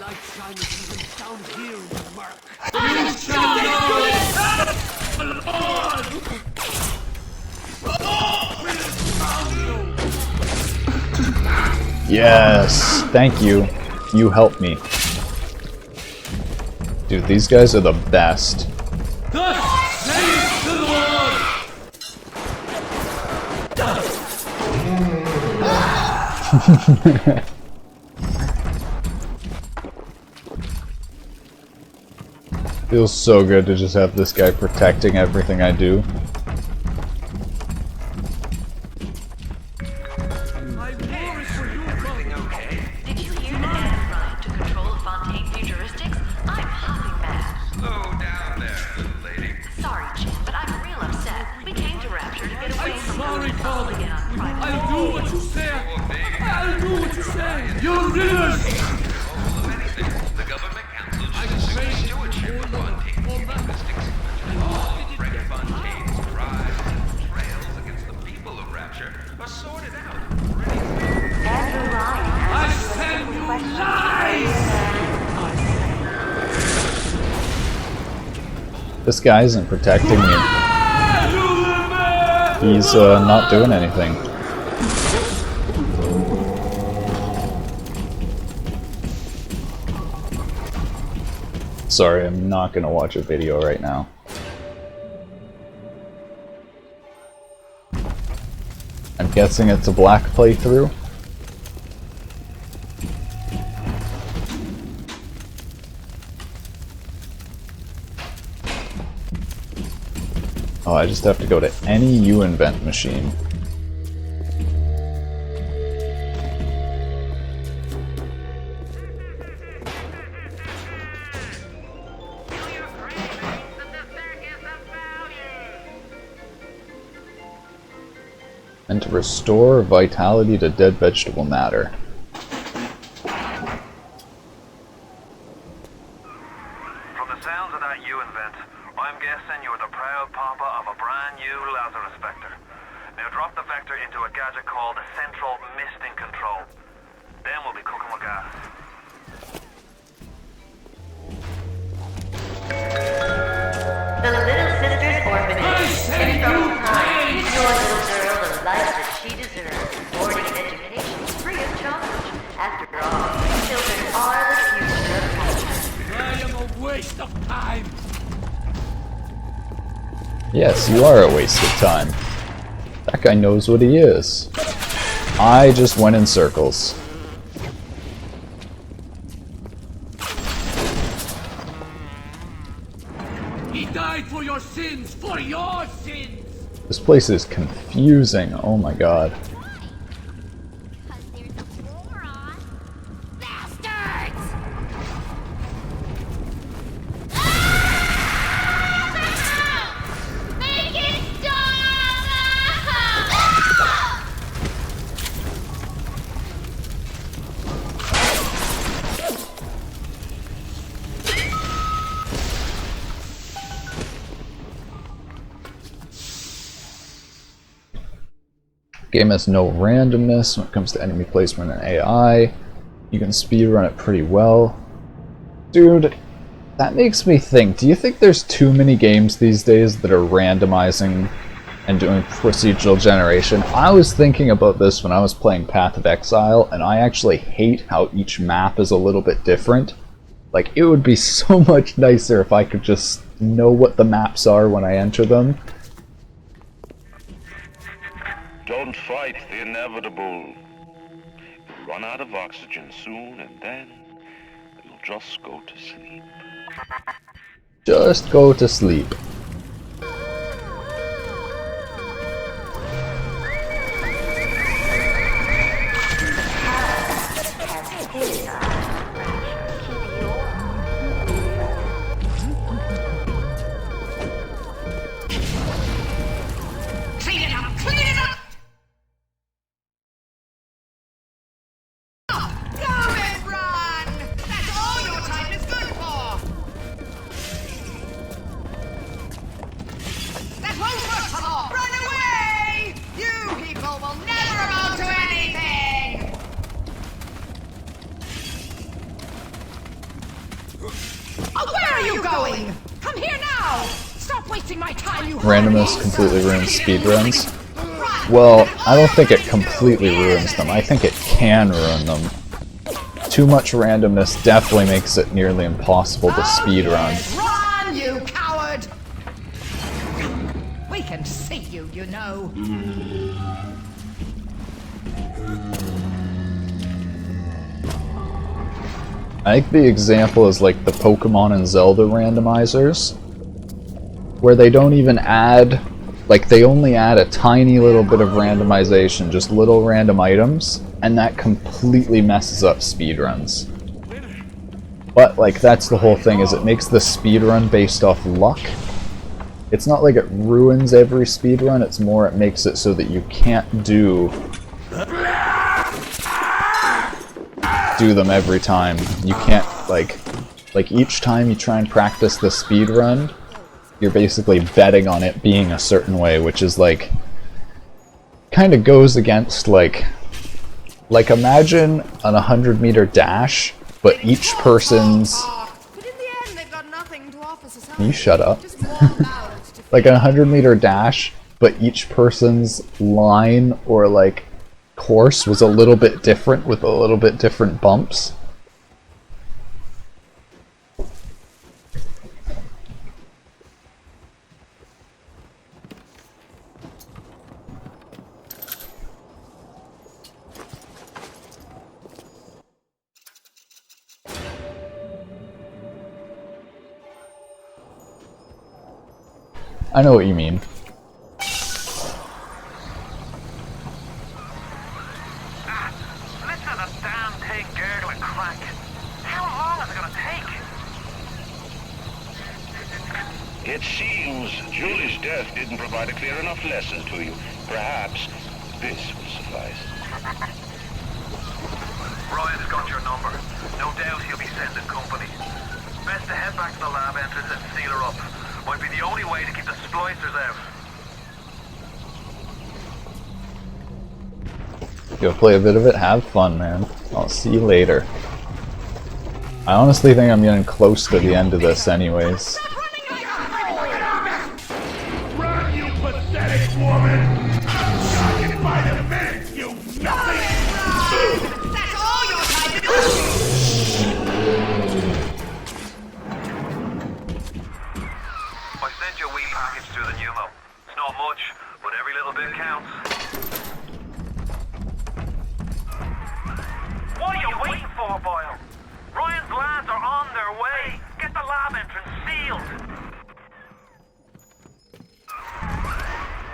[SPEAKER 15] light shiners even down here in the murk. You shall know it!
[SPEAKER 1] Yes, thank you. You helped me. Dude, these guys are the best.
[SPEAKER 15] Thus saith the Lord!
[SPEAKER 1] Feels so good to just have this guy protecting everything I do.
[SPEAKER 11] Did you hear the man trying to control Fontaine Futuristics? I'm hopping mad.
[SPEAKER 12] Slow down there, little lady.
[SPEAKER 11] Sorry, Jim, but I'm real upset. We came to Rapture to get away from
[SPEAKER 15] Sorry,
[SPEAKER 11] the
[SPEAKER 15] Father.
[SPEAKER 11] again on private.
[SPEAKER 15] I'll do what you say. I'll do what you say. You're rivers!
[SPEAKER 12] The government council chooses stewardship of Fontaine Futuristics. Wreck Fontaine's drives and trails against the people of Rapture are sorted out.
[SPEAKER 11] Andrew Ryan
[SPEAKER 15] I send you lies!
[SPEAKER 1] This guy isn't protecting me. He's not doing anything. Sorry, I'm not gonna watch a video right now. I'm guessing it's a black playthrough. Oh, I just have to go to any U-invent machine. And to restore vitality to dead vegetable matter.
[SPEAKER 4] From the sounds of that you invent, I'm guessing you're the proud papa of a brand new Lazarus Vector. Now drop the Vector into a gadget called the Central Misting Control. Then we'll be cooking with gas.
[SPEAKER 11] The Little Sisters Orphanage. In troubled times, give your little girl the life that she deserves. Boarding and education free of charge. After all, children are the future of culture.
[SPEAKER 15] I am a waste of time.
[SPEAKER 1] Yes, you are a waste of time. That guy knows what he is. I just went in circles.
[SPEAKER 15] He died for your sins, for your sins.
[SPEAKER 1] This place is confusing, oh my god. Game has no randomness when it comes to enemy placement and AI. You can speedrun it pretty well. Dude, that makes me think, do you think there's too many games these days that are randomizing and doing procedural generation? I was thinking about this when I was playing Path of Exile, and I actually hate how each map is a little bit different. Like, it would be so much nicer if I could just know what the maps are when I enter them.
[SPEAKER 5] Don't fight the inevitable. You'll run out of oxygen soon, and then you'll just go to sleep.
[SPEAKER 1] Just go to sleep.
[SPEAKER 15] Clean it up! Clean it up!
[SPEAKER 10] Go and run! That's all your time is good for! Stop wasting my time, you
[SPEAKER 1] randomness completely ruins speedruns. Well, I don't think it completely ruins them. I think it can ruin them. Too much randomness definitely makes it nearly impossible to speedrun.
[SPEAKER 10] Run, you coward! We can see you, you know.
[SPEAKER 1] I think the example is like the Pokemon and Zelda randomizers, where they don't even add, like they only add a tiny little bit of randomization, just little random items, and that completely messes up speedruns. But like that's the whole thing, is it makes the speedrun based off luck. It's not like it ruins every speedrun, it's more it makes it so that you can't do them every time. You can't, like each time you try and practice the speedrun, you're basically betting on it being a certain way, which is like, kind of goes against like imagine an 100-meter dash, but each person's... Can you shut up? Like a 100-meter dash, but each person's line or like course was a little bit different with a little bit different bumps. I know what you mean.
[SPEAKER 4] Listen to the damn thing gurgle and crank. How long is it gonna take?
[SPEAKER 5] It seems Julie's death didn't provide a clear enough lesson to you. Perhaps this will suffice.
[SPEAKER 4] Ryan has got your number. No doubt he'll be sending company. Best to head back to the lab entrance and seal her up. Might be the only way to keep the splicers out.
[SPEAKER 1] Go play a bit of it, have fun, man. I'll see you later. I honestly think I'm getting close to the end of this anyways.
[SPEAKER 14] Run, you pathetic woman! Shocking by the minute, you nothing!
[SPEAKER 10] That's all you're trying to do!
[SPEAKER 4] I sent you a wee package through the pneumo. It's not much, but every little bit counts. What are you waiting for, Boyle? Ryan's lads are on their way. Get the lab entrance sealed.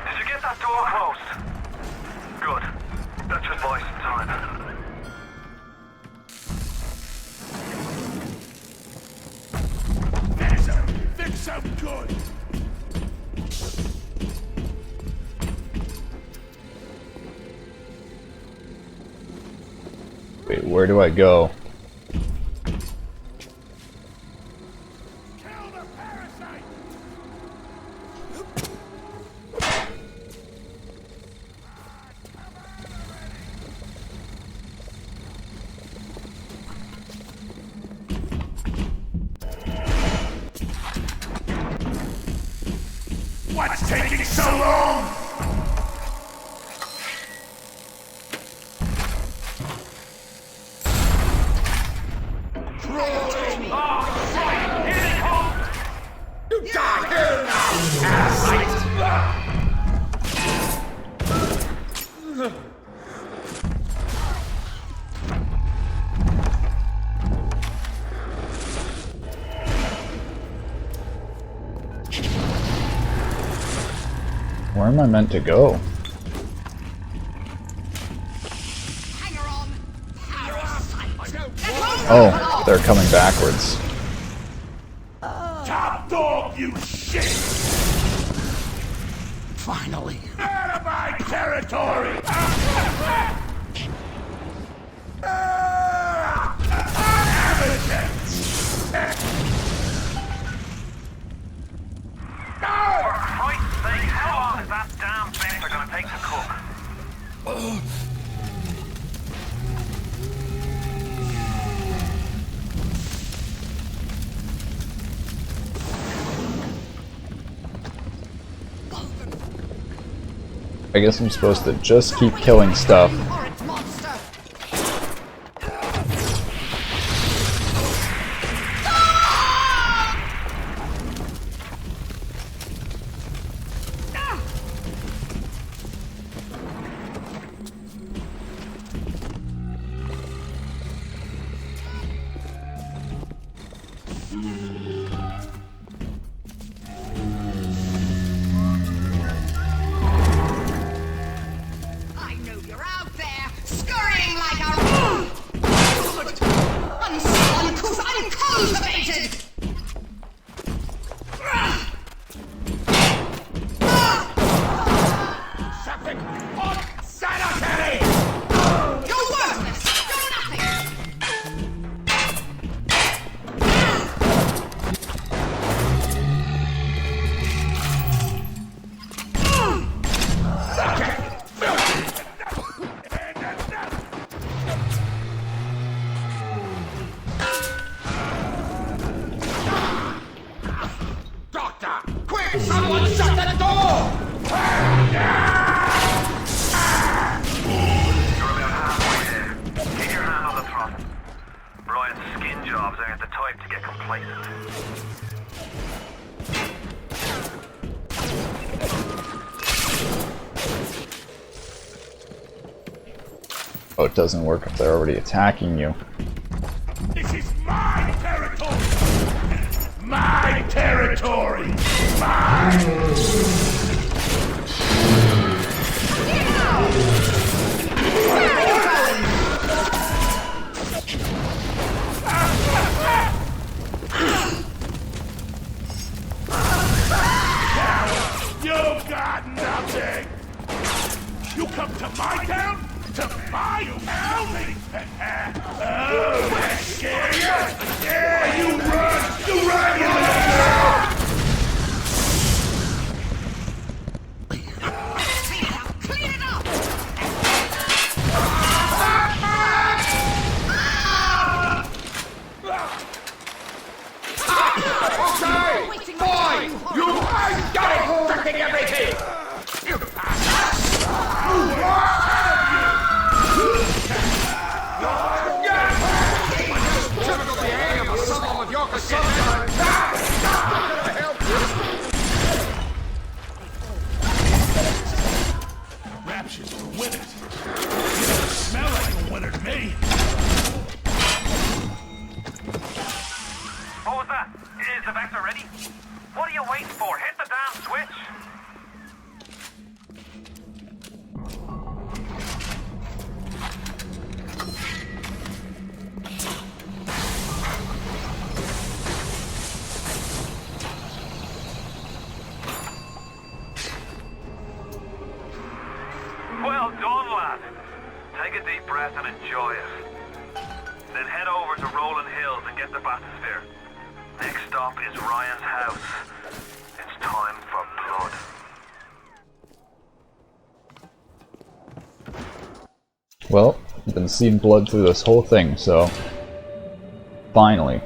[SPEAKER 4] Did you get that door closed? Good. That should buy some time.
[SPEAKER 14] Fix him good!
[SPEAKER 1] Wait, where do I go?
[SPEAKER 14] What's taking so long? You die here now, parasite!
[SPEAKER 1] Where am I meant to go? Oh, they're coming backwards.
[SPEAKER 14] Top dog, you shit! Finally. Out of my territory!
[SPEAKER 4] For Christ's sake, how long is that damn vector gonna take to cook?
[SPEAKER 1] I guess I'm supposed to just keep killing stuff.
[SPEAKER 14] Someone shut the door!
[SPEAKER 4] You're about halfway there. Keep your hand on the throttle. Brian's skin jobs aren't the type to get complacent.
[SPEAKER 1] Oh, it doesn't work if they're already attacking you.
[SPEAKER 14] This is my territory! My territory! Mine! You've got nothing! You come to my town? To my town? Oh, that scares you? Yeah, you run! You run, you little girl!
[SPEAKER 10] Clean it up!
[SPEAKER 14] Okay! Fine! You ain't got it! Fucking everything! You Rapture's for winners. You don't smell like a winner to me.
[SPEAKER 4] What was that? Is the Vector ready? What are you waiting for? Hit the damn switch! Well done, lad. Take a deep breath and enjoy it. Then head over to Rolling Hills and get the bathysphere. Next stop is Ryan's house. It's time for blood.
[SPEAKER 1] Well, I've been seeing blood through this whole thing, so... Finally.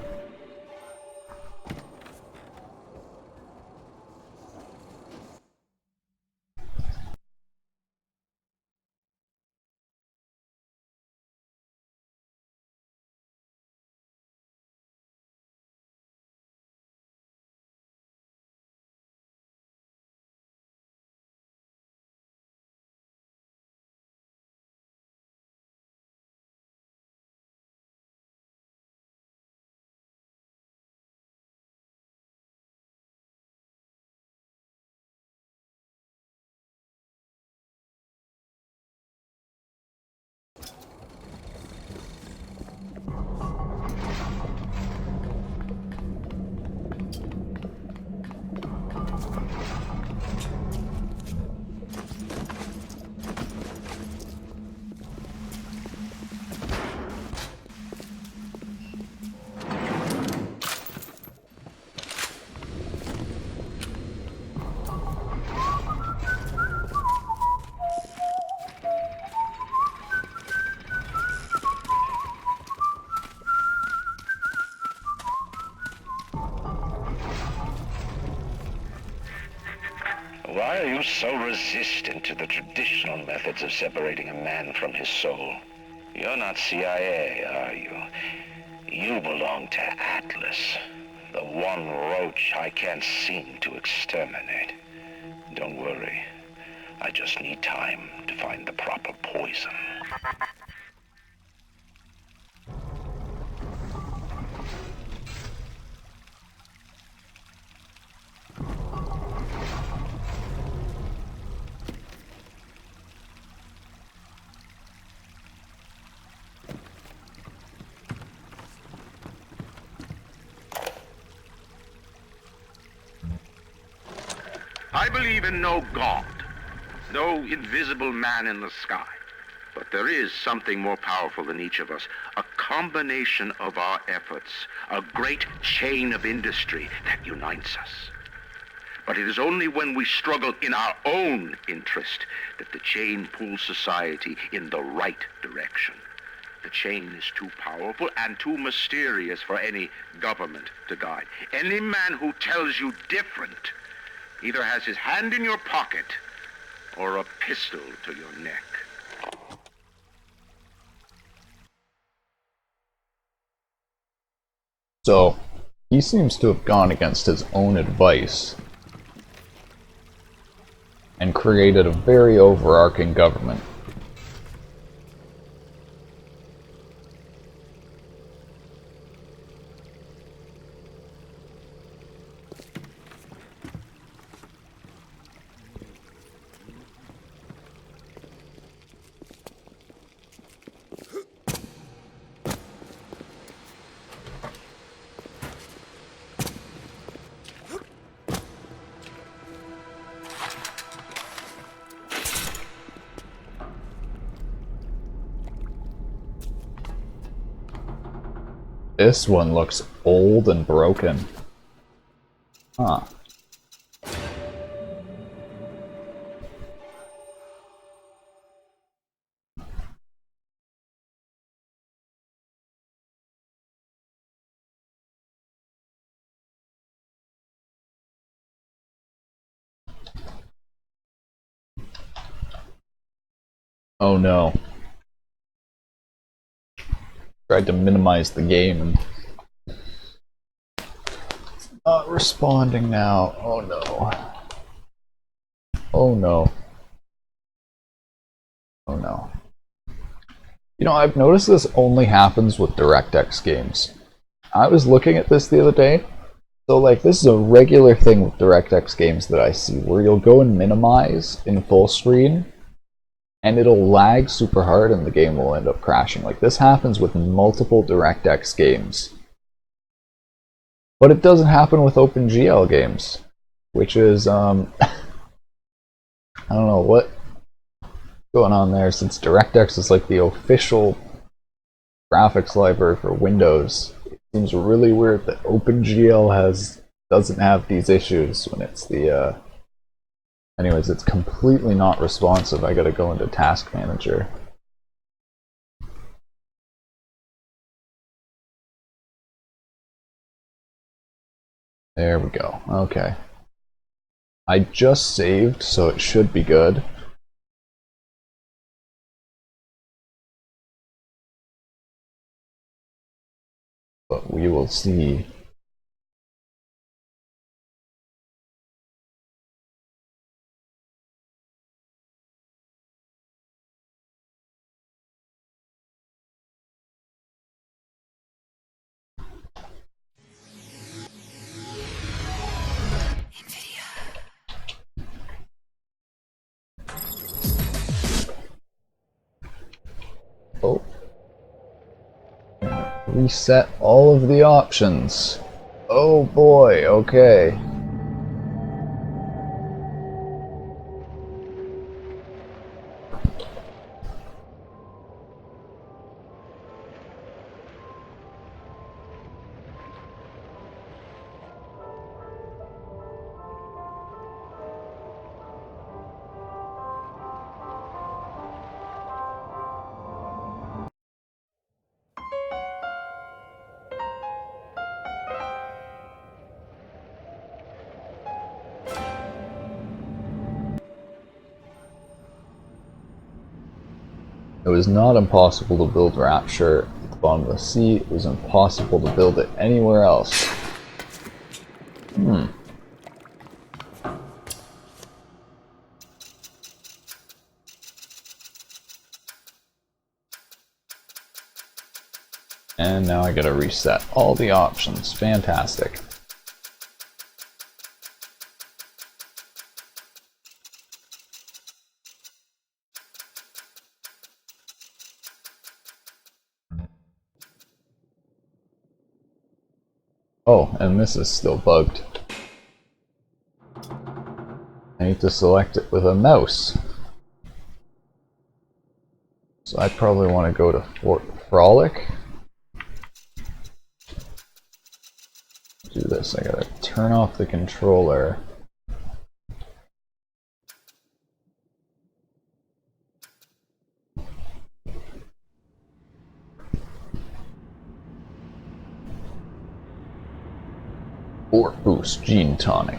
[SPEAKER 5] Why are you so resistant to the traditional methods of separating a man from his soul? You're not CIA, are you? You belong to Atlas, the one roach I can't seem to exterminate. Don't worry. I just need time to find the proper poison.
[SPEAKER 18] I believe in no God, no invisible man in the sky. But there is something more powerful than each of us, a combination of our efforts, a great chain of industry that unites us. But it is only when we struggle in our own interest that the chain pulls society in the right direction. The chain is too powerful and too mysterious for any government to guide. Any man who tells you different either has his hand in your pocket or a pistol to your neck.
[SPEAKER 1] So, he seems to have gone against his own advice and created a very overarching government. This one looks old and broken. Huh. Oh no. Tried to minimize the game and it's not responding now. Oh no. Oh no. Oh no. You know, I've noticed this only happens with DirectX games. I was looking at this the other day. So like this is a regular thing with DirectX games that I see where you'll go and minimize in full screen and it'll lag super hard and the game will end up crashing. Like this happens with multiple DirectX games. But it doesn't happen with OpenGL games, which is I don't know what's going on there, since DirectX is like the official graphics library for Windows. It seems really weird that OpenGL doesn't have these issues when it's the anyways, it's completely not responsive. I gotta go into Task Manager. There we go. Okay. I just saved, so it should be good. But we will see. Oh. Reset all of the options. Oh boy, okay. It was not impossible to build Rapture at the bottom of the sea. It was impossible to build it anywhere else. And now I gotta reset all the options. Fantastic. Oh, and this is still bugged. I need to select it with a mouse. So I probably want to go to Fort Frolic. Do this, I gotta turn off the controller. Fort Boost Gene Tonic.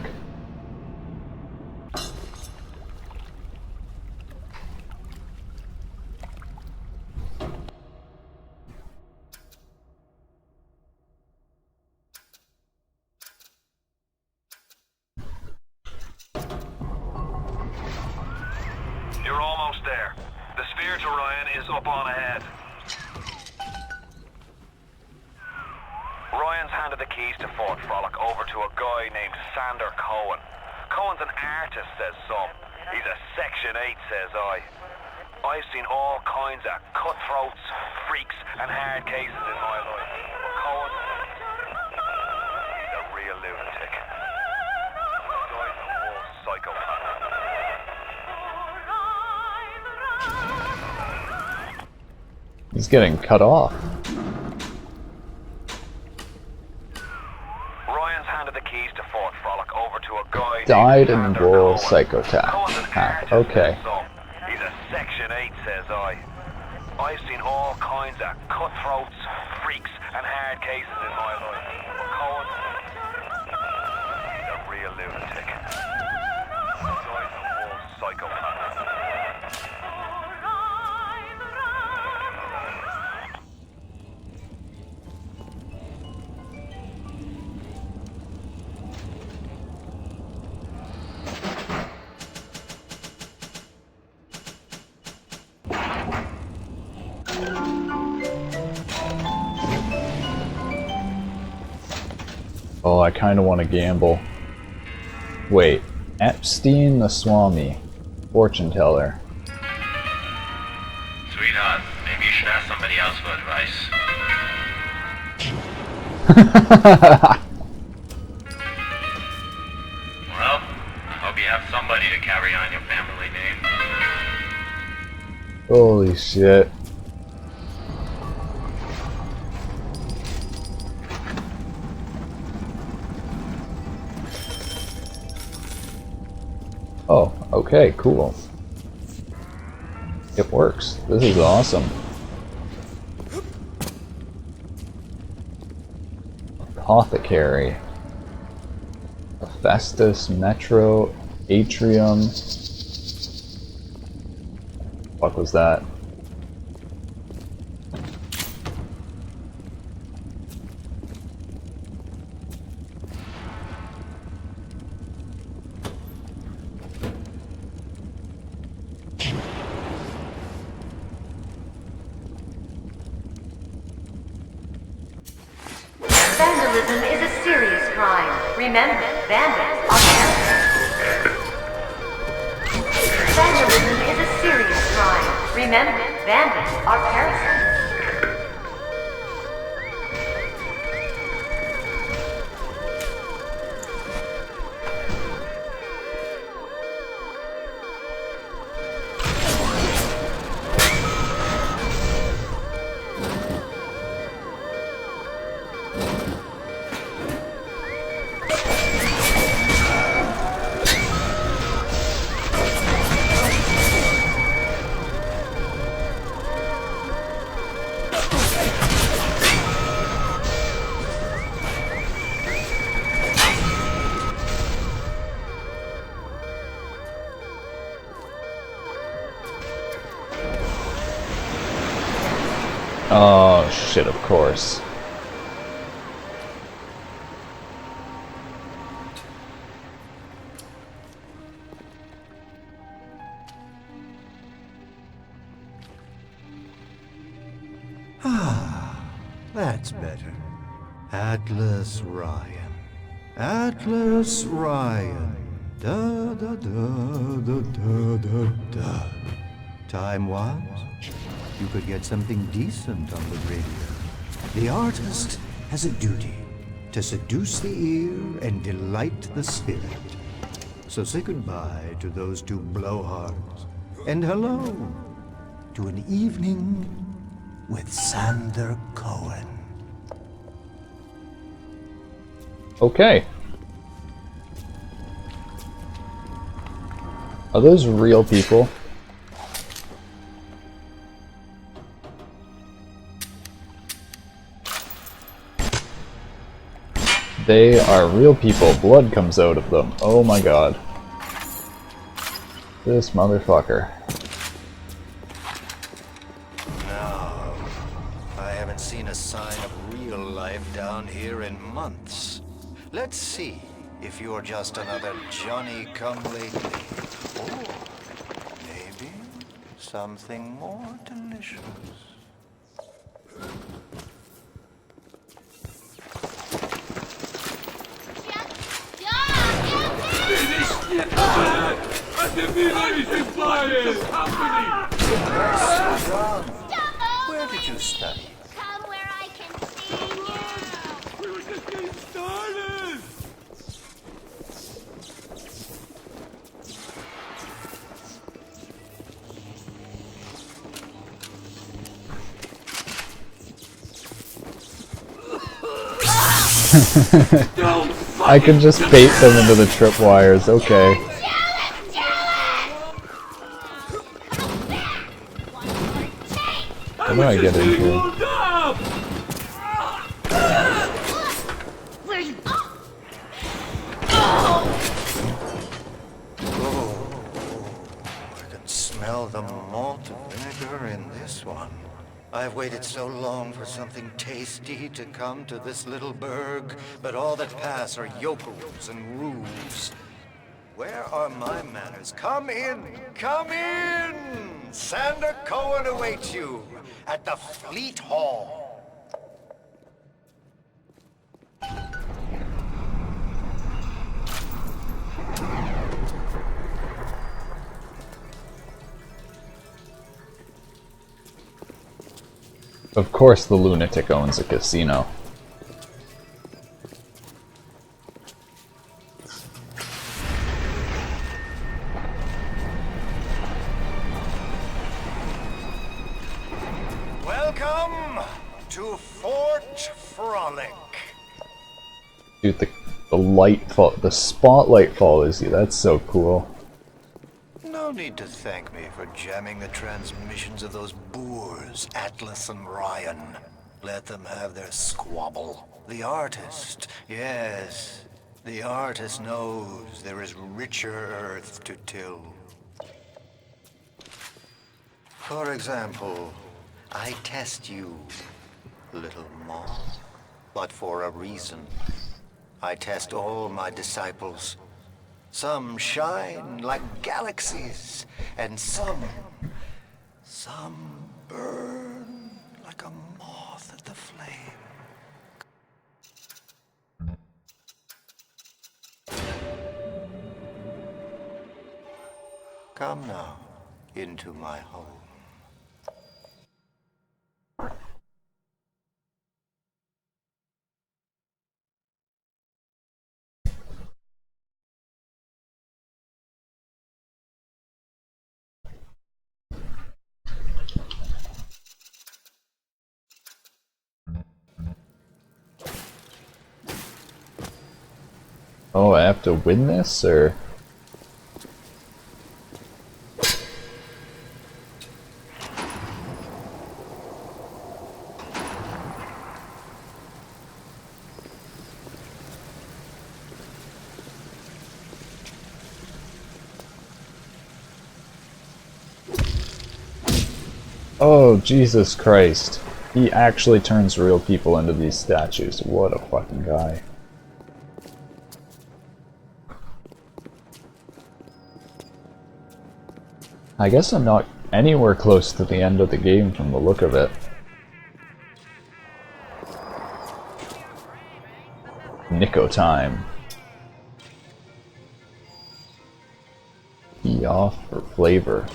[SPEAKER 4] You're almost there. The sphere to Ryan is up on ahead. Ryan's handed the keys to Fort Frolic over to a guy named Sander Cohen. Cohen's an artist, says some. He's a Section 8, says I. I've seen all kinds of cutthroats, freaks, and hard cases in my life. But Cohen, he's a real lunatic. The guy's a full psychopath.
[SPEAKER 1] He's getting cut off.
[SPEAKER 4] Ryan's handed the keys to Fort Frolic over to a guy
[SPEAKER 1] Died
[SPEAKER 4] named
[SPEAKER 1] in
[SPEAKER 4] Sander
[SPEAKER 1] War
[SPEAKER 4] Cohen.
[SPEAKER 1] Psychopath. Okay.
[SPEAKER 4] He's a Section 8, says I. I've seen all kinds of cutthroats, freaks, and hard cases in my life. But Cohen, he's a real lunatic. The guy's a full psychopath.
[SPEAKER 1] Oh, I kind of want to gamble. Wait, Epstein the Swami, fortune teller.
[SPEAKER 12] Sweetheart, maybe you should ask somebody else for advice. Well, I hope you have somebody to carry on your family name.
[SPEAKER 1] Holy shit. Oh, okay, cool. It works. This is awesome. Apothecary. Festus, Metro, Atrium. What was that?
[SPEAKER 11] Vandalism is a serious crime. Remember, vandals are parasites. Vandalism is a serious crime. Remember, vandals are parasites.
[SPEAKER 1] Oh shit, of course.
[SPEAKER 19] That's better. Atlas Ryan. Atlas Ryan. Da da da da da da da. Time-wise, you could get something decent on the radio. The artist has a duty to seduce the ear and delight the spirit. So say goodbye to those two blowhards, and hello to an evening with Sander Cohen.
[SPEAKER 1] Okay. Are those real people? They are real people. Blood comes out of them. Oh my god. This motherfucker.
[SPEAKER 19] No, I haven't seen a sign of real life down here in months. Let's see if you're just another Johnny-come-lately. Or maybe something more delicious. Where did you study?
[SPEAKER 7] Come where I can see you.
[SPEAKER 15] We were just getting started!
[SPEAKER 1] I can just bait them into the tripwires, okay. What do I get into?
[SPEAKER 19] I can smell the malt vinegar in this one. I've waited so long for something tasty to come to this little burg, but all that pass are yokels and roofs. Where are my manners? Come in! Come in! Sander Cohen awaits you at the Fleet Hall.
[SPEAKER 1] Of course the lunatic owns a casino.
[SPEAKER 19] Welcome to Fort Frolic.
[SPEAKER 1] Dude, the light fall, the spotlight follows you. That's so cool.
[SPEAKER 19] No need to thank me for jamming the transmissions of those boors, Atlas and Ryan. Let them have their squabble. The artist, yes, the artist knows there is richer earth to till. For example, I test you, little moth, but for a reason. I test all my disciples. Some shine like galaxies, and some burn like a moth at the flame. Come now, into my home.
[SPEAKER 1] Oh, I have to win this, or? Oh, Jesus Christ. He actually turns real people into these statues. What a fucking guy. I guess I'm not anywhere close to the end of the game from the look of it. Nico time. Key off for flavor.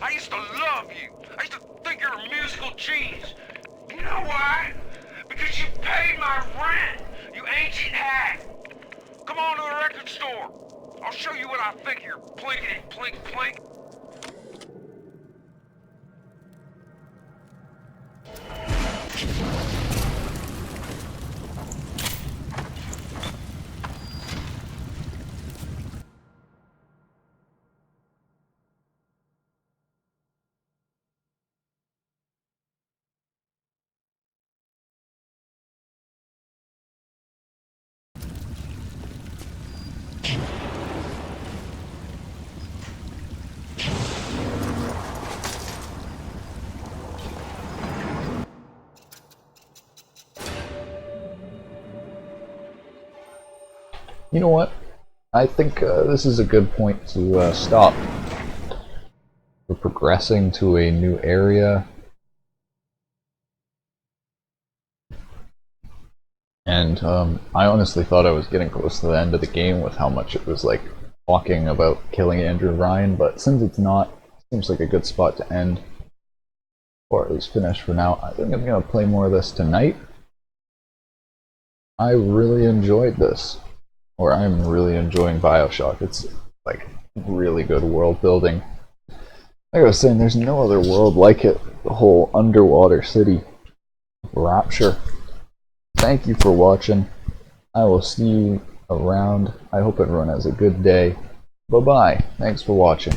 [SPEAKER 12] I used to love you. I used to think you're a musical genius. You know why? Because you paid my rent, you ancient hag. Come on to the record store. I'll show you what I think you're plinkety plink plink.
[SPEAKER 1] You know what? I think this is a good point to stop. We're progressing to a new area. And I honestly thought I was getting close to the end of the game with how much it was like talking about killing Andrew Ryan, but since it's not, it seems like a good spot to end. Or at least finish for now. I think I'm going to play more of this tonight. I really enjoyed this. Or I'm really enjoying Bioshock. It's like really good world building. Like I was saying, there's no other world like it. The whole underwater city. Rapture. Thank you for watching. I will see you around. I hope everyone has a good day. Bye-bye. Thanks for watching.